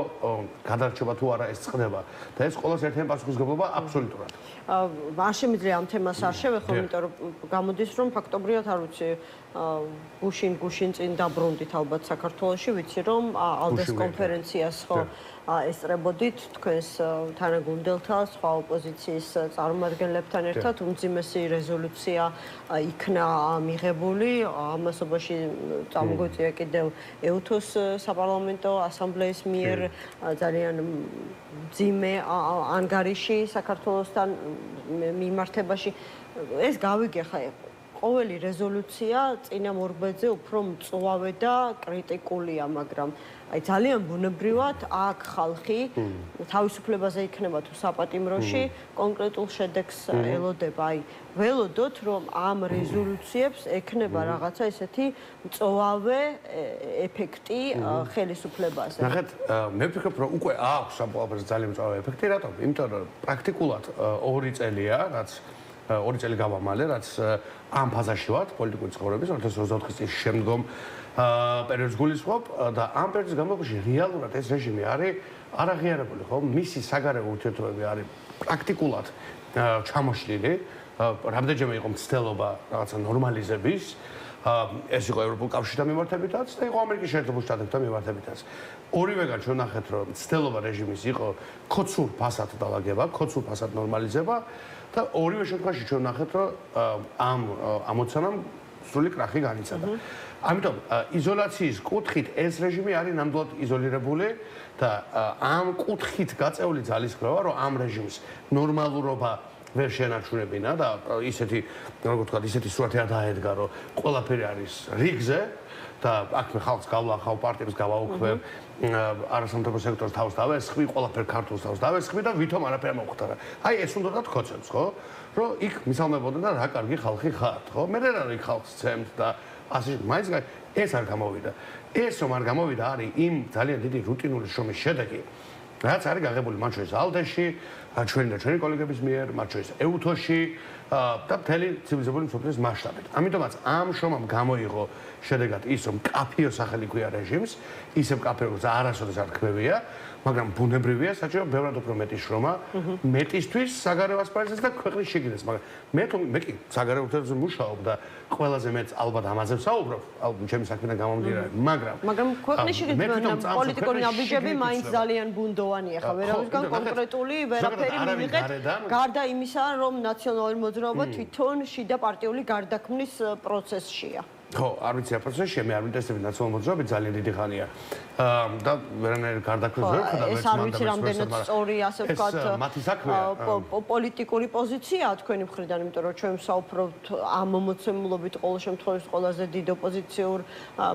გადარჩება თუ არა ეს წყდება და ეს ყოველს ერთიანი პასუხისმგებლობა აბსოლუტურად. არ შემიძლია ამ თემას არ შევეხო, იმიტომ რომ გამოდის რომ ფაქტობრივად არ ვიცი გუშინ წინ დაბრუნდით ალბათ საქართველოში, ვიცი რომ ალდეს კონფერენციას ხო ესწრებოდით თქვენს თანაგუნდელთა, სხვა ოპოზიციის წარმომადგენლებთან ერთად უმძიმესი რეზოლუცია იქნა მიღებული, ამასობაში წამოგვიწია კიდევ ეუთოს საპარლამენტო ასამბლეის მიერ ძალიან მძიმე ანგარიში საქართველოსთან მიმართებაში. ეს გავიგე ხა ყოველი რეზოლუცია წინა მორბედზე უფრო მწვავე და კრიტიკულია, მაგრამ აი ძალიან ბუნებრივად აქ ხალხი თავისუფლებაზე იქნება თუ საპატიმროში კონკრეტულ შედეგს ელოდება. აი ველოდოთ რომ ამ რეზოლუციებს ექნება რაღაცა ესეთი მწვავე ეფექტი ხელისუფლებაზე. ნახეთ, მე ვფიქრობ რომ უკვე აქვს ამ ყველაფერს ძალიან მწვავე ეფექტი, რატომ? იმიტომ რომ პრაქტიკულად 2 წელია, რაც 2 წელი გავამალე, რაც ამ ფაზაში ვართ პოლიტიკური ცხოვრების 2024 წლის შემდგომ პერიოდს გულისხმობ და ამ პერიოდის განმავლობაში რეალურად ეს რეჟიმი არის არაღიარებული, ხო? მისი საგარეო ურთიერთობები არის პრაქტიკულად ჩამოშლილი, რამდენჯერმე იყო მცდელობა რაღაცა ნორმალიზების, ეს იყო ევროპულ კავშირთან მიმართებითაც და იყო ამერიკის შეერთებულ შტატებთან მიმართებითაც. ორივეგან ჩვენ ნახეთ, რომ მცდელობა რეჟიმის იყო ქოცურ ფასად დალაგება, ქოცურ ფასად ნორმალიზება და ორივე შემთხვევაში ჩვენ ნახეთ, რომ ამ ამოცანამ სრული კრახი განიცადა. ამიტომ იზოლაციის კუთხით ეს რეჟიმი არის ნამდვილად იზოლირებული და ამ კუთხით გაწეული ძალისხმევა, რომ ამ რეჟიმს ნორმალურობა ვერ შენარჩუნებინა და ისეთი, როგორ ვთქვათ, ისეთი სურათი არ დაედგა, რომ ყველაფერი არის რიგზე და აქ მე ხალხს გავლახავ, პარტიებს გავაუქმებ, არასამთავრობო სექტორს თავს დავესხმი, ყველაფერ ქართულს თავს დავესხმი და ვითომ არაფერი მოხდა. აი ეს უნდა დათქოცებს, ხო? რომ იქ მისალმებოდნენ და რა კარგი ხალხი ხართ, ხო? მე რა იქ ხალხს ცემთ და ასე მაინც ეს არ გამოვიდა. ეს რომ არ გამოვიდა არის იმ ძალიან დიდი რუტინული შრომის შედეგი, რაც არის გაღებული მათ შორის ალდეში, ჩვენი და ჩვენი კოლეგების მიერ, მათ შორის ეუთოში და მთელი ცივილიზებული მსოფლიოს მასშტაბით. ამიტომაც ამ შრომამ გამოიღო შედეგად ის, რომ კაფეო სახელი ქვია რეჟიმს, ისევ კაფეო არასოდეს არ ქმევია, მაგრამ ბუნებრივია საჭირო ბევრად უფრო მეტი შრომა, მეტისთვის საგარეო ასპარეზზე და ქვეყნის შიგნით, მაგრამ მე კი საგარეო ურთიერთობებზე მუშაობ და ყველაზე მეტ ალბათ ამაზე ვსაუბრობ, ალბათ ჩემი საქმიდან გამომდინარე, მაგრამ ქვეყნის შიგნით პოლიტიკური ნაბიჯები მაინც ძალიან ბუნდოვანია, ხა ვერავისგან კონკრეტული ვერაფერი მიიღეთ, გარდა იმისა, რომ ნაციონალური მოძრაობა თვითონ შიდა პარტიული გარდაქმნის პროცესშია. ხო, არ ვიცი ამ პროცესში, მე არ ვინტერესები ნაციონალური მოძრაობა ძალიან დიდი ხანია. და ვერანაირ გარდაქმნას ვერ ხედავ, ეს არ ვიცი რამდენად სწორი, ასე ვთქვათ, მათი საქმეა. პოლიტიკური პოზიციაა თქვენი მხრიდან, იმიტომ რომ ჩვენ ვსაუბრობთ ამ მომოცემულობით ყოველ შემთხვევაში ყველაზე დიდ ოპოზიციურ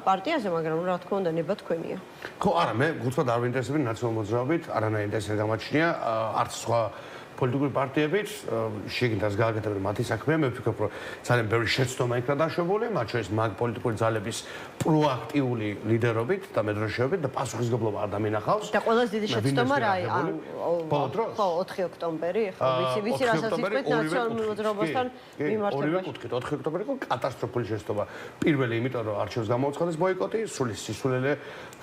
პარტიაზე, მაგრამ რა თქმა უნდა, ნება თქვენია. ხო, არა, მე გულწრფელად არ ვინტერესები ნაციონალური მოძრაობით, არანაირი ინტერესი გამაჩნია, არც სხვა პოლიტიკური პარტიებით შეგინდას გააკეთებენ მათი საქმეა, მე ვფიქრობ, რომ ძალიან ბევრი შეცდომა იქნა დაშვებული, მათ შორის მაგ პოლიტიკური ძალების პროაქტიული ლიდერობით და მედროშეობით და პასუხისმგებლობა არ დამინახავს. და ყველაზე დიდი შეცდომა რა არის? ხო, 4 ოქტომბერი, ხო, ვიცი, რასაც იტყვით ნაციონალურ მოძრაობასთან მიმართებაში. ორივე კუთხით 4 ოქტომბერი იყო კატასტროფული შეცდომა. პირველი, იმიტომ რომ არჩევნებს გამოუცხადეს ბოიკოტი, სრული სისულელე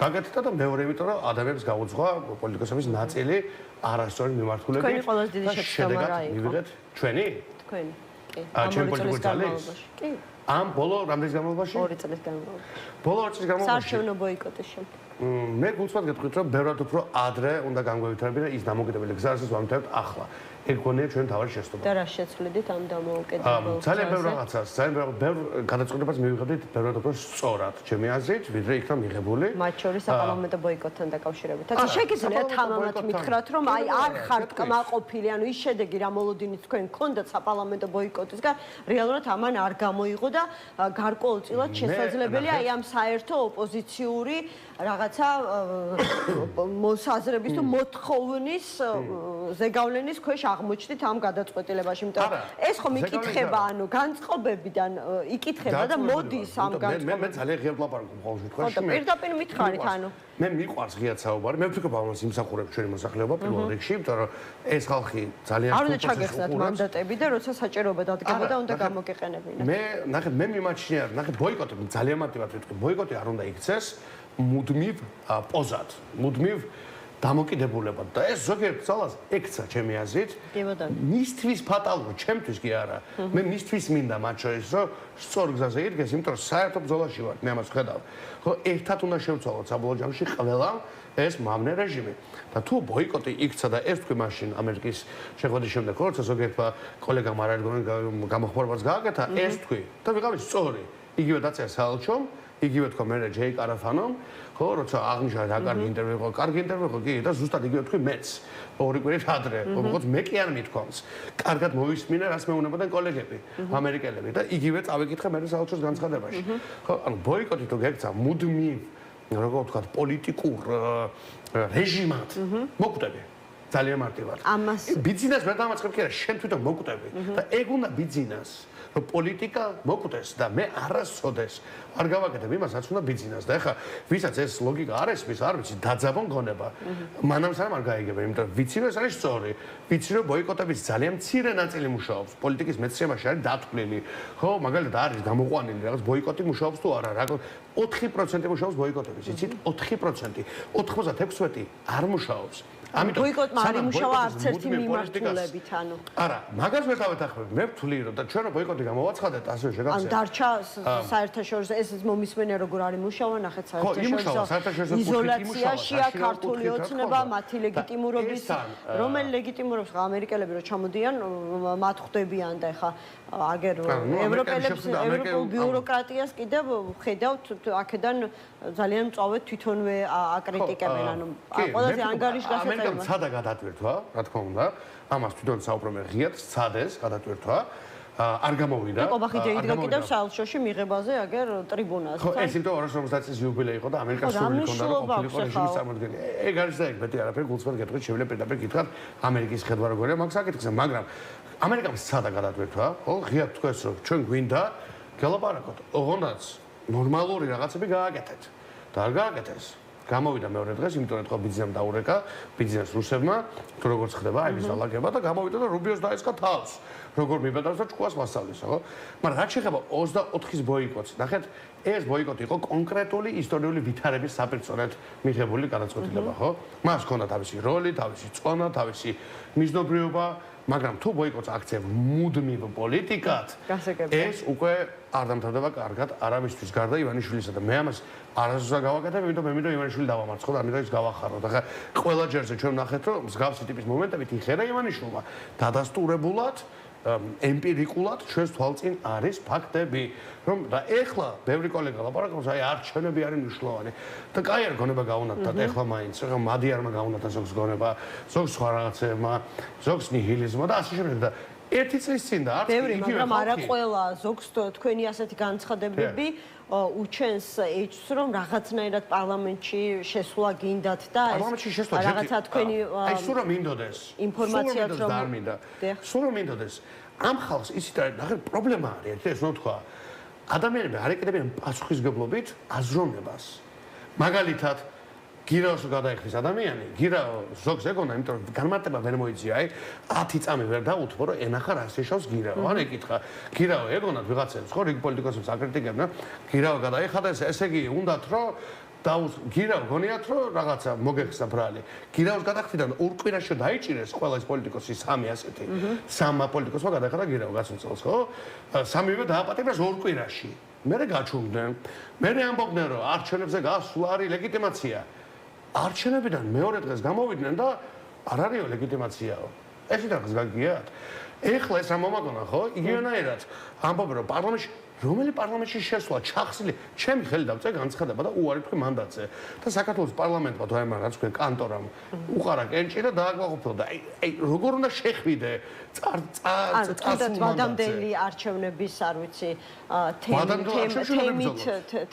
გაკეთდა და მეორე, იმიტომ რომ ადამიანებს გაუძღვა პოლიტიკოსების ნაწილი არასწორი მიმართულებით. თქვენი ყველაზე დიდი შეცდომა რა იყო? მივიღეთ ჩვენი? თქვენი. კი. ჩემი პოლიტიკური ძალის? კი. ამ ბოლო რამდენი განმავლობაში? 2 წლის განმავლობაში. ბოლო 2 წლის განმავლობაში. საარჩევნო ბოიკოტის შემდეგ. მე გულწრფელად გეტყვით, რომ ბევრად უფრო ადრე უნდა განგვევითარებინა ის დამოუკიდებელი გზა, რასაც ვამთავრებთ ახლა. ეგ გონია ჩვენ თავარი შეცდომა. და რა შეცვლიდით ამ დამოუკიდებელ გზაზე? ძალიან ბევრ რაღაცას, ძალიან ბევრ გადაწყვეტებას მივიღებდით ბევრად უფრო სწორად, ჩემი აზრით, ვიდრე იქნა მიღებული. მათ შორის საპარლამენტო ბოიკოტთან დაკავშირებით. ასე შეგიძლიათ თამამად მითხრათ, რომ აი არ ხართ კმაყოფილი, ანუ ის შედეგი, რა მოლოდინით თქვენ გქონდათ საპარლამენტო ბოიკოტისგან, რეალურად ამან არ გამოიღო და გარკვეულწილად შესაძლებელია აი ამ საერთო ოპოზიციური რაღაცა მოსაზრების თუ მოთხოვნის ზეგავლენის ქვეშ აღმოჩნდით ამ გადაწყვეტილებაში, იმიტომ რომ ეს ხომ იკითხება, ანუ განწყობებიდან იკითხება და მოდის ამ განწყობებიდან. მე ძალიან ღიად ვლაპარაკობ ყოველ შემთხვევაში. ხო, და პირდაპირ მითხარით, ანუ მე მიყვარს ღიად საუბარი. მე ვფიქრობ, ამას იმსახურებს ჩვენი მოსახლეობა პირველ რიგში, იმიტომ რომ ეს ხალხი ძალიან არ უნდა ჩაგეხსნათ მანდატები და როცა საჭიროება დადგებოდა, უნდა გამოგეყენებინათ. მე მიმაჩნია, ნახეთ, ბოიკოტი ძალიან მარტივად ვიტყვი, ბოიკოტი არ უნდა იქცეს მუდმივ პოზად, მუდმივ დამოკიდებულებად და ეს ზოგიერთ ძალას ექცა ჩემი აზრით. მისთვის ფატალურ, ჩემთვის კი არა. მე მისთვის მინდა მათ შორის, რომ სწორ გზაზე იდგეს, იმიტომ რომ საერთო ბრძოლაში ვარ, მე ამას ვხედავ. ხო, ერთად უნდა შევცვალოთ საბოლოო ჯამში ყველამ ეს მამნე რეჟიმი. და თუ ბოიკოტი იქცა და ეს თქვი მაშინ ამერიკის შეხვედრის შემდეგ, როცა ზოგიერთმა კოლეგამ არაერთგონი გამოხმარებაც გააკეთა, ეს თქვი და ვიყავი სწორი. იგივე დაწერა საელჩომ, იგივე თქვა მე ჯეი კარაფანომ, ხო, როცა აღნიშნა რა კარგი ინტერვიუ იყო, კარგი ინტერვიუ იყო, კი, და ზუსტად იგივე თქვი მეც. ორი კვირით ადრე, როგორც მე კი არ მithქვამს. კარგად მოვისმინე, რას მეუნებოდნენ კოლეგები, ამერიკელები და იგივე წავიკითხე მე საელჩოს განცხადებაში. ხო, ანუ ბოიკოტი თუ გეკცა მუდმივ, როგორ ვთქვათ, პოლიტიკურ რეჟიმად მოკვდები. ძალიან მარტივად. ბიზნეს ვერ დამაწყებ კი არა, შენ თვითონ მოკვდები და ეგ უნდა ბიზნეს. რომ პოლიტიკა მოკვდეს და მე არასოდეს არ გავაკეთებ იმას, რაც უნდა ბიზნეს. და ეხლა ვისაც ეს ლოგიკა არ ესმის, არ ვიცი, დაძაბონ გონება. მანამ სანამ არ გაიგებენ, იმიტომ რომ ვიცი რომ ეს არის სწორი. ვიცი რომ ბოიკოტების ძალიან მცირე ნაწილი მუშაობს. პოლიტიკის მეცნიერებაში არის დათვლილი. ხო, მაგალითად არის გამოყვანილი რაღაც ბოიკოტი მუშაობს თუ არა. 4% მუშაობს ბოიკოტების, იცით? 4%. 96% არ მუშაობს. ამიტომ ბოიკოტმა არ იმუშავა არც ერთი მიმართულებით, ანუ. არა, მაგას ვერ დავეთანხმებ. მე ვთვლი რომ და ჩვენ ბოიკოტი გამოვაცხადეთ, ასე შეგახსენე. ან დარჩა საერთაშორისო ეს მომისმენია როგორ არის მუშავა, ნახეთ საერთაშორისო იზოლაციაშია ქართული ოცნება, მათი ლეგიტიმურობის, რომელი ლეგიტიმურობს ამერიკელები რომ ჩამოდიან, მათ ხვდებიან და ეხა აგერ ევროპელებს, ევროპულ ბიუროკრატიას კიდევ ხედავთ, აქედან ძალიან მწვავედ თვითონვე აკრიტიკებენ, ანუ ყველაზე ანგარიშგასაწევი სადა გადატვირთვა, რა თქმა უნდა, ამას თვითონ საუბრობ ღიად, სადეს გადატვირთვა, არ გამოვიდა. ყობახიძე იდგა კიდევ საელჩოში მიღებაზე აგერ ტრიბუნაზე. ხო, ეს იმიტომ 250 წლის იუბილეი იყო და ამერიკას სული ჰქონდა რომ ყოფილიყო რეჟიმის წარმოადგენელი. ეგ არის და ეგ მეტი არაფერი გულწრფელად გეტყვით, შეგვიძლია პირდაპირ გითხრათ ამერიკის ხედვა როგორია მაგ საკითხზე, მაგრამ ამერიკამ სადა გადატვირთვა, ხო, ღიად თქვეს რომ ჩვენ გვინდა გელაპარაკოთ, ოღონდაც ნორმალური რაღაცები გააკეთეთ. და არ გააკეთეს. გამოვიდა მეორე დღეს, იმიტომ რომ თქვა ბიზნესმა დაურეკა, ბიზნეს რუსებმა, თუ როგორ ხდება აი ეს დალაგება და გამოვიდა და რუბიოს დაეწყა თავს. როგორ მიბედავს და ჭკუას მასწავლისა, ხო? მაგრამ რაც შეეხება 24-ის ბოიკოტს, ნახეთ, ეს ბოიკოტი იყო კონკრეტული ისტორიული ვითარების საპირწონედ მიღებული გადაწყვეტილება, ხო? მას ჰქონდა თავისი როლი, თავისი წონა, თავისი მიზნობრიობა, მაგრამ თუ ბოიკოტს აქცევ მუდმივ პოლიტიკად, ეს უკვე არ დამთავრდება კარგად არავისთვის გარდა ივანიშვილისა და მე ამას არასდროს გავაკეთებ, იმიტომ მე მინდა ივანიშვილი დავამარცხო და ამიტომ ის გავახარო. და ხა ყველა ჯერზე ჩვენ ნახეთ, რომ მსგავსი ტიპის მომენტებით იხერა ივანიშვილმა დადასტურებულად ემპირიკულად ჩვენს თვალწინ არის ფაქტები, რომ და ეხლა ბევრი კოლეგა ლაპარაკობს, აი არჩევნები არის მნიშვნელოვანი. და კაი არ გონება გაუნათდათ ეხლა მაინც, რა მადიარმა გაუნათდა ზოგს გონება, ზოგს სხვა რაღაცებმა, ზოგს ნიჰილიზმმა და ასე შემდეგ და ერთი წლის წინ და არც ბევრი, იგივე მაგრამ არა ხალხი. ყველა ზოგს თქვენი ასეთი განცხადებები უჩენს ეჭვს, რომ რაღაცნაირად პარლამენტში შესვლა გინდათ და პარლამენტში შესვლა რაღაცა თქვენი აი სულ რომ მინდოდეს ინფორმაციაც რომ არ მინდა სულ რომ მინდოდეს ამ ხალხს იცით რა პრობლემა არის ეს რომ თქვა ადამიანები არ ეკიდებიან პასუხისგებლობით აზროვნებას მაგალითად გირაოს გადაიხდის ადამიანი გირაო ზოგს ეგონა იმიტომ რომ განმარტება ვერ მოიწია აი 10 წამი ვერ დაუთმო რომ ენახა რას ეშავს გირაო ან ეკითხა გირაო ეგონათ ვიღაცებს ხო რიგ პოლიტიკოსებს აკრიტიკებდნენ გირაო გადაიხადა ესე იგი უნდათ რომ გირაო გონიათ რომ რაღაცა მოგეხსნა ბრალი გირაოს გადახდიდან ორ კვირაში დაიჭირეს ყველა ეს პოლიტიკოსი სამი ასეთი სამმა პოლიტიკოსმა გადაიხადა გირაო გასულ წელს ხო სამივე დააპატიმრეს ორ კვირაში მერე გაჩუმდნენ მერე ამბობდნენ რომ არჩევნებზე გასვლა არის ლეგიტიმაცია არჩევნებიდან მეორე დღეს გამოვიდნენ და არ არისო ლეგიტიმაციაო ეს რაღაც გაგიათ ეხლა ეს რა მომაგონა ხო იგივენაირად ამბობენ რომ პარლამენტში რომელი პარლამენტში შესვლა ჩახსნილი ჩემი ხელი დავწე განცხადება და უარი თქვი მანდატზე და საქართველოს პარლამენტმა თუ აი მაგ რაც თქვენ კანტორამ უყარა კენჭი და დააკმაყოფილო და აი როგორ უნდა შეხვიდე თუნდაც ვადამდელი არჩევნების არ ვიცი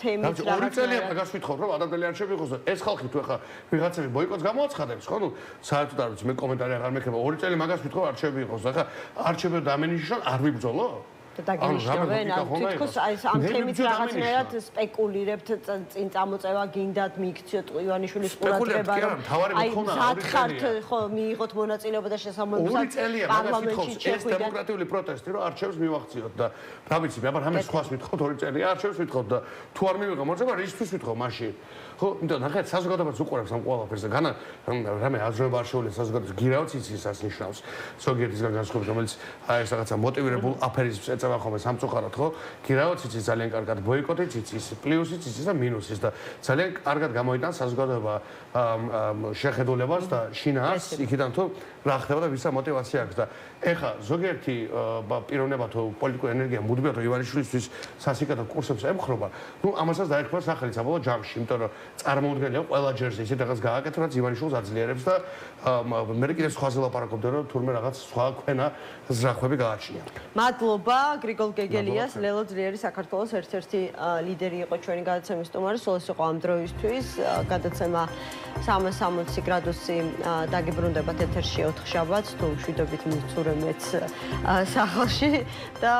თემით ორი წელია მაგას ვითხოვ რომ ვადამდელი არჩევნები იყოს და ეს ხალხი თუ ახლა ვიღაცები ბოიკოტს გამოაცხადებს ხო ნუ საერთოდ არ ვიცი მე კომენტარი აღარ მექნება ორი წელი მაგას ვითხოვ არჩევნები იყოს და ახლა არჩევნები დამენიშნონ არ ვიბრძოლო დაგინიშნებენ თითქოს ამ თემით რაღაცნაირად სპეკულირებთ წინ წამოწევა გინდათ მიიქციოთ ივანიშვილის ყურადღება რომ აი სათხართ ხო მიიღოთ მონაწილეობა და შესაბამისად პარლამენტში ეს დემოკრატიული პროტესტი რომ არჩევნებს მივახციოთ და რა ვიცი მე აბა რამე სხვას ვითხოვთ ორი წელია არჩევნებს ვითხოვთ და თუ არ მივიღო მოწევა რისთვის ვითხოვ მაშინ ხო იმიტომ ნახეთ საზოგადოებას უყურებს ამ ყველაფერს და განა რამე აზრობა არ შეუძლია საზოგადოებას გირავთ იცისას ნიშნავს ზოგიერთისგან განსხვავებით რომელიც აი ეს რაღაცა მოტივირებულ აფერიზმს ეწევა ხოლმე სამწუხაროდ ხო გირავთ იცის ძალიან კარგად ბოიკოტიც იცის პლუსიც იცის და მინუსიც და ძალიან კარგად გამოიტანს საზოგადოება შეხედულებას და შინაარს იქიდან თუ რა ხდება და ვისა мотиваცია აქვს და ეხა ზოგიერთი პიროვნება თუ პოლიტიკური ენერგია მუდმივად ივანიშვილისთვის სასიკეთო კურსებს ემხრობა ნუ ამასაც დაერქვა სახელიც საბოლოო ჯამში იმიტომ რომ წარმოუდგენელია ყველა ჯერზე ისე რაღაც გააკეთო რაც ივანიშვილს აძლიერებს და მე კიდევ სხვაზე ლაპარაკობდნენ რომ თურმე რაღაც სხვა ქვენა ზრახვები გააჩნია მადლობა გრიგოლ გეგელიას ლელო ძლიერი საქართველოს ერთ-ერთი ლიდერი იყო ჩვენი გადაცემის სტუმარი სულ ეს იყო ამ დროისთვის გადაცემა 360 გრადუსი დაგიბრუნდებათ ეთერში 4 შაბათს თუ მშვიდობით მიცურემეც სახლში და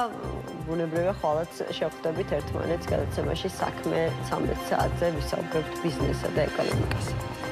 ბუნებრივია ხვალაც შევხვდებით ერთმანეთს გადაცემაში საქმე 13 საათზე ვისაუბრებთ ბიზნესსა და ეკონომიკაზე